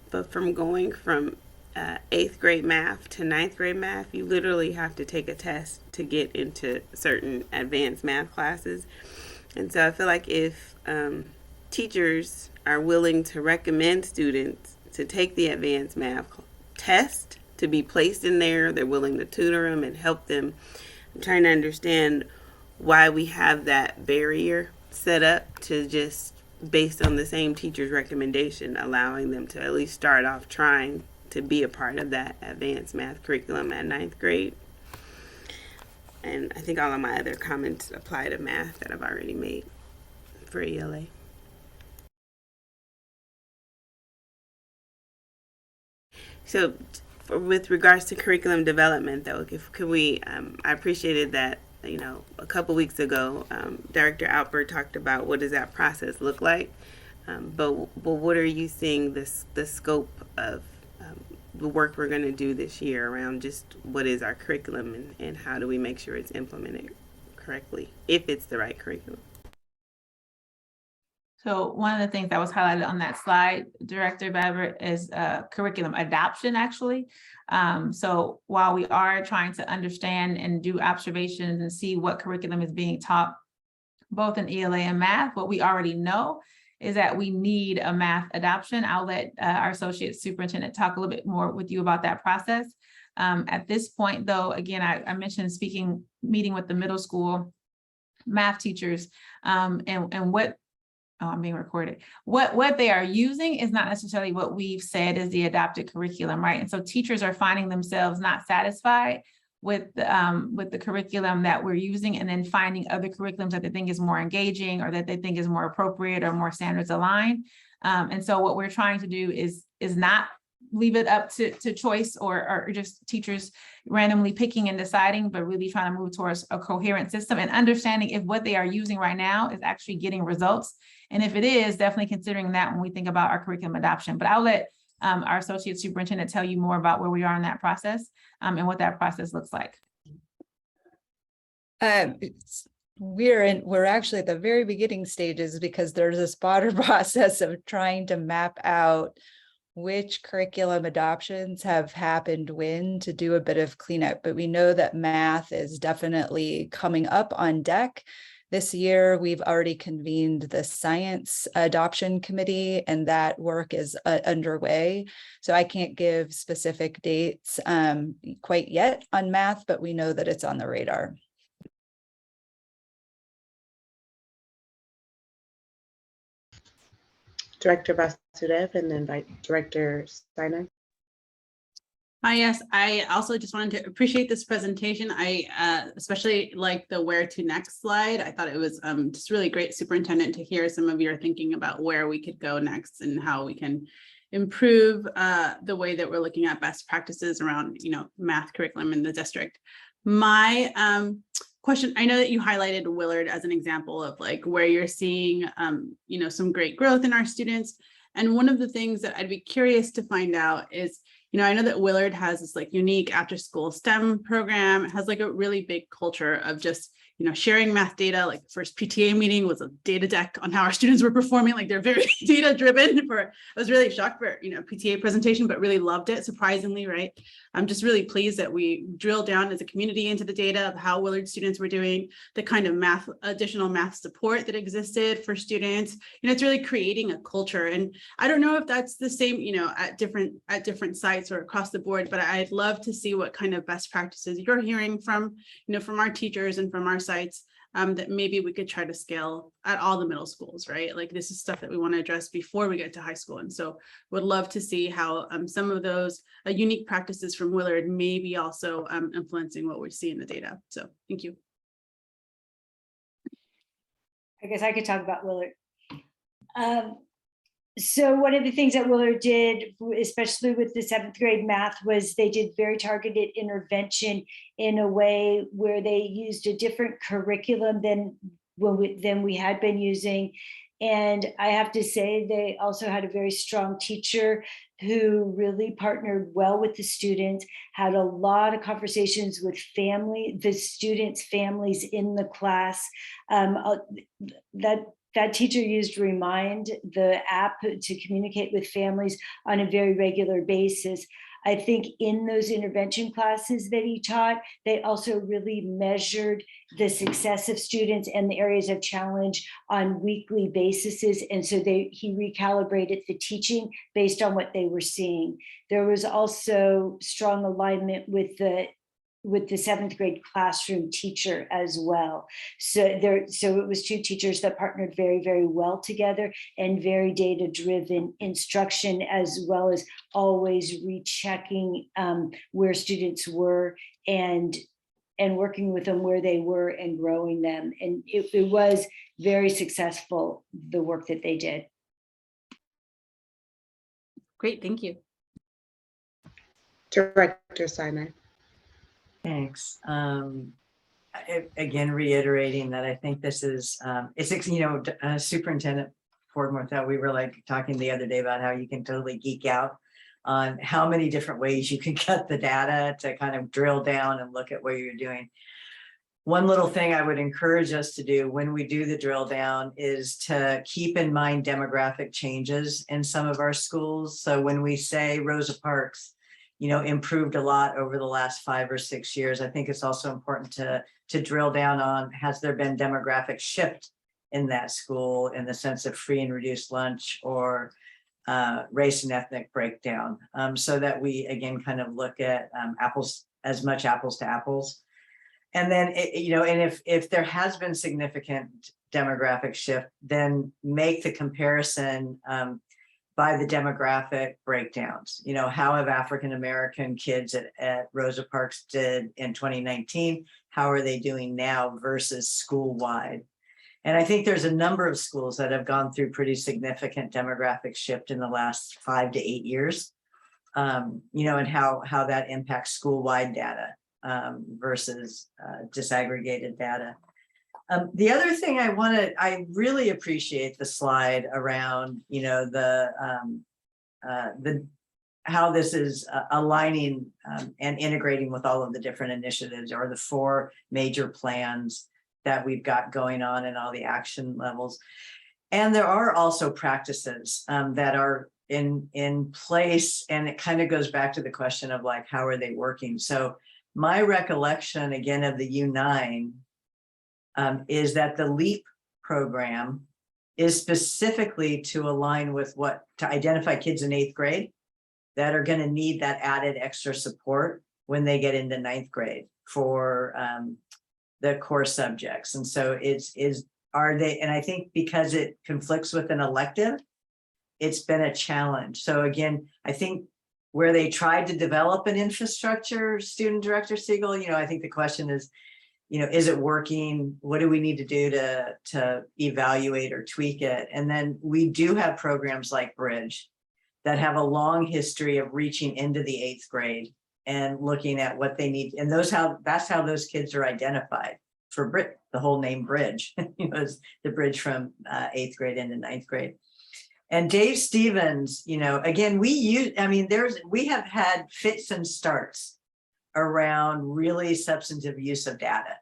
But from going from 8th grade math to 9th grade math, you literally have to take a test to get into certain advanced math classes. And so I feel like if teachers are willing to recommend students to take the advanced math test to be placed in there, they're willing to tutor them and help them. I'm trying to understand why we have that barrier set up to just based on the same teacher's recommendation, allowing them to at least start off trying to be a part of that advanced math curriculum at 9th grade. And I think all of my other comments apply to math that I've already made for ELA. So with regards to curriculum development, though, could we, I appreciated that, a couple weeks ago, Director Alper talked about what does that process look like, but what are you seeing the scope of the work we're going to do this year around just what is our curriculum and how do we make sure it's implemented correctly, if it's the right curriculum?
So one of the things that was highlighted on that slide, Director Babbitt, is curriculum adoption, actually. So while we are trying to understand and do observations and see what curriculum is being taught, both in ELA and math, what we already know is that we need a math adoption. I'll let our associate superintendent talk a little bit more with you about that process. At this point, though, again, I mentioned meeting with the middle school math teachers and what, oh, I'm being recorded. What they are using is not necessarily what we've said is the adopted curriculum, right? And so teachers are finding themselves not satisfied with the curriculum that we're using, and then finding other curriculums that they think is more engaging or that they think is more appropriate or more standards aligned. And so what we're trying to do is not leave it up to choice or just teachers randomly picking and deciding, but really trying to move towards a coherent system and understanding if what they are using right now is actually getting results. And if it is, definitely considering that when we think about our curriculum adoption. But I'll let our associate superintendent tell you more about where we are in that process and what that process looks like.
We're actually at the very beginning stages because there's a spotter process of trying to map out which curriculum adoptions have happened when to do a bit of cleanup. But we know that math is definitely coming up on deck. This year, we've already convened the science adoption committee, and that work is underway. So I can't give specific dates quite yet on math, but we know that it's on the radar.
Director Vasudev and then Director Steiner.
Hi, yes, I also just wanted to appreciate this presentation. I especially like the where to next slide. I thought it was just really great, Superintendent, to hear some of your thinking about where we could go next and how we can improve the way that we're looking at best practices around, math curriculum in the district. My question, I know that you highlighted Willard as an example of like where you're seeing, some great growth in our students. And one of the things that I'd be curious to find out is, I know that Willard has this like unique after school STEM program. It has like a really big culture of just, sharing math data. Like the first PTA meeting was a data deck on how our students were performing. Like they're very data driven. I was really shocked for, PTA presentation, but really loved it, surprisingly, right? I'm just really pleased that we drill down as a community into the data of how Willard students were doing, the kind of additional math support that existed for students. It's really creating a culture. And I don't know if that's the same, at different sites or across the board, but I'd love to see what kind of best practices you're hearing from, from our teachers and from our sites that maybe we could try to scale at all the middle schools, right? Like this is stuff that we want to address before we get to high school. And so would love to see how some of those unique practices from Willard may be also influencing what we see in the data. So thank you.
I guess I could talk about Willard. So one of the things that Willard did, especially with the 7th grade math, was they did very targeted intervention in a way where they used a different curriculum than we had been using. And I have to say, they also had a very strong teacher who really partnered well with the students, had a lot of conversations with the students' families in the class. That teacher used Remind, the app, to communicate with families on a very regular basis. I think in those intervention classes that he taught, they also really measured the success of students and the areas of challenge on weekly basis. And so he recalibrated the teaching based on what they were seeing. There was also strong alignment with the 7th grade classroom teacher as well. So it was 2 teachers that partnered very, very well together, and very data-driven instruction, as well as always rechecking where students were and working with them where they were and growing them. And it was very successful, the work that they did.
Great, thank you.
Director Sinai.
Thanks. Again, reiterating that I think this is, Superintendent Ford-Morthell, we were like talking the other day about how you can totally geek out on how many different ways you can cut the data to kind of drill down and look at what you're doing. One little thing I would encourage us to do when we do the drill down is to keep in mind demographic changes in some of our schools. So when we say Rosa Parks, improved a lot over the last 5 or 6 years, I think it's also important to drill down on, has there been demographic shift in that school in the sense of free and reduced lunch or race and ethnic breakdown, so that we again kind of look at apples to apples. And then, and if there has been significant demographic shift, then make the comparison by the demographic breakdowns. How have African-American kids at Rosa Parks did in 2019? How are they doing now versus school-wide? And I think there's a number of schools that have gone through pretty significant demographic shift in the last 5 to 8 years, and how that impacts school-wide data versus disaggregated data. The other thing I really appreciate the slide around, how this is aligning and integrating with all of the different initiatives or the 4 major plans that we've got going on and all the action levels. And there are also practices that are in place, and it kind of goes back to the question of like, how are they working? So my recollection again of the U9 is that the LEAP program is specifically to align with to identify kids in 8th grade that are going to need that added extra support when they get into 9th grade for the core subjects. And so and I think because it conflicts with an elective, it's been a challenge. So again, I think where they tried to develop an infrastructure, Student Director Siegel, I think the question is, is it working? What do we need to do to evaluate or tweak it? And then we do have programs like Bridge that have a long history of reaching into the 8th grade and looking at what they need. And that's how those kids are identified for the whole name Bridge, is the bridge from 8th grade into 9th grade. And Dave Stevens, again, we have had fits and starts around really substantive use of data.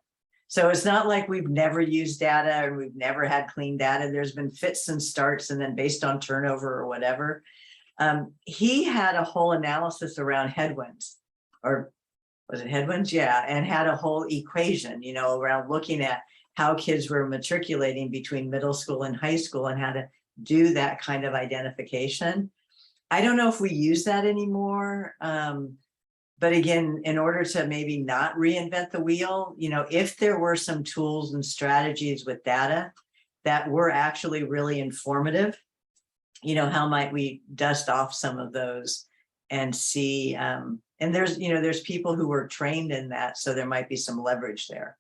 So it's not like we've never used data and we've never had clean data. There's been fits and starts, and then based on turnover or whatever. He had a whole analysis around headwinds, or was it headwinds? Yeah, and had a whole equation, around looking at how kids were matriculating between middle school and high school and how to do that kind of identification. I don't know if we use that anymore. But again, in order to maybe not reinvent the wheel, if there were some tools and strategies with data that were actually really informative, how might we dust off some of those and see, and there's people who were trained in that, so there might be some leverage there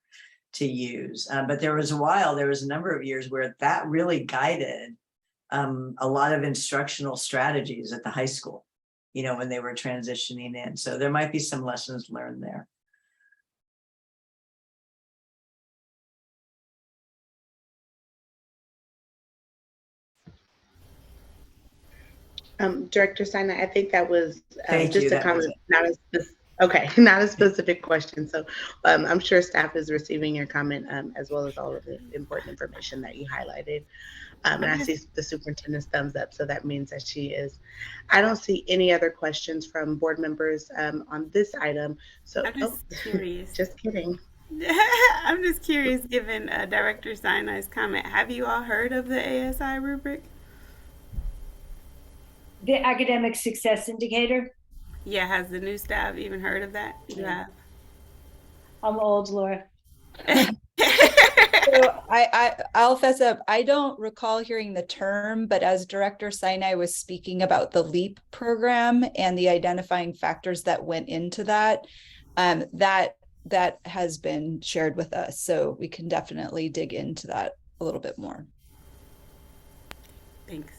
to use. But there was a number of years where that really guided a lot of instructional strategies at the high school, when they were transitioning in. So there might be some lessons learned there.
Director Sinai, I think that was
Thank
just
you.
a comment, not a Okay, not a specific question. So I'm sure staff is receiving your comment as well as all of the important information that you highlighted. And I see the superintendent's thumbs up, so that means that she is. I don't see any other questions from board members on this item. So,
I'm just curious.
Just kidding.
I'm just curious, given Director Sinai's comment, have you all heard of the ASI rubric?
The academic success indicator.
Yeah, has the new staff even heard of that? You have?
I'm old, Laura.
So I'll fess up. I don't recall hearing the term, but as Director Sinai was speaking about the LEAP program and the identifying factors that went into that, that has been shared with us. So we can definitely dig into that a little bit more.
Thanks.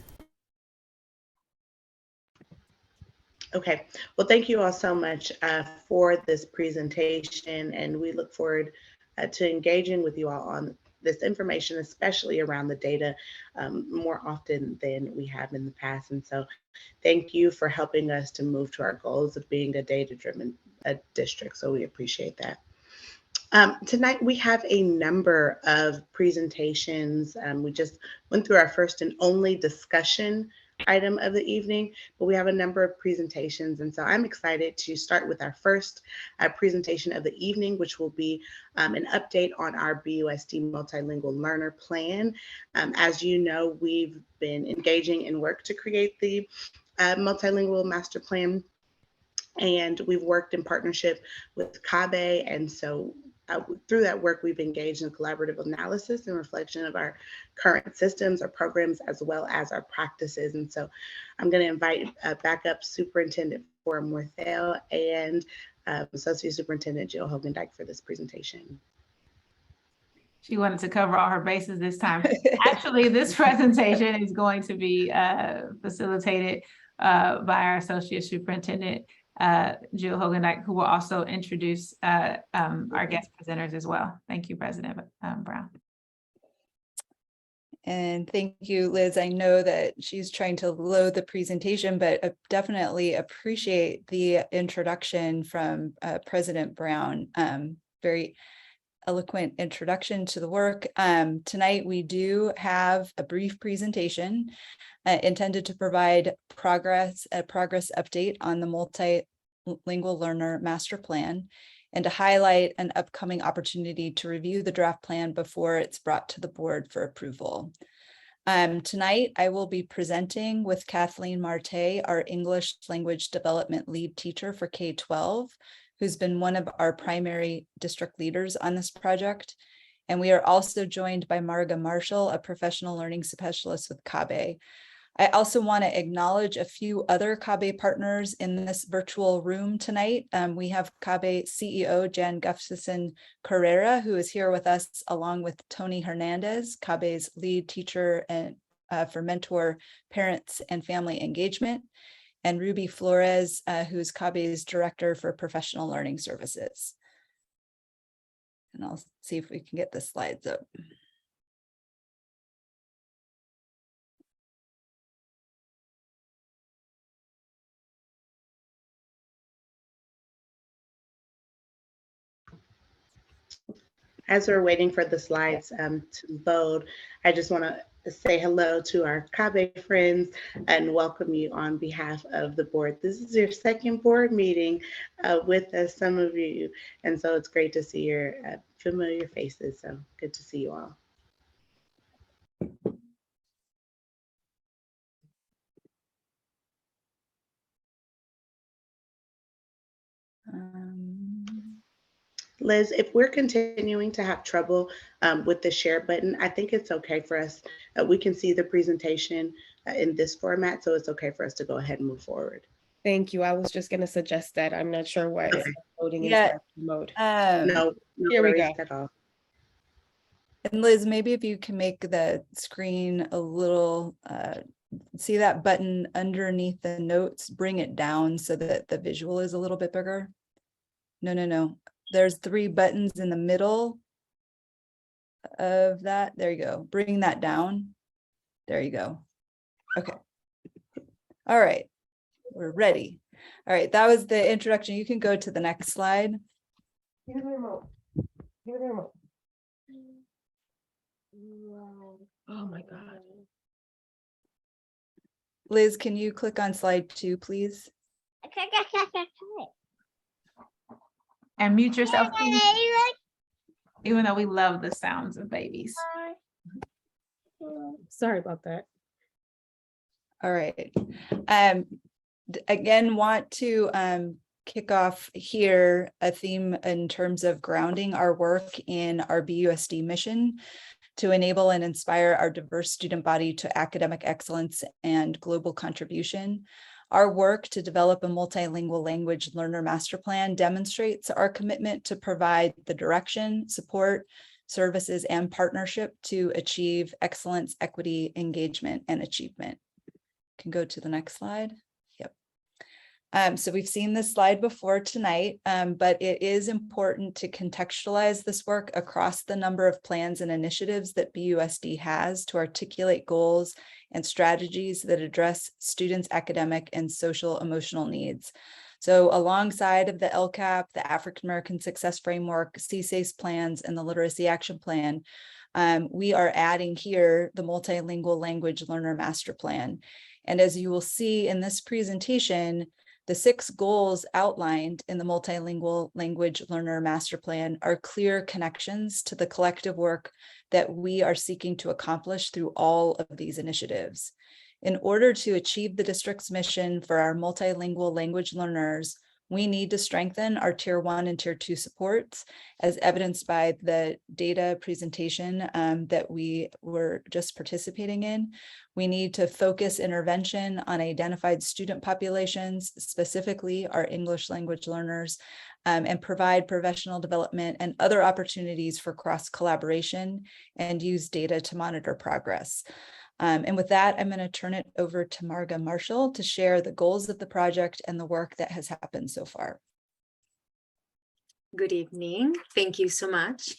Okay, well, thank you all so much for this presentation, and we look forward to engaging with you all on this information, especially around the data, more often than we have in the past. And so thank you for helping us to move to our goals of being a data-driven district. So we appreciate that. Tonight, we have a number of presentations. We just went through our first and only discussion item of the evening, but we have a number of presentations. And so I'm excited to start with our first presentation of the evening, which will be an update on our BUSD multilingual learner plan. As you know, we've been engaging in work to create the multilingual master plan, and we've worked in partnership with CABE. And so through that work, we've engaged in collaborative analysis and reflection of our current systems, our programs, as well as our practices. And so I'm going to invite backup Superintendent for Morthell and Associate Superintendent Jill Hogendijk for this presentation.
She wanted to cover all her bases this time. Actually, this presentation is going to be facilitated by our Associate Superintendent, Jill Hogendijk, who will also introduce our guest presenters as well. Thank you, President Brown.
And thank you, Liz. I know that she's trying to load the presentation, but definitely appreciate the introduction from President Brown. Very eloquent introduction to the work. Tonight, we do have a brief presentation intended to provide a progress update on the multilingual learner master plan and to highlight an upcoming opportunity to review the draft plan before it's brought to the board for approval. Tonight, I will be presenting with Kathleen Marte, our English language development lead teacher for K-12, who's been one of our primary district leaders on this project. And we are also joined by Marga Marshall, a professional learning specialist with CABE. I also want to acknowledge a few other CABE partners in this virtual room tonight. We have CABE CEO Jan Gustafson Carrera, who is here with us, along with Tony Hernandez, CABE's lead teacher and for mentor parents and family engagement, and Ruby Flores, who's CABE's director for professional learning services. And I'll see if we can get the slides up.
As we're waiting for the slides to load, I just want to say hello to our CABE friends and welcome you on behalf of the board. This is your second board meeting with some of you, and so it's great to see your familiar faces. So good to see you all. Liz, if we're continuing to have trouble with the share button, I think it's okay for us. We can see the presentation in this format, so it's okay for us to go ahead and move forward.
Thank you. I was just going to suggest that. I'm not sure why it's loading in mode.
No
Here we
worries
go.
at all.
And Liz, maybe if you can make the screen a little, see that button underneath the notes, bring it down so that the visual is a little bit bigger. No. There's 3 buttons in the middle of that. There you go. Bring that down. There you go. Okay. All right. We're ready. All right, that was the introduction. You can go to the next slide.
Give me the remote. Give me the remote. Oh my God.
Liz, can you click on slide 2, please?
And mute yourself, please, even though we love the sounds of babies.
Sorry about that.
All right. Again, want to kick off here a theme in terms of grounding our work in our BUSD mission to enable and inspire our diverse student body to academic excellence and global contribution. Our work to develop a multilingual language learner master plan demonstrates our commitment to provide the direction, support, services, and partnership to achieve excellence, equity, engagement, and achievement. Can go to the next slide. Yep. So we've seen this slide before tonight, but it is important to contextualize this work across the number of plans and initiatives that BUSD has to articulate goals and strategies that address students' academic and social emotional needs. So alongside of the LCAP, the African American Success Framework, CSACE plans, and the Literacy Action Plan, we are adding here the Multilingual Language Learner Master Plan. And as you will see in this presentation, the 6 goals outlined in the Multilingual Language Learner Master Plan are clear connections to the collective work that we are seeking to accomplish through all of these initiatives. In order to achieve the district's mission for our multilingual language learners, we need to strengthen our Tier 1 and Tier 2 supports, as evidenced by the data presentation that we were just participating in. We need to focus intervention on identified student populations, specifically our English language learners, and provide professional development and other opportunities for cross-collaboration and use data to monitor progress. And with that, I'm going to turn it over to Marga Marshall to share the goals of the project and the work that has happened so far.
Good evening. Thank you so much.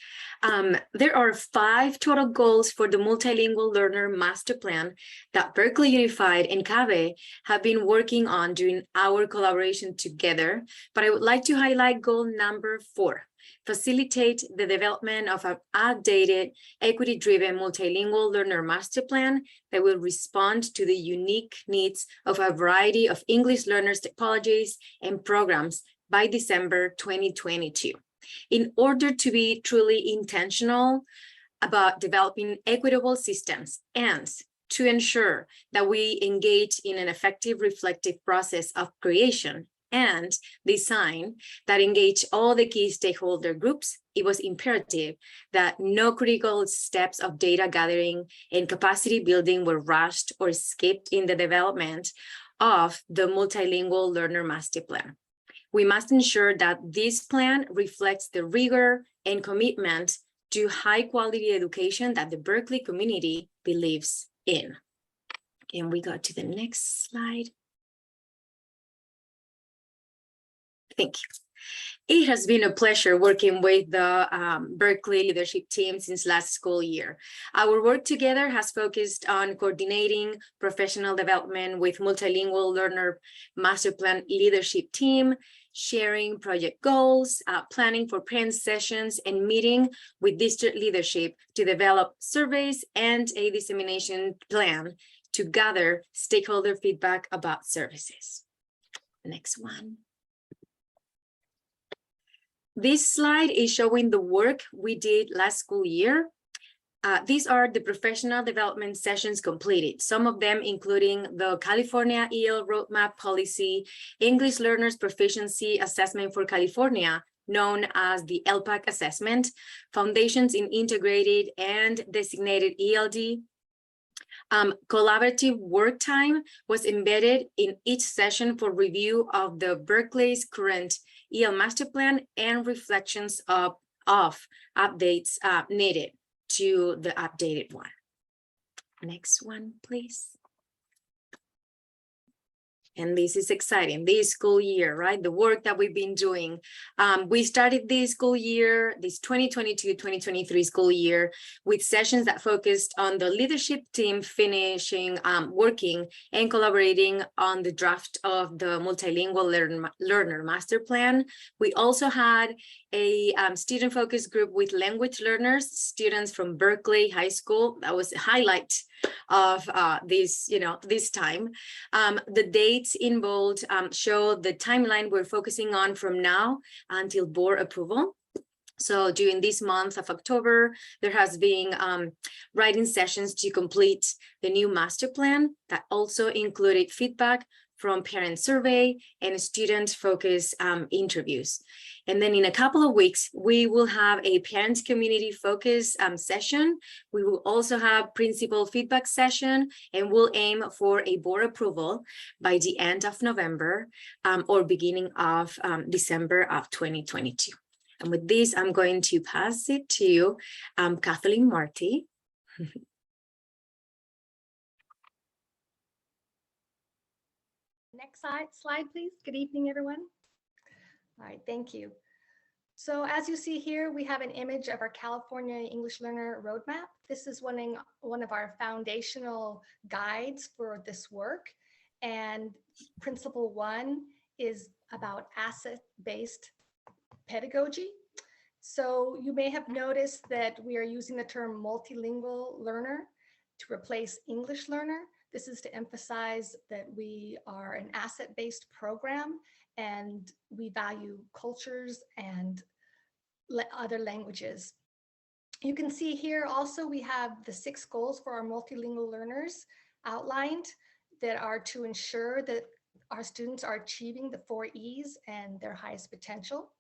There are 5 total goals for the Multilingual Learner Master Plan that Berkeley Unified and CABE have been working on during our collaboration together, but I would like to highlight goal number 4. Facilitate the development of an updated, equity-driven multilingual learner master plan that will respond to the unique needs of a variety of English learners, technologies, and programs by December 2022. In order to be truly intentional about developing equitable systems and to ensure that we engage in an effective reflective process of creation and design that engage all the key stakeholder groups, it was imperative that no critical steps of data gathering and capacity building were rushed or skipped in the development of the Multilingual Learner Master Plan. We must ensure that this plan reflects the rigor and commitment to high quality education that the Berkeley community believes in. Can we go to the next slide? Thank you. It has been a pleasure working with the Berkeley leadership team since last school year. Our work together has focused on coordinating professional development with Multilingual Learner Master Plan leadership team, sharing project goals, planning for parent sessions, and meeting with district leadership to develop surveys and a dissemination plan to gather stakeholder feedback about services. Next one. This slide is showing the work we did last school year. These are the professional development sessions completed, some of them including the California EL Roadmap Policy, English Learners Proficiency Assessment for California, known as the LPAC assessment, Foundations in Integrated and Designated ELD. Collaborative work time was embedded in each session for review of the Berkeley's current EL Master Plan and reflections of updates needed to the updated one. Next one, please. And this is exciting, this school year, right? The work that we've been doing. We started this school year, this 2022-2023 school year, with sessions that focused on the leadership team finishing working and collaborating on the draft of the multilingual learner master plan. We also had a student focus group with language learners, students from Berkeley High School. That was a highlight of this time. The dates in bold show the timeline we're focusing on from now until board approval. So during this month of October, there has been writing sessions to complete the new master plan that also included feedback from parent survey and student focus interviews. And then in a couple of weeks, we will have a parent community focus session. We will also have principal feedback session, and we'll aim for a board approval by the end of November or beginning of December of 2022. And with this, I'm going to pass it to Kathleen Marty.
Next slide, please. Good evening, everyone. All right, thank you. So as you see here, we have an image of our California English Learner Roadmap. This is one of our foundational guides for this work. And principle 1 is about asset-based pedagogy. So you may have noticed that we are using the term multilingual learner to replace English learner. This is to emphasize that we are an asset-based program and we value cultures and other languages. You can see here also we have the 6 goals for our multilingual learners outlined that are to ensure that our students are achieving the 4 E's and their highest potential.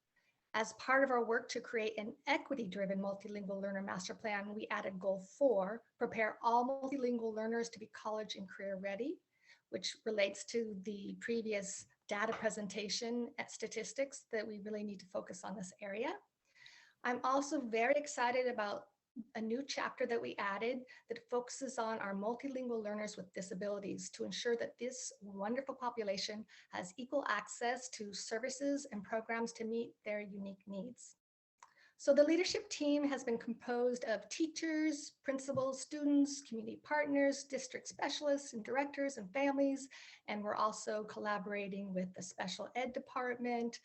As part of our work to create an equity-driven multilingual learner master plan, we added goal 4, prepare all multilingual learners to be college and career ready, which relates to the previous data presentation at statistics that we really need to focus on this area. I'm also very excited about a new chapter that we added that focuses on our multilingual learners with disabilities to ensure that this wonderful population has equal access to services and programs to meet their unique needs. So the leadership team has been composed of teachers, principals, students, community partners, district specialists and directors and families. And we're also collaborating with the special ed department,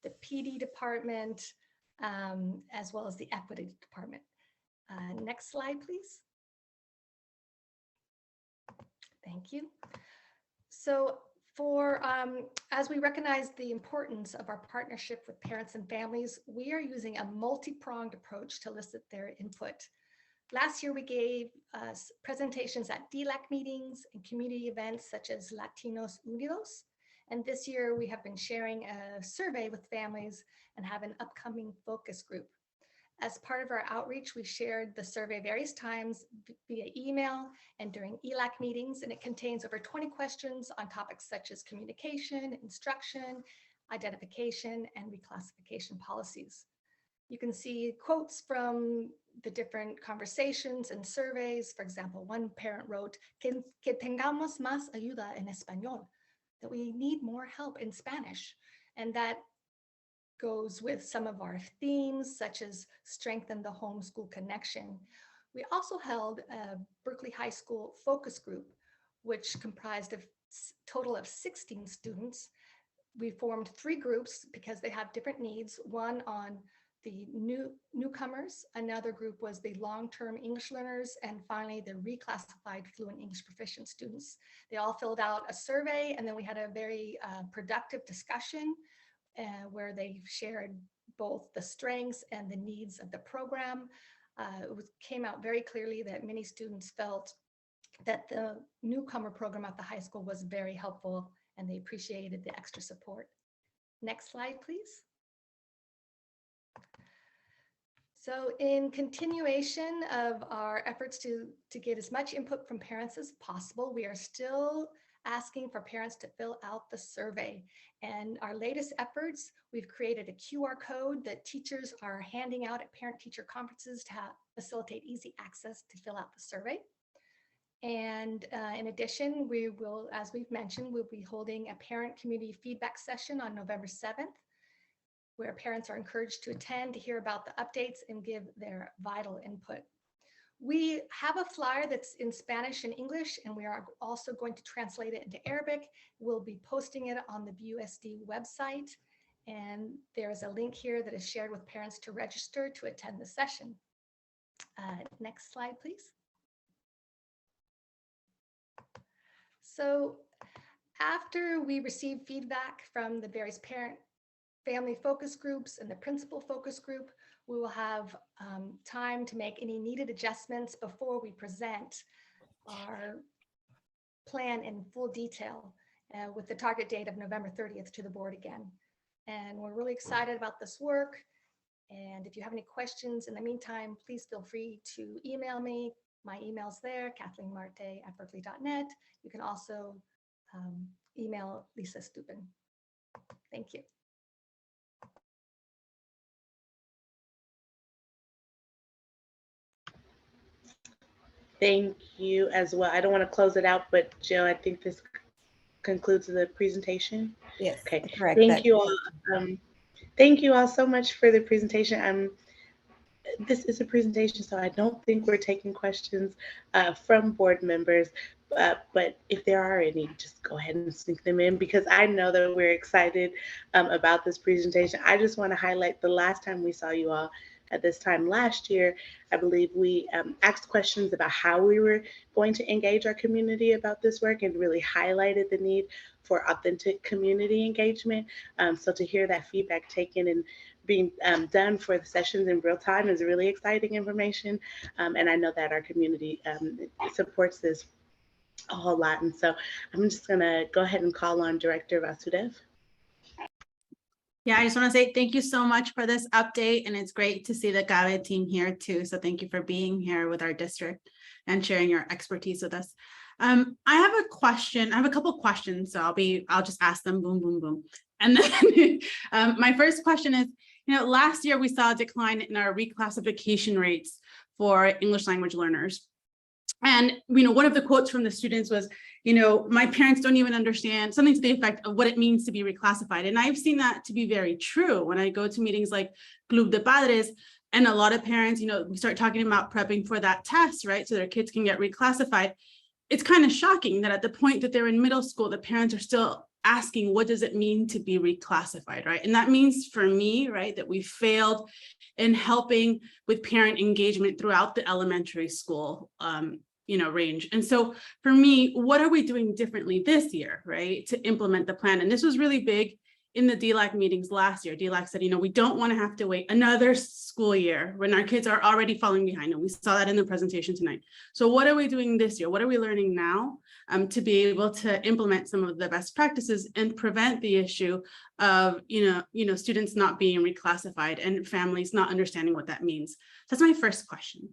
the PD department, as well as the equity department. Next slide, please. Thank you. So as we recognize the importance of our partnership with parents and families, we are using a multi-pronged approach to elicit their input. Last year, we gave presentations at DLAC meetings and community events such as Latinos Unidos. And this year, we have been sharing a survey with families and have an upcoming focus group. As part of our outreach, we shared the survey various times via email and during ELAC meetings, and it contains over 20 questions on topics such as communication, instruction, identification, and reclassification policies. You can see quotes from the different conversations and surveys. For example, one parent wrote, que tengamos más ayuda en español, that we need more help in Spanish. And that goes with some of our themes, such as strengthen the homeschool connection. We also held a Berkeley High School focus group, which comprised of a total of 16 students. We formed 3 groups because they have different needs. One on the newcomers, another group was the long-term English learners, and finally the reclassified fluent English proficient students. They all filled out a survey, and then we had a very productive discussion where they shared both the strengths and the needs of the program. Came out very clearly that many students felt that the newcomer program at the high school was very helpful and they appreciated the extra support. Next slide, please. So in continuation of our efforts to get as much input from parents as possible, we are still asking for parents to fill out the survey. And our latest efforts, we've created a QR code that teachers are handing out at parent-teacher conferences to facilitate easy access to fill out the survey. And in addition, we will, as we've mentioned, we'll be holding a parent community feedback session on November 7th, where parents are encouraged to attend to hear about the updates and give their vital input. We have a flyer that's in Spanish and English, and we are also going to translate it into Arabic. We'll be posting it on the BUSD website, and there's a link here that is shared with parents to register to attend the session. Next slide, please. So after we receive feedback from the various parent family focus groups and the principal focus group, we will have time to make any needed adjustments before we present our plan in full detail with the target date of November 30th to the board again. And we're really excited about this work. And if you have any questions in the meantime, please feel free to email me. My email's there, kathleenmarte@berkeley.net. You can also email Lisa Stupin. Thank you.
Thank you as well. I don't want to close it out, but Jill, I think this concludes the presentation.
Yes,
Okay.
correct.
Thank you all. Thank you all so much for the presentation. This is a presentation, so I don't think we're taking questions from board members, but if there are any, just go ahead and sneak them in, because I know that we're excited about this presentation. I just want to highlight the last time we saw you all at this time last year. I believe we asked questions about how we were going to engage our community about this work and really highlighted the need for authentic community engagement. So to hear that feedback taken and being done for the sessions in real time is really exciting information. And I know that our community supports this a whole lot. And so I'm just gonna go ahead and call on Director Vasudev.
Yeah, I just want to say thank you so much for this update, and it's great to see the CABE team here too. So thank you for being here with our district and sharing your expertise with us. I have a question. I have a couple questions, so I'll just ask them. Boom, boom, boom. And then my first question is, last year we saw a decline in our reclassification rates for English language learners. And, one of the quotes from the students was, my parents don't even understand, something to the effect of what it means to be reclassified. And I've seen that to be very true when I go to meetings like Club de Padres, and a lot of parents, we start talking about prepping for that test, right? So their kids can get reclassified. It's kind of shocking that at the point that they're in middle school, the parents are still asking, what does it mean to be reclassified, right? And that means for me, right, that we failed in helping with parent engagement throughout the elementary school range. And so for me, what are we doing differently this year, right, to implement the plan? And this was really big in the DLAC meetings last year. DLAC said, we don't want to have to wait another school year when our kids are already falling behind. And we saw that in the presentation tonight. So what are we doing this year? What are we learning now to be able to implement some of the best practices and prevent the issue of, students not being reclassified and families not understanding what that means? That's my first question.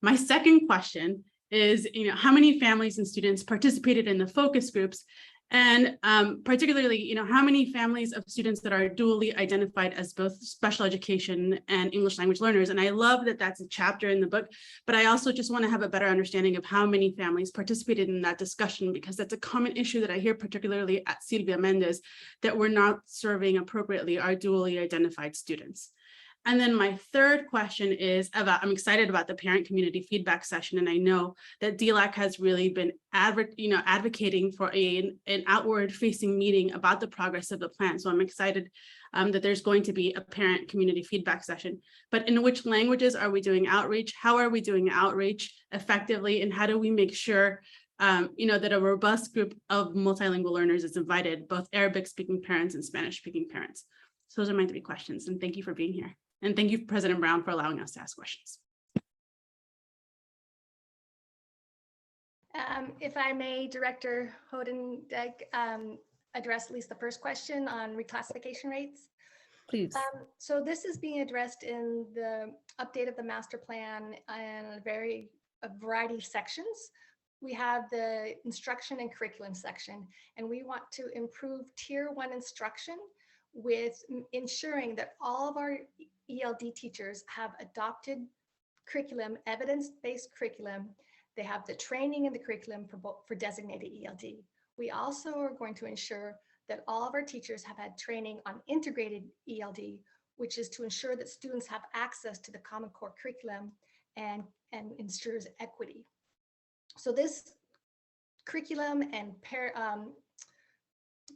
My second question is, how many families and students participated in the focus groups? And particularly, how many families of students that are dually identified as both special education and English language learners? And I love that that's a chapter in the book, but I also just want to have a better understanding of how many families participated in that discussion, because that's a common issue that I hear, particularly at Silvia Mendez, that we're not serving appropriately our dually identified students. And then my third question is about, I'm excited about the parent community feedback session. And I know that DLAC has really been advocating for an outward facing meeting about the progress of the plan. So I'm excited that there's going to be a parent community feedback session. But in which languages are we doing outreach? How are we doing outreach effectively? And how do we make sure that a robust group of multilingual learners is invited, both Arabic speaking parents and Spanish speaking parents? So those are my three questions, and thank you for being here. And thank you, President Brown, for allowing us to ask questions.
If I may, Director Hoden, address at least the first question on reclassification rates.
Please.
So this is being addressed in the update of the master plan in a variety of sections. We have the instruction and curriculum section, and we want to improve tier 1 instruction with ensuring that all of our ELD teachers have adopted curriculum, evidence-based curriculum they have the training and the curriculum for designated ELD. We also are going to ensure that all of our teachers have had training on integrated ELD, which is to ensure that students have access to the Common Core curriculum and ensures equity. So this curriculum and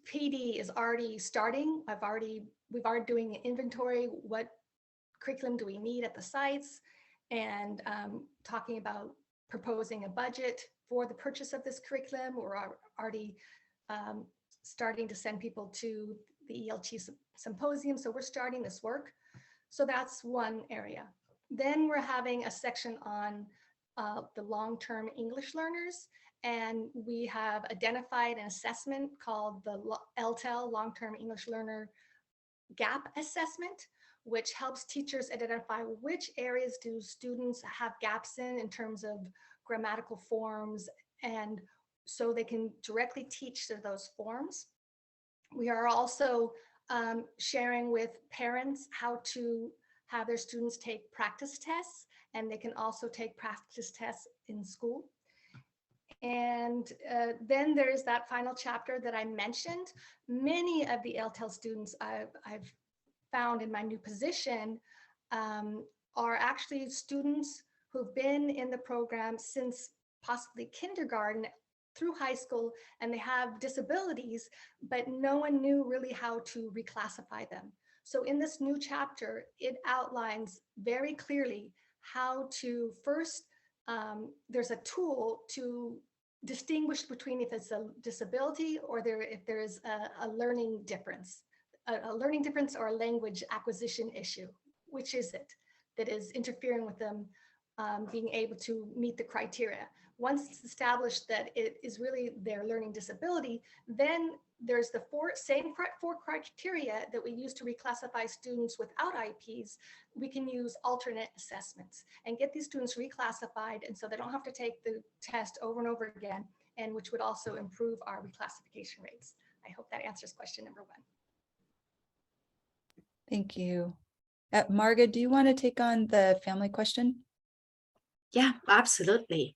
PD is already starting. We've already doing an inventory. What curriculum do we need at the sites? And talking about proposing a budget for the purchase of this curriculum. We're already starting to send people to the ELT symposium. So we're starting this work. So that's one area. Then we're having a section on the long-term English learners. And we have identified an assessment called the LTEL, Long-Term English Learner Gap Assessment, which helps teachers identify which areas do students have gaps in terms of grammatical forms, and so they can directly teach to those forms. We are also sharing with parents how to have their students take practice tests, and they can also take practice tests in school. And then there's that final chapter that I mentioned. Many of the LTEL students I've found in my new position are actually students who've been in the program since possibly kindergarten through high school, and they have disabilities, but no one knew really how to reclassify them. So in this new chapter, it outlines very clearly how to first, there's a tool to distinguish between if it's a disability or if there is a learning difference. A learning difference or a language acquisition issue. Which is it that is interfering with them being able to meet the criteria? Once it's established that it is really their learning disability, then there's the same four criteria that we use to reclassify students without IEPs. We can use alternate assessments and get these students reclassified, and so they don't have to take the test over and over again, and which would also improve our reclassification rates. I hope that answers question number 1.
Thank you. Marga, do you want to take on the family question?
Yeah, absolutely.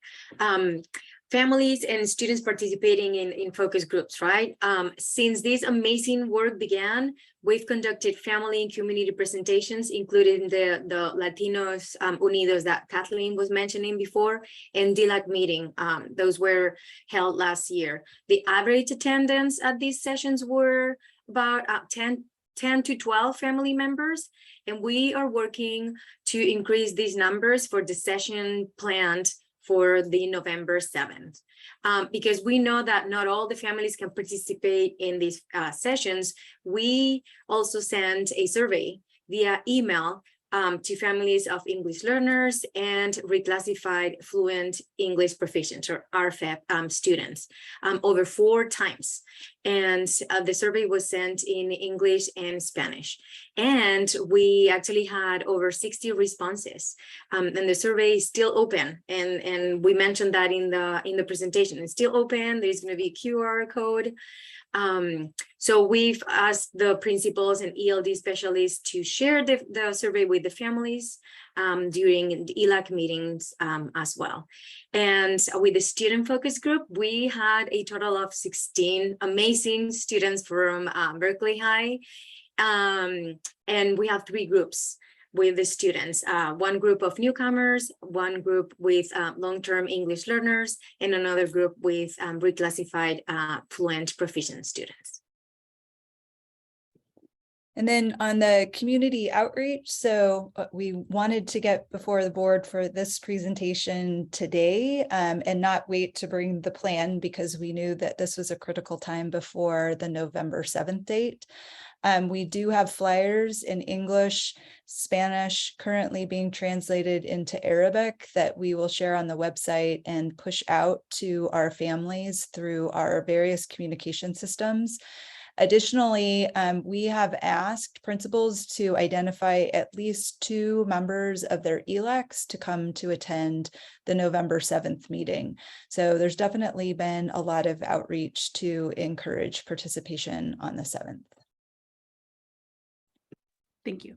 Families and students participating in focus groups, right? Since this amazing work began, we've conducted family and community presentations, including the Latinos Unidos that Kathleen was mentioning before, and DLAC meeting. Those were held last year. The average attendance at these sessions were about 10 to 12 family members, and we are working to increase these numbers for the session planned for the November 7th. Because we know that not all the families can participate in these sessions, we also send a survey via email to families of English learners and reclassified fluent English proficiency, or RFEP students, over 4 times. And the survey was sent in English and Spanish. And we actually had over 60 responses. And the survey is still open. And we mentioned that in the presentation. It's still open. There's going to be a QR code. So we've asked the principals and ELD specialists to share the survey with the families during the ELAC meetings as well. And with the student focus group, we had a total of 16 amazing students from Berkeley High. And we have 3 groups with the students, one group of newcomers, one group with long-term English learners, and another group with reclassified fluent proficient students.
And then on the community outreach, so we wanted to get before the board for this presentation today and not wait to bring the plan, because we knew that this was a critical time before the November 7th date. We do have flyers in English, Spanish, currently being translated into Arabic that we will share on the website and push out to our families through our various communication systems. Additionally, we have asked principals to identify at least 2 members of their ELECs to come to attend the November 7th meeting. So there's definitely been a lot of outreach to encourage participation on the 7th.
Thank you.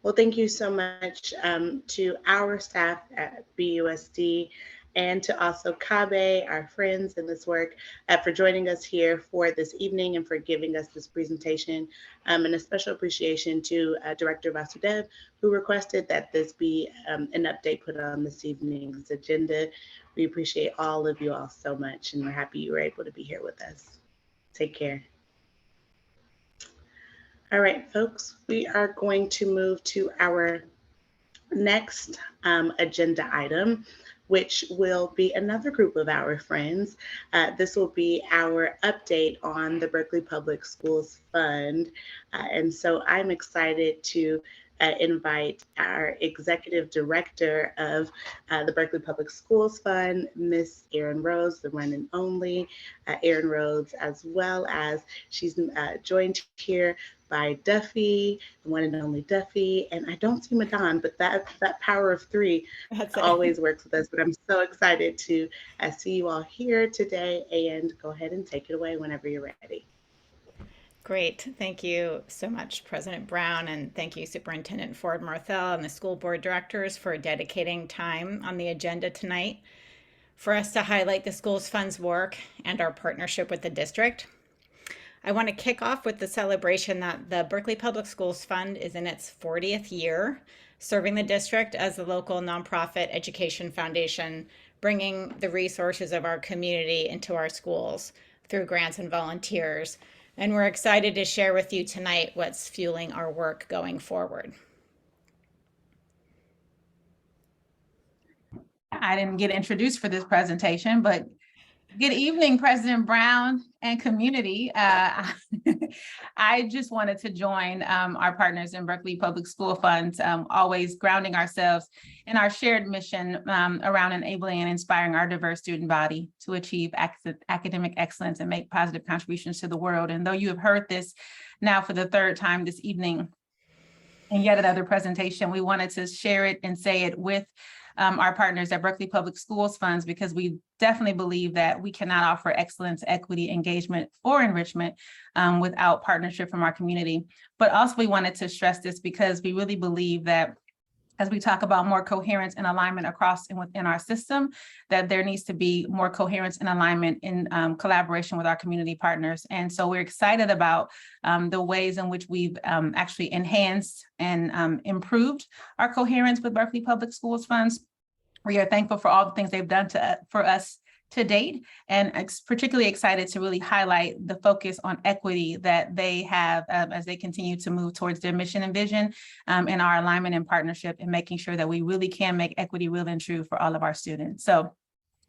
Well, thank you so much to our staff at BUSD and to also Kabe, our friends in this work, for joining us here for this evening and for giving us this presentation. And a special appreciation to Director Vasudev, who requested that this be an update put on this evening's agenda. We appreciate all of you all so much, and we're happy you were able to be here with us. Take care. All right, folks, we are going to move to our next agenda item, which will be another group of our friends. This will be our update on the Berkeley Public Schools Fund. And so I'm excited to invite our Executive Director of the Berkeley Public Schools Fund, Miss Erin Rhodes, the one and only Erin Rhodes, as well as she's joined here by Duffy, the one and only Duffy, and I don't see Madon, but that power of three always works with us. But I'm so excited to see you all here today, and go ahead and take it away whenever you're ready.
Great. Thank you so much, President Brown, and thank you, Superintendent Ford Marthel and the school board directors for dedicating time on the agenda tonight for us to highlight the schools fund's work and our partnership with the district. I want to kick off with the celebration that the Berkeley Public Schools Fund is in its 40th year, serving the district as the local nonprofit education foundation, bringing the resources of our community into our schools through grants and volunteers. And we're excited to share with you tonight what's fueling our work going forward.
I didn't get introduced for this presentation, but good evening, President Brown and community. I just wanted to join our partners in Berkeley Public School Funds, always grounding ourselves in our shared mission around enabling and inspiring our diverse student body to achieve academic excellence and make positive contributions to the world. And though you have heard this now for the third time this evening, in yet another presentation, we wanted to share it and say it with our partners at Berkeley Public Schools Funds, because we definitely believe that we cannot offer excellence, equity, engagement, or enrichment without partnership from our community. But also we wanted to stress this because we really believe that as we talk about more coherence and alignment across and within our system, that there needs to be more coherence and alignment in collaboration with our community partners. And so we're excited about the ways in which we've actually enhanced and improved our coherence with Berkeley Public Schools Funds. We are thankful for all the things they've done for us to date, and particularly excited to really highlight the focus on equity that they have as they continue to move towards their mission and vision, and our alignment and partnership, and making sure that we really can make equity real and true for all of our students. So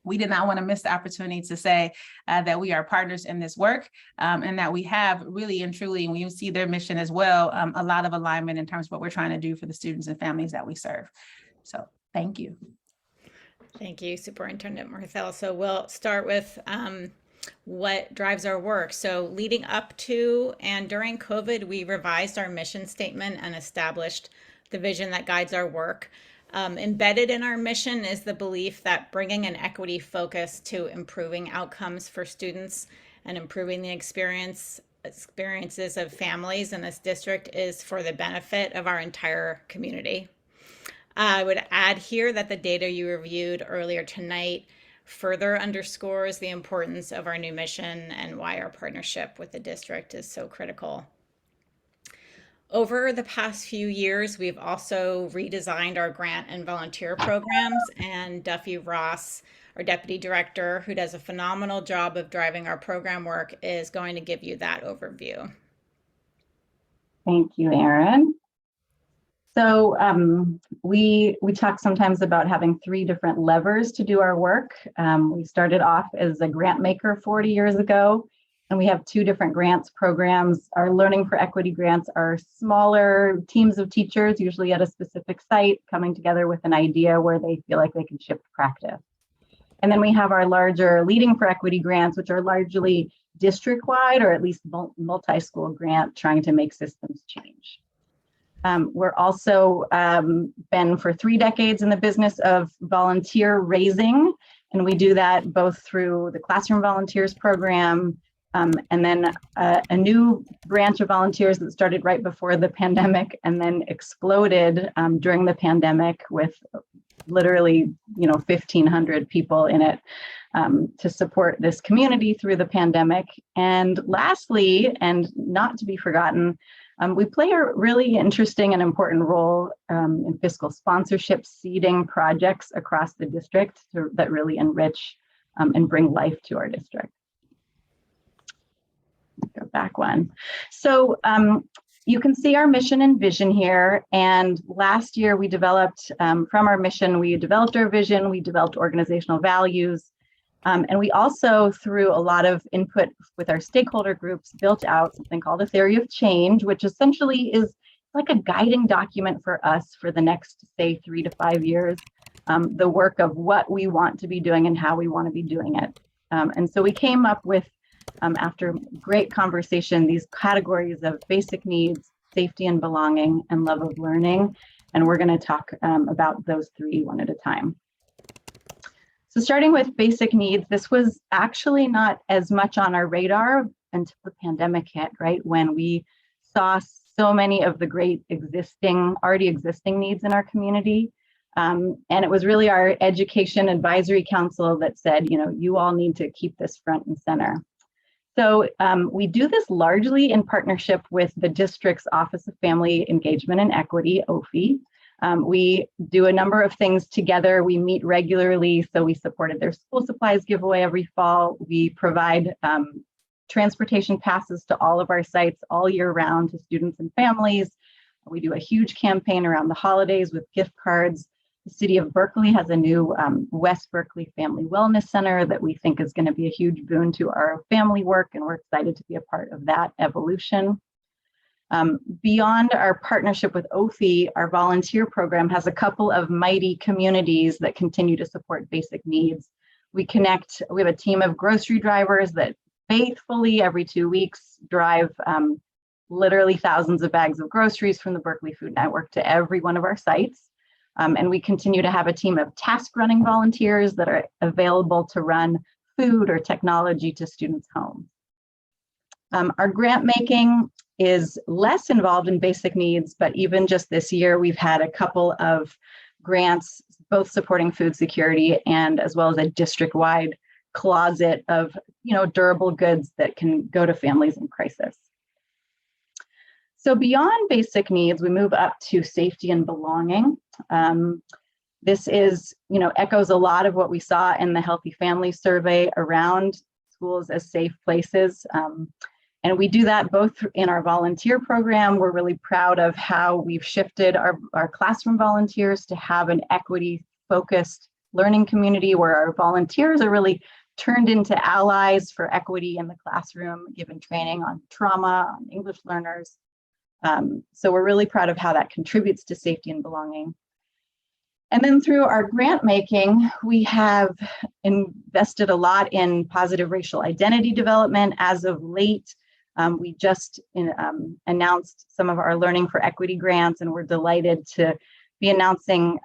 we did not want to miss the opportunity to say that we are partners in this work, and that we have really and truly, when you see their mission as well, a lot of alignment in terms of what we're trying to do for the students and families that we serve. So thank you.
Thank you, Superintendent Marthel. So we'll start with what drives our work. So leading up to and during COVID, we revised our mission statement and established the vision that guides our work. Embedded in our mission is the belief that bringing an equity focus to improving outcomes for students and improving the experiences of families in this district is for the benefit of our entire community. I would add here that the data you reviewed earlier tonight further underscores the importance of our new mission and why our partnership with the district is so critical. Over the past few years, we've also redesigned our grant and volunteer programs, and Duffy Ross, our Deputy Director, who does a phenomenal job of driving our program work, is going to give you that overview.
Thank you, Erin. So we talk sometimes about having 3 different levers to do our work. We started off as a grant maker 40 years ago, and we have 2 different grants programs. Our Learning for Equity grants are smaller teams of teachers, usually at a specific site, coming together with an idea where they feel like they can shift practice. And then we have our larger Leading for Equity grants, which are largely district-wide or at least multi-school grant, trying to make systems change. We're also been for 3 decades in the business of volunteer raising, and we do that both through the Classroom Volunteers program, And then a new branch of volunteers that started right before the pandemic and then exploded during the pandemic with literally, 1,500 people in it to support this community through the pandemic. And lastly, and not to be forgotten, we play a really interesting and important role in fiscal sponsorship, seeding projects across the district that really enrich and bring life to our district. Go back one. So you can see our mission and vision here. And last year we developed, from our mission, we developed our vision, we developed organizational values, and we also, through a lot of input with our stakeholder groups, built out something called a theory of change, which essentially is like a guiding document for us for the next, say, 3 to 5 years, the work of what we want to be doing and how we want to be doing it. And so we came up with, after great conversation, these categories of basic needs, safety and belonging, and love of learning. And we're going to talk about those three one at a time. So starting with basic needs, this was actually not as much on our radar until the pandemic hit, right? When we saw so many of the great already existing needs in our community. And it was really our Education Advisory Council that said, you all need to keep this front and center. So we do this largely in partnership with the district's Office of Family Engagement and Equity, OFE. We do a number of things together. We meet regularly, so we supported their school supplies giveaway every fall. We provide transportation passes to all of our sites all year round to students and families. We do a huge campaign around the holidays with gift cards. The city of Berkeley has a new West Berkeley Family Wellness Center that we think is going to be a huge boon to our family work, and we're excited to be a part of that evolution. Beyond our partnership with OFE, our volunteer program has a couple of mighty communities that continue to support basic needs. We have a team of grocery drivers that faithfully every 2 weeks drive literally thousands of bags of groceries from the Berkeley Food Network to every one of our sites. And we continue to have a team of task running volunteers that are available to run food or technology to students' homes. Our grant making is less involved in basic needs, but even just this year, we've had a couple of grants, both supporting food security and as well as a district-wide closet of durable goods that can go to families in crisis. So beyond basic needs, we move up to safety and belonging. This is, echoes a lot of what we saw in the Healthy Families Survey around schools as safe places. And we do that both in our volunteer program. We're really proud of how we've shifted our classroom volunteers to have an equity-focused learning community where our volunteers are really turned into allies for equity in the classroom, given training on trauma, on English learners. So we're really proud of how that contributes to safety and belonging. And then through our grant making, we have invested a lot in positive racial identity development. As of late, we just announced some of our Learning for Equity grants, and we're delighted to be announcing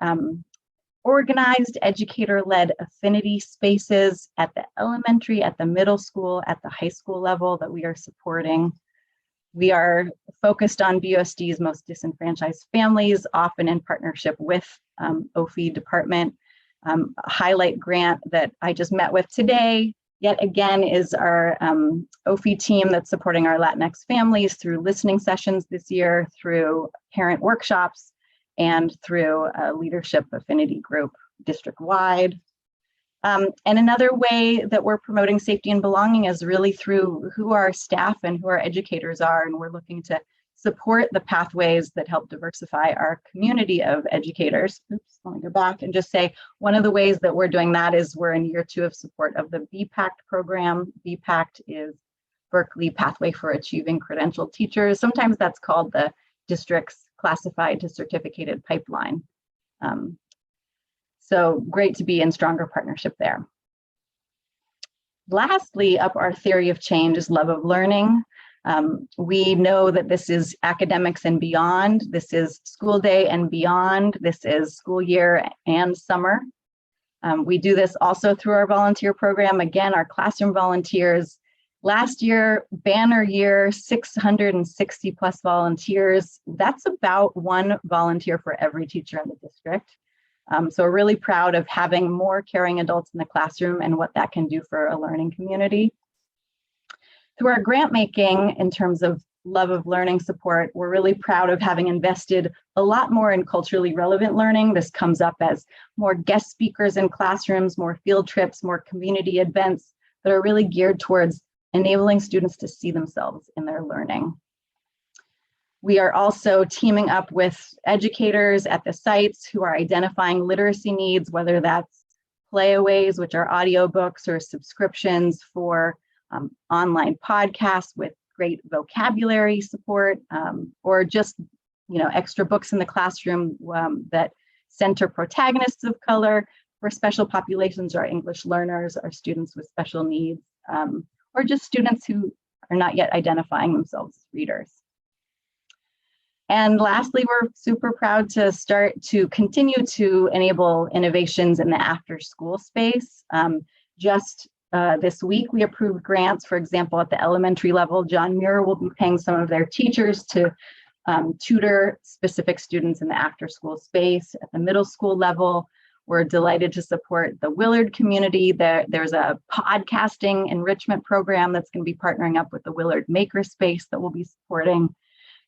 organized educator-led affinity spaces at the elementary, at the middle school, at the high school level that we are supporting. We are focused on BUSD's most disenfranchised families, often in partnership with OFE department. A highlight grant that I just met with today, yet again, is our OFE team that's supporting our Latinx families through listening sessions this year, through parent workshops, and through a leadership affinity group district-wide. And another way that we're promoting safety and belonging is really through who our staff and who our educators are. And we're looking to support the pathways that help diversify our community of educators. Oops, let me go back and just say, one of the ways that we're doing that is we're in year 2 of support of the BPACT program. BPACT is Berkeley Pathway for Achieving Credentialed Teachers. Sometimes that's called the district's classified to certificated pipeline. So great to be in stronger partnership there. Lastly, up our theory of change is love of learning. We know that this is academics and beyond. This is school day and beyond. This is school year and summer. We do this also through our volunteer program. Again, our classroom volunteers Last year, banner year, 660 plus volunteers. That's about one volunteer for every teacher in the district. So we're really proud of having more caring adults in the classroom and what that can do for a learning community. Through our grant making, in terms of love of learning support, we're really proud of having invested a lot more in culturally relevant learning. This comes up as more guest speakers in classrooms, more field trips, more community events that are really geared towards enabling students to see themselves in their learning. We are also teaming up with educators at the sites who are identifying literacy needs, whether that's playaways, which are audiobooks, or subscriptions for online podcasts with great vocabulary support, or just extra books in the classroom that center protagonists of color for special populations, or English learners, or students with special needs, or just students who are not yet identifying themselves as readers. And lastly, we're super proud to continue to enable innovations in the after-school space. Just this week, we approved grants, for example, at the elementary level. John Muir will be paying some of their teachers to tutor specific students in the after-school space. At the middle school level, we're delighted to support the Willard community. There's a podcasting enrichment program that's going to be partnering up with the Willard Makerspace that we'll be supporting.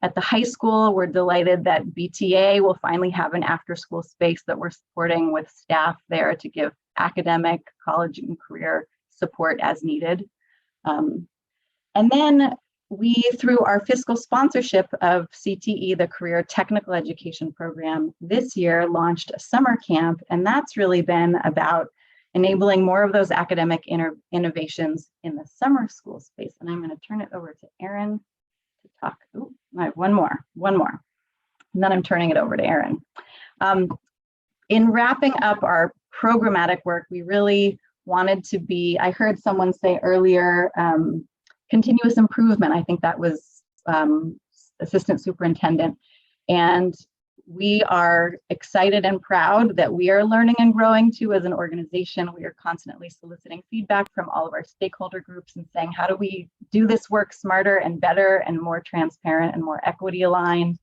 At the high school, we're delighted that BTA will finally have an after-school space that we're supporting with staff there to give academic, college, and career support as needed. And then we, through our fiscal sponsorship of CTE, the Career Technical Education Program, this year launched a summer camp, and that's really been about enabling more of those academic innovations in the summer school space. And I'm going to turn it over to Erin to talk. Ooh, I have one more, and then I'm turning it over to Erin. In wrapping up our programmatic work, we really wanted to be, I heard someone say earlier, continuous improvement. I think that was Assistant Superintendent. And we are excited and proud that we are learning and growing too as an organization. We are constantly soliciting feedback from all of our stakeholder groups and saying, how do we do this work smarter and better and more transparent and more equity aligned?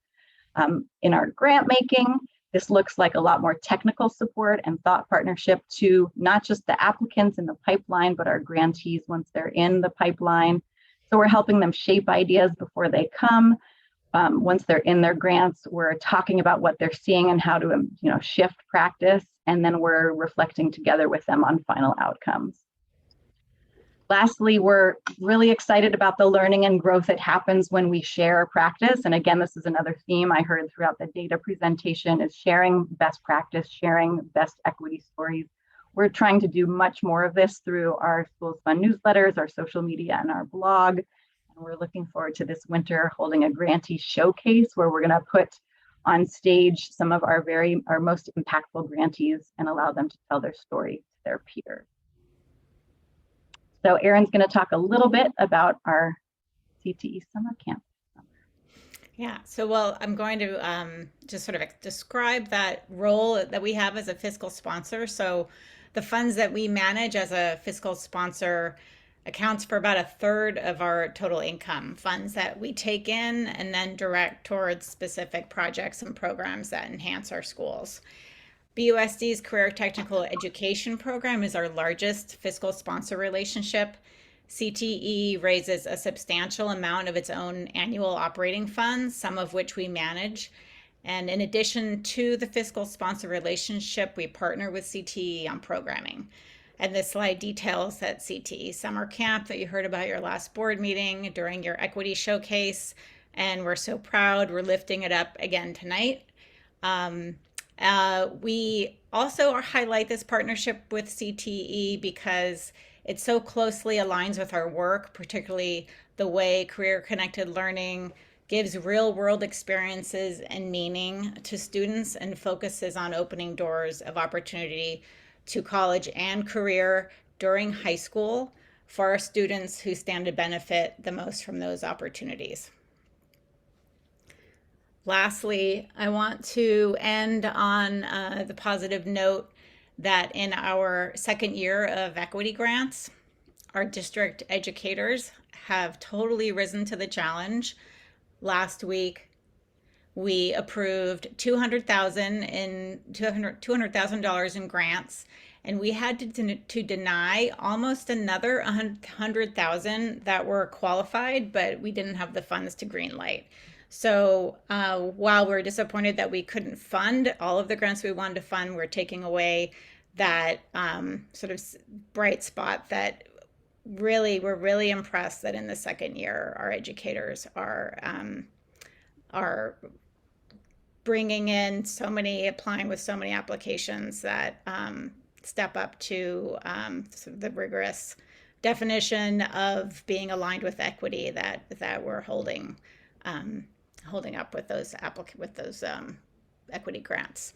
In our grant making, this looks like a lot more technical support and thought partnership to not just the applicants in the pipeline, but our grantees once they're in the pipeline. So we're helping them shape ideas before they come. Once they're in their grants, we're talking about what they're seeing and how to shift practice, and then we're reflecting together with them on final outcomes. Lastly, we're really excited about the learning and growth that happens when we share practice. And again, this is another theme I heard throughout the data presentation, is sharing best practice, sharing best equity stories. We're trying to do much more of this through our Schools Fund newsletters, our social media, and our blog. And we're looking forward to this winter holding a grantee showcase where we're going to put on stage some of our most impactful grantees and allow them to tell their story to their peers. So Erin's going to talk a little bit about our CTE summer camp.
Yeah, so well, I'm going to just sort of describe that role that we have as a fiscal sponsor. So the funds that we manage as a fiscal sponsor accounts for about a third of our total income, funds that we take in and then direct towards specific projects and programs that enhance our schools. BUSD's Career Technical Education Program is our largest fiscal sponsor relationship. CTE raises a substantial amount of its own annual operating funds, some of which we manage. And in addition to the fiscal sponsor relationship, we partner with CTE on programming. And this slide details that CTE summer camp that you heard about your last board meeting during your equity showcase. And we're so proud we're lifting it up again tonight. We also highlight this partnership with CTE because it so closely aligns with our work, particularly the way career-connected learning gives real-world experiences and meaning to students and focuses on opening doors of opportunity to college and career during high school for our students who stand to benefit the most from those opportunities. Lastly, I want to end on the positive note that in our second year of equity grants, our district educators have totally risen to the challenge. Last week, we approved $200,000 in grants, and we had to deny almost another 100,000 that were qualified, but we didn't have the funds to greenlight. So while we're disappointed that we couldn't fund all of the grants we wanted to fund, we're taking away that sort of bright spot that we're really impressed that in the second year our educators are bringing in applying with so many applications that step up to sort of the rigorous definition of being aligned with equity that we're holding up with those equity grants.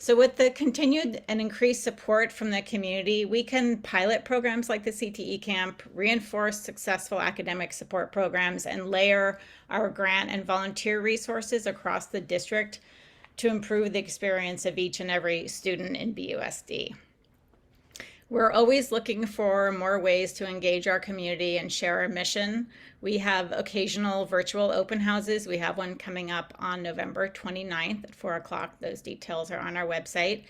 So with the continued and increased support from the community, we can pilot programs like the CTE Camp, reinforce successful academic support programs, and layer our grant and volunteer resources across the district to improve the experience of each and every student in BUSD. We're always looking for more ways to engage our community and share our mission. We have occasional virtual open houses. We have one coming up on November 29th at 4 o'clock. Those details are on our website.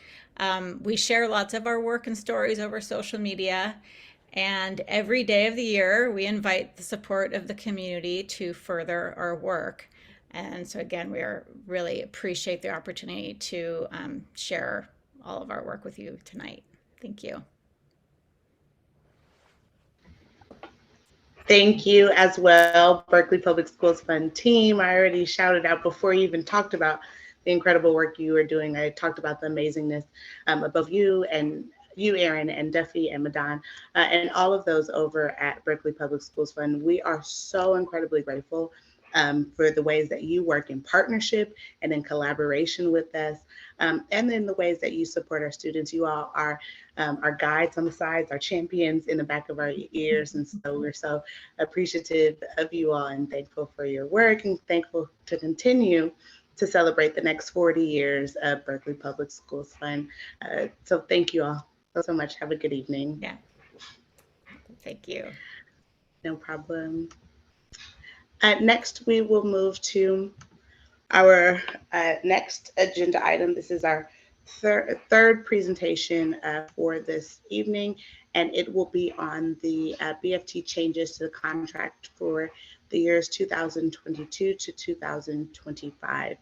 We share lots of our work and stories over social media. And every day of the year, we invite the support of the community to further our work. And so again, we really appreciate the opportunity to share all of our work with you tonight. Thank you.
Thank you as well, Berkeley Public Schools Fund team. I already shouted out before you even talked about the incredible work you are doing. I talked about the amazingness of both you, Erin, and Duffy and Madan, and all of those over at Berkeley Public Schools Fund. We are so incredibly grateful for the ways that you work in partnership and in collaboration with us, and then the ways that you support our students. You all are our guides on the sides, our champions in the back of our ears. And so we're so appreciative of you all and thankful for your work and thankful to continue to celebrate the next 40 years of Berkeley Public Schools Fund. So thank you all so much. Have a good evening.
Yeah. Thank you.
No problem. Next, we will move to our next agenda item. This is our third presentation for this evening, and it will be on the BFT changes to the contract for the years 2022 to 2025.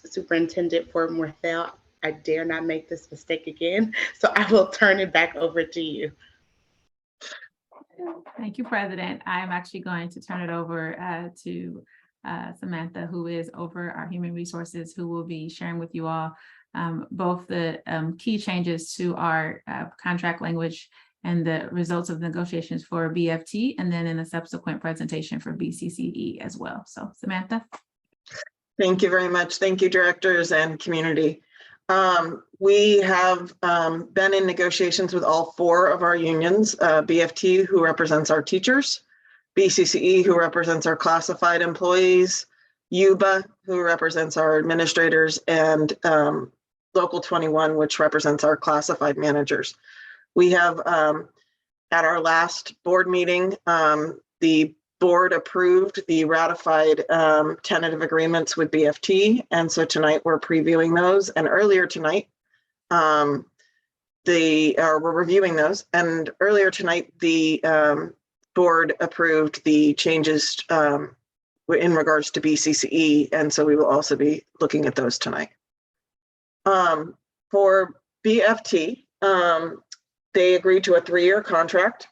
Superintendent Ford Morthell, I dare not make this mistake again, so I will turn it back over to you.
Thank you, President. I'm actually going to turn it over to Samantha, who is over our human resources, who will be sharing with you all both the key changes to our contract language and the results of negotiations for BFT, and then in a subsequent presentation for BCCE as well. So Samantha.
Thank you very much. Thank you, directors and community. We have been in negotiations with all four of our unions, BFT, who represents our teachers, BCCE, who represents our classified employees, UBA, who represents our administrators, and Local 21, which represents our classified managers. We have, at our last board meeting, the board approved the ratified tentative agreements with BFT. And so tonight we're previewing those. And earlier tonight, we're reviewing those. And earlier tonight, the board approved the changes in regards to BCCE. And so we will also be looking at those tonight. For BFT, they agreed to a 3-year contract.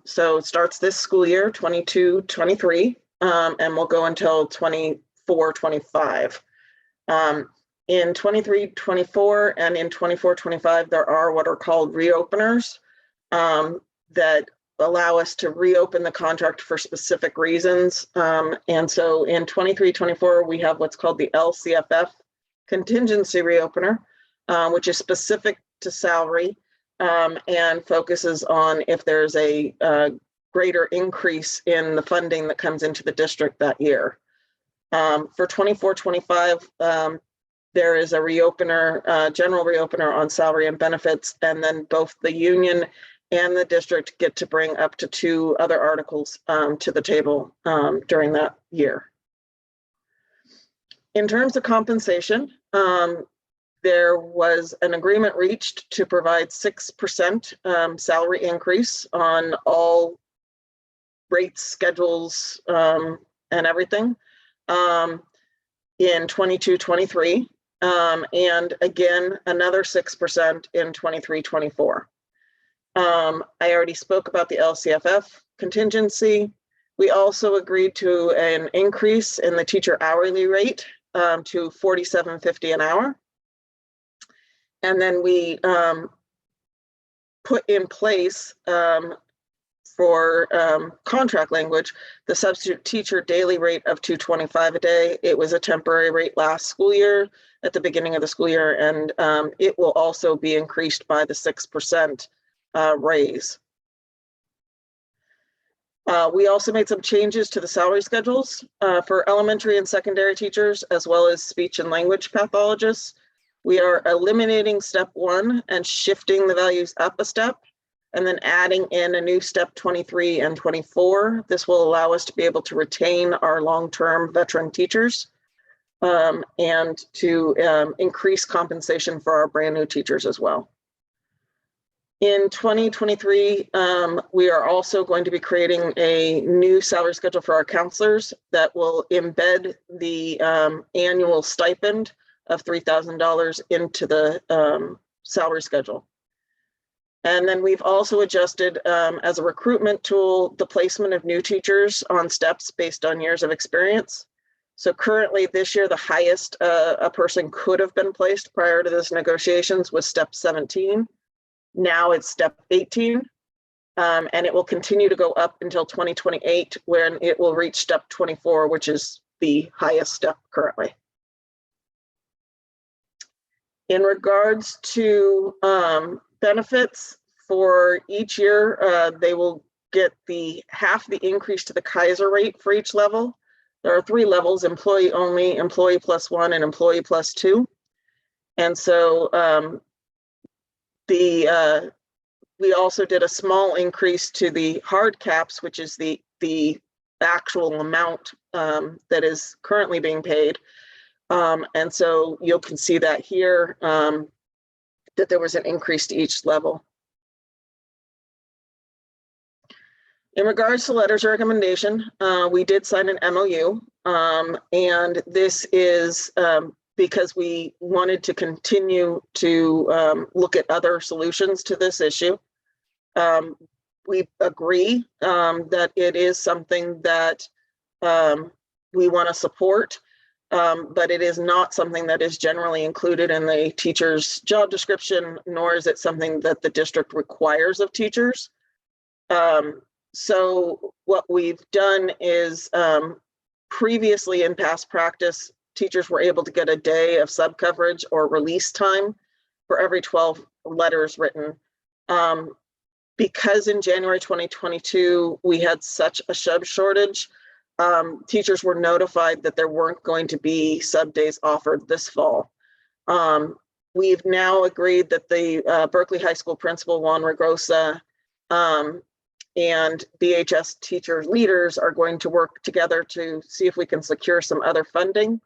So it starts this school year, 22-23, and will go until 24-25. In 23-24 and in 24-25, there are what are called reopeners that allow us to reopen the contract for specific reasons. And so in 23-24, we have what's called the LCFF contingency reopener, which is specific to salary. And focuses on if there's a greater increase in the funding that comes into the district that year. For 24-25, there is a reopener, general reopener on salary and benefits, and then both the union and the district get to bring up to 2 other articles to the table during that year. In terms of compensation, there was an agreement reached to provide 6% salary increase on all rates, schedules, and everything in 22-23, and again, another 6% in 23-24. I already spoke about the LCFF contingency. We also agreed to an increase in the teacher hourly rate to $47.50 an hour. And then we put in place for contract language, the substitute teacher daily rate of $225 a day. It was a temporary rate last school year at the beginning of the school year, and it will also be increased by the 6% raise. We also made some changes to the salary schedules for elementary and secondary teachers, as well as speech and language pathologists. We are eliminating step 1 and shifting the values up a step, and then adding in a new step 23 and 24. This will allow us to be able to retain our long-term veteran teachers and to increase compensation for our brand new teachers as well. In 2023, we are also going to be creating a new salary schedule for our counselors that will embed the annual stipend of $3,000 into the salary schedule. And then we've also adjusted as a recruitment tool, the placement of new teachers on steps based on years of experience. So currently this year, the highest a person could have been placed prior to this negotiations was step 17. Now it's step 18, and it will continue to go up until 2028 when it will reach step 24, which is the highest step currently. In regards to benefits for each year, they will get half the increase to the Kaiser rate for each level. There are 3 levels: employee only, employee +1, and employee +2. And so we also did a small increase to the hard caps, which is the actual amount that is currently being paid. And so you can see that here, that there was an increase to each level. In regards to letters of recommendation, we did sign an MOU, and this is because we wanted to continue to look at other solutions to this issue. We agree that it is something that we want to support, but it is not something that is generally included in the teacher's job description, nor is it something that the district requires of teachers. So what we've done is previously in past practice, teachers were able to get a day of sub coverage or release time for every 12 letters written. Because in January 2022, we had such a sub shortage, teachers were notified that there weren't going to be sub days offered this fall. We've now agreed that the Berkeley High School principal, Juan Regrosa, and BHS teacher leaders are going to work together to see if we can secure some other funding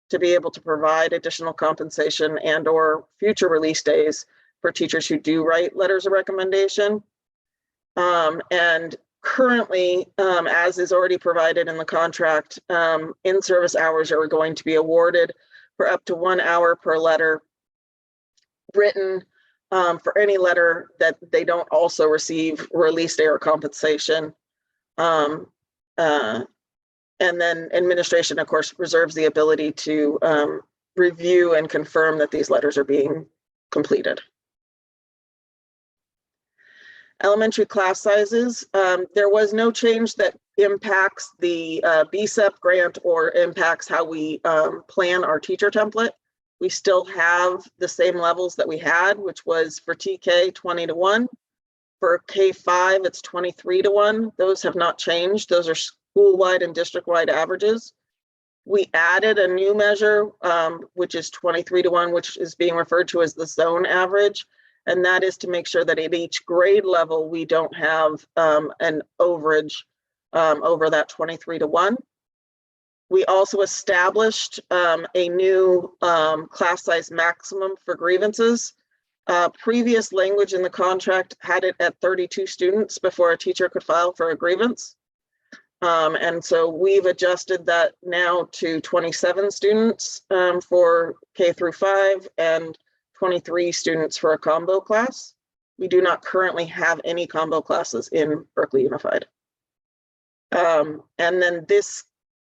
to be able to provide additional compensation and or future release days for teachers who do write letters of recommendation. And currently, as is already provided in the contract, in-service hours are going to be awarded for up to 1 hour per letter written for any letter that they don't also receive release day or compensation. And then administration, of course, reserves the ability to review and confirm that these letters are being completed. Elementary class sizes, there was no change that impacts the BSEP grant or impacts how we plan our teacher template. We still have the same levels that we had, which was for TK 20:1. For K5, it's 23:1. Those have not changed. Those are school-wide and district-wide averages. We added a new measure, which is 23-1, which is being referred to as the zone average. And that is to make sure that at each grade level, we don't have an overage over that 23-1. We also established a new class size maximum for grievances. Previous language in the contract had it at 32 students before a teacher could file for a grievance. And so we've adjusted that now to 27 students for K through 5 and 23 students for a combo class. We do not currently have any combo classes in Berkeley Unified. And then this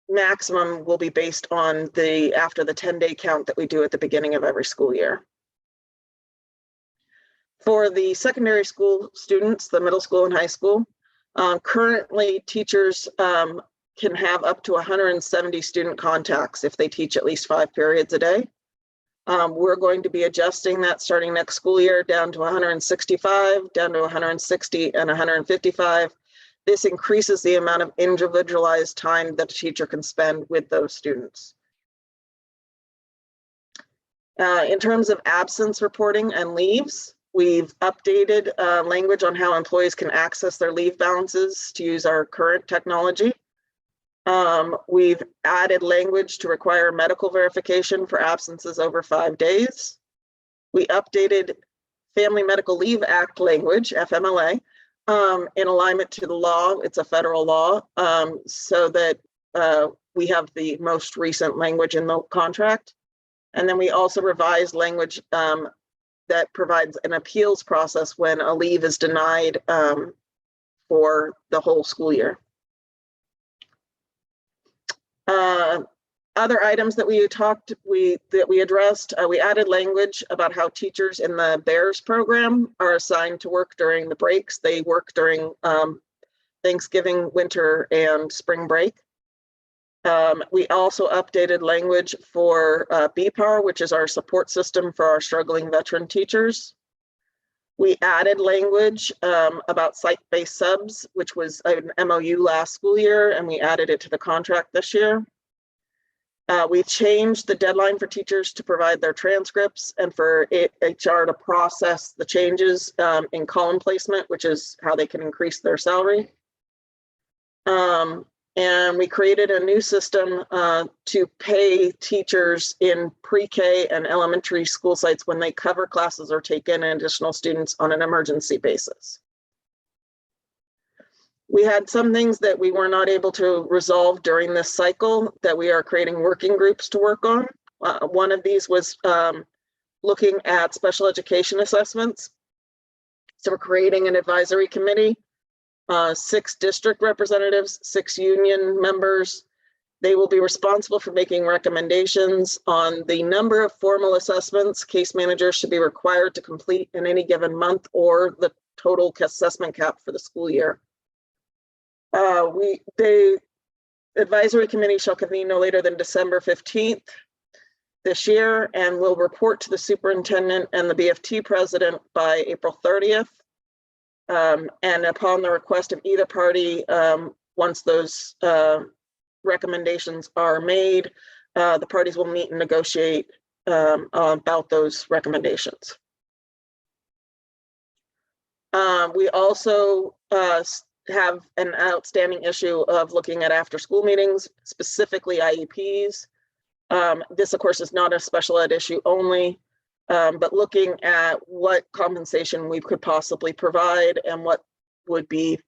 maximum will be based on after the 10-day count that we do at the beginning of every school year. For the secondary school students, the middle school and high school, currently teachers can have up to 170 student contacts if they teach at least 5 periods a day. We're going to be adjusting that starting next school year down to 165, down to 160 and 155. This increases the amount of individualized time that a teacher can spend with those students. In terms of absence reporting and leaves, we've updated language on how employees can access their leave balances to use our current technology. We've added language to require medical verification for absences over 5 days. We updated Family Medical Leave Act language, FMLA, in alignment to the law. It's a federal law, so that we have the most recent language in the contract. And then we also revised language that provides an appeals process when a leave is denied for the whole school year. Other items that we addressed, we added language about how teachers in the BEARS program are assigned to work during the breaks. They work during Thanksgiving, winter, and spring break. We also updated language for BPAR, which is our support system for our struggling veteran teachers. We added language about site-based subs, which was an MOU last school year, and we added it to the contract this year. We changed the deadline for teachers to provide their transcripts and for HR to process the changes in column placement, which is how they can increase their salary. And we created a new system to pay teachers in pre-K and elementary school sites when they cover classes or take in additional students on an emergency basis. We had some things that we were not able to resolve during this cycle that we are creating working groups to work on. One of these was looking at special education assessments. So we're creating an advisory committee, 6 district representatives, 6 union members. They will be responsible for making recommendations on the number of formal assessments case managers should be required to complete in any given month or the total assessment cap for the school year. The advisory committee shall convene no later than December 15th this year and will report to the superintendent and the BFT president by April 30th. And upon the request of either party, once those recommendations are made, the parties will meet and negotiate about those recommendations. We also have an outstanding issue of looking at after school meetings, specifically IEPs. This, of course, is not a special ed issue only, but looking at what compensation we could possibly provide and what would be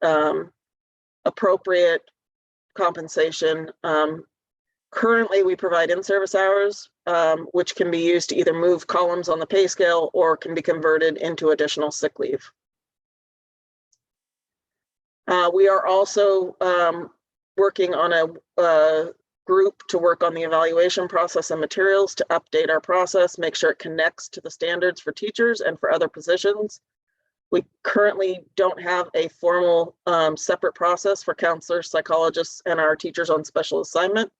appropriate compensation. Currently, we provide in-service hours, which can be used to either move columns on the pay scale or can be converted into additional sick leave. We are also working on a group to work on the evaluation process and materials to update our process, make sure it connects to the standards for teachers and for other positions. We currently don't have a formal separate process for counselors, psychologists, and our teachers on special assignment.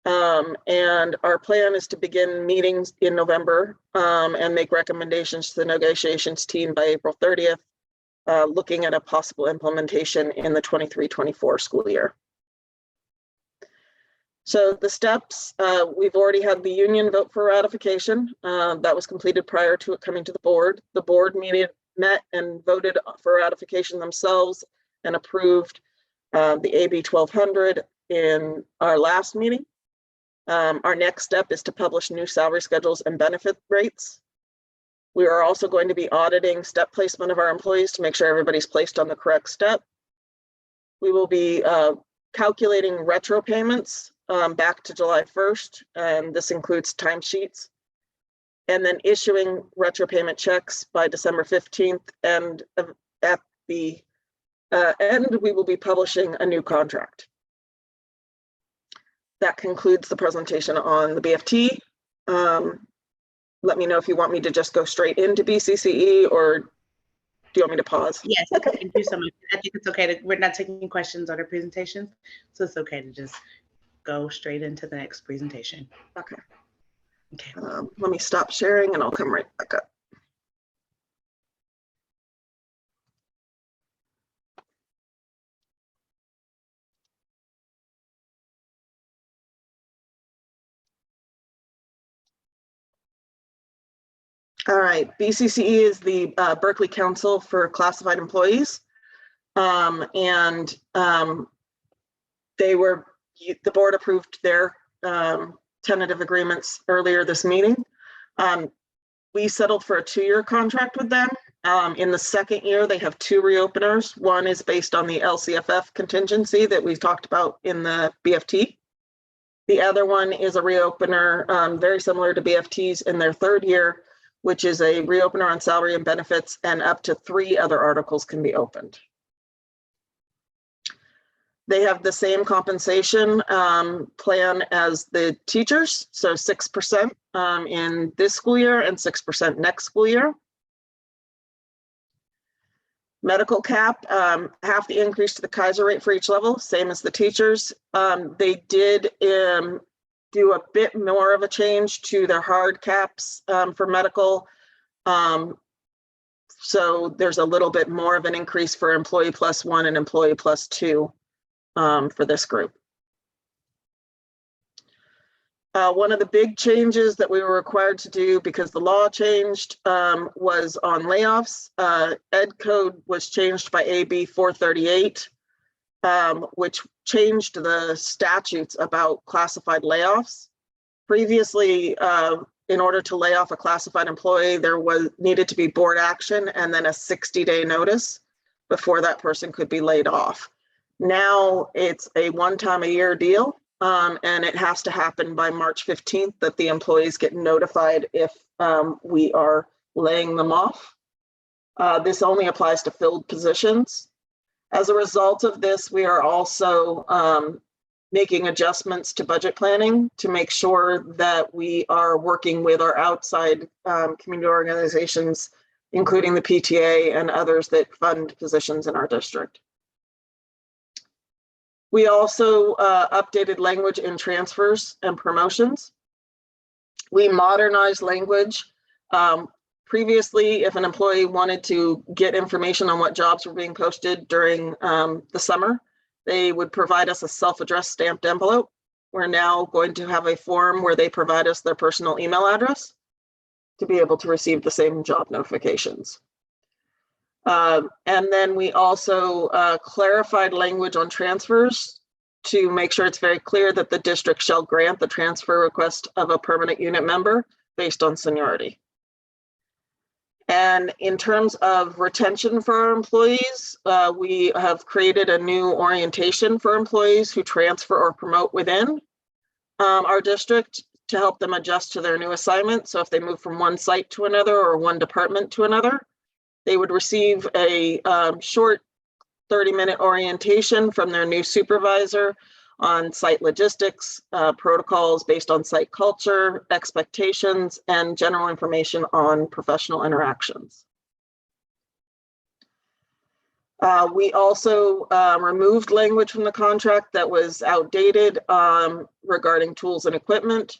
And our plan is to begin meetings in November and make recommendations to the negotiations team by April 30th. Looking at a possible implementation in the 23-24 school year. So the steps, we've already had the union vote for ratification. That was completed prior to it coming to the board. The board met and voted for ratification themselves and approved the AB 1200 in our last meeting. Our next step is to publish new salary schedules and benefit rates. We are also going to be auditing step placement of our employees to make sure everybody's placed on the correct step. We will be calculating retro payments back to July 1st, and this includes timesheets, and then issuing retro payment checks by December 15th. And at the end, we will be publishing a new contract. That concludes the presentation on the BFT. Let me know if you want me to just go straight into BCCE, or do you want me to pause?
Yes, thank you so much. I think it's okay we're not taking questions on our presentations, so it's okay to just go straight into the next presentation.
Okay.
Okay.
Let me stop sharing and I'll come right back up. All right, BCCE is the Berkeley Council for Classified Employees. The board approved their tentative agreements earlier this meeting. We settled for a 2-year contract with them. In the second year, they have 2 reopeners. One is based on the LCFF contingency that we talked about in the BFT. The other one is a reopener very similar to BFT's in their 3rd year, which is a reopener on salary and benefits, and up to 3 other articles can be opened. They have the same compensation plan as the teachers, so 6% in this school year and 6% next school year. Medical cap, half the increase to the Kaiser rate for each level, same as the teachers. They did do a bit more of a change to their hard caps for medical. So there's a little bit more of an increase for employee plus 1 and employee plus 2 for this group. One of the big changes that we were required to do because the law changed was on layoffs. Ed code was changed by AB 438, which changed the statutes about classified layoffs. Previously, in order to lay off a classified employee, there needed to be board action and then a 60-day notice before that person could be laid off. Now it's a one-time-a-year deal, and it has to happen by March 15th that the employees get notified if we are laying them off. This only applies to filled positions. As a result of this, we are also making adjustments to budget planning to make sure that we are working with our outside community organizations, including the PTA and others that fund positions in our district. We also updated language in transfers and promotions. We modernized language. Previously, if an employee wanted to get information on what jobs were being posted during the summer, they would provide us a self-addressed stamped envelope. We're now going to have a form where they provide us their personal email address to be able to receive the same job notifications. And then we also clarified language on transfers to make sure it's very clear that the district shall grant the transfer request of a permanent unit member based on seniority. And in terms of retention for our employees, we have created a new orientation for employees who transfer or promote within our district to help them adjust to their new assignment. So if they move from one site to another or one department to another, they would receive a short 30-minute orientation from their new supervisor on site logistics, protocols based on site culture, expectations, and general information on professional interactions. We also removed language from the contract that was outdated regarding tools and equipment.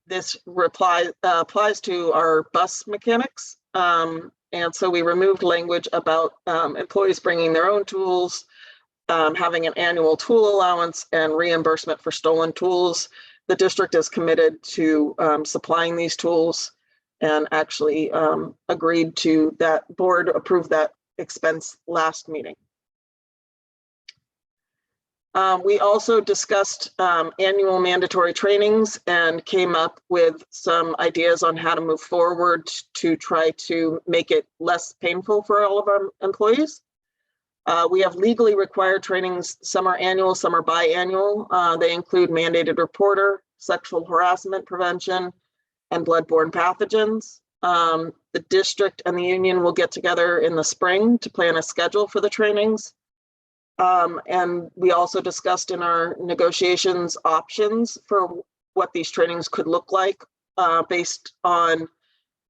This applies to our bus mechanics. And so we removed language about employees bringing their own tools, having an annual tool allowance and reimbursement for stolen tools. The district is committed to supplying these tools and actually agreed to that. Board approved that expense last meeting. We also discussed annual mandatory trainings and came up with some ideas on how to move forward to try to make it less painful for all of our employees. We have legally required trainings. Some are annual, some are biannual. They include mandated reporter, sexual harassment prevention, and bloodborne pathogens. The district and the union will get together in the spring to plan a schedule for the trainings. And we also discussed in our negotiations options for what these trainings could look like based on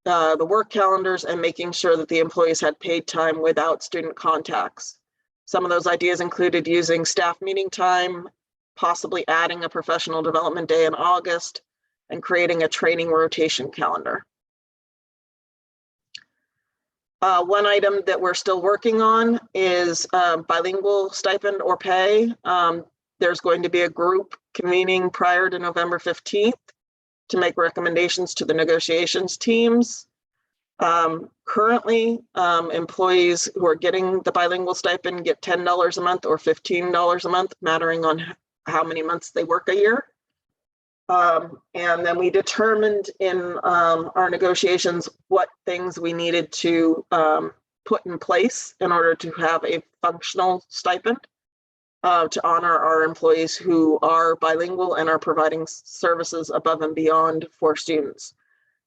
the work calendars and making sure that the employees had paid time without student contacts. Some of those ideas included using staff meeting time, possibly adding a professional development day in August, and creating a training rotation calendar. One item that we're still working on is bilingual stipend or pay. There's going to be a group convening prior to November 15th to make recommendations to the negotiations teams. Currently, employees who are getting the bilingual stipend get $10 a month or $15 a month, mattering on how many months they work a year. And then we determined in our negotiations what things we needed to put in place in order to have a functional stipend to honor our employees who are bilingual and are providing services above and beyond for students.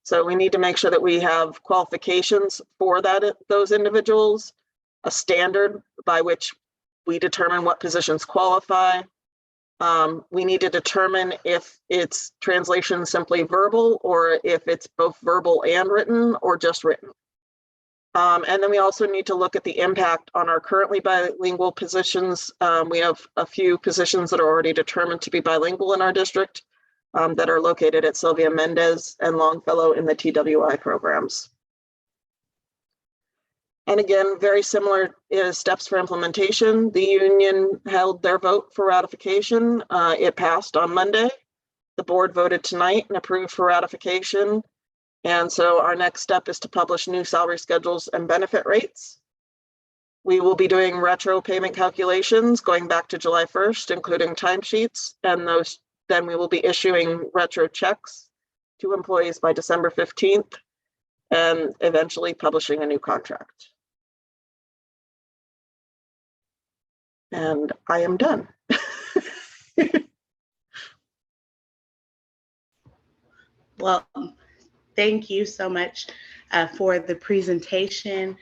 So we need to make sure that we have qualifications for those individuals, a standard by which we determine what positions qualify. We need to determine if it's translation simply verbal or if it's both verbal and written or just written. And then we also need to look at the impact on our currently bilingual positions. We have a few positions that are already determined to be bilingual in our district that are located at Sylvia Mendez and Longfellow in the TWI programs. And again, very similar steps for implementation. The union held their vote for ratification. It passed on Monday. The board voted tonight and approved for ratification. And so our next step is to publish new salary schedules and benefit rates. We will be doing retro payment calculations going back to July 1st, including timesheets, and then we will be issuing retro checks to employees by December 15th and eventually publishing a new contract. And I am done.
Well, thank you so much for the presentation,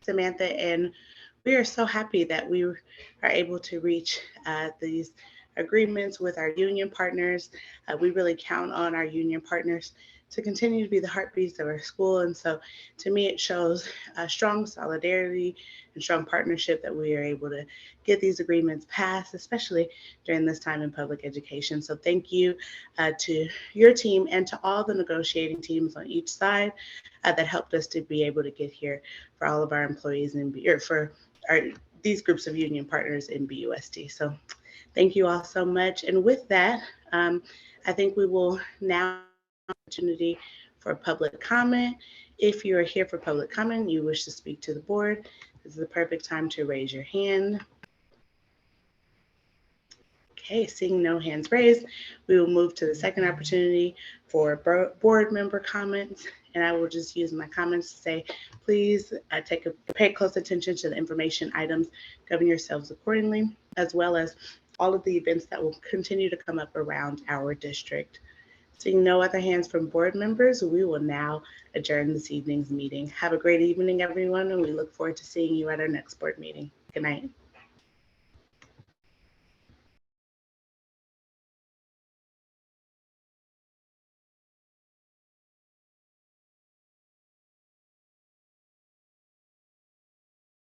Samantha, and we are so happy that we are able to reach these agreements with our union partners. We really count on our union partners to continue to be the heartbeats of our school. And so to me, it shows a strong solidarity and strong partnership that we are able to get these agreements passed, especially during this time in public education. So thank you to your team and to all the negotiating teams on each side that helped us to be able to get here for all of our employees and for these groups of union partners in BUSD. So thank you all so much. And with that, I think we will now opportunity for public comment. If you are here for public comment, you wish to speak to the board, this is the perfect time to raise your hand. Okay, seeing no hands raised, we will move to the second opportunity for board member comments. And I will just use my comments to say, please pay close attention to the information items, govern yourselves accordingly, as well as all of the events that will continue to come up around our district. Seeing no other hands from board members, we will now adjourn this evening's meeting. Have a great evening, everyone, and we look forward to seeing you at our next board meeting. Good night.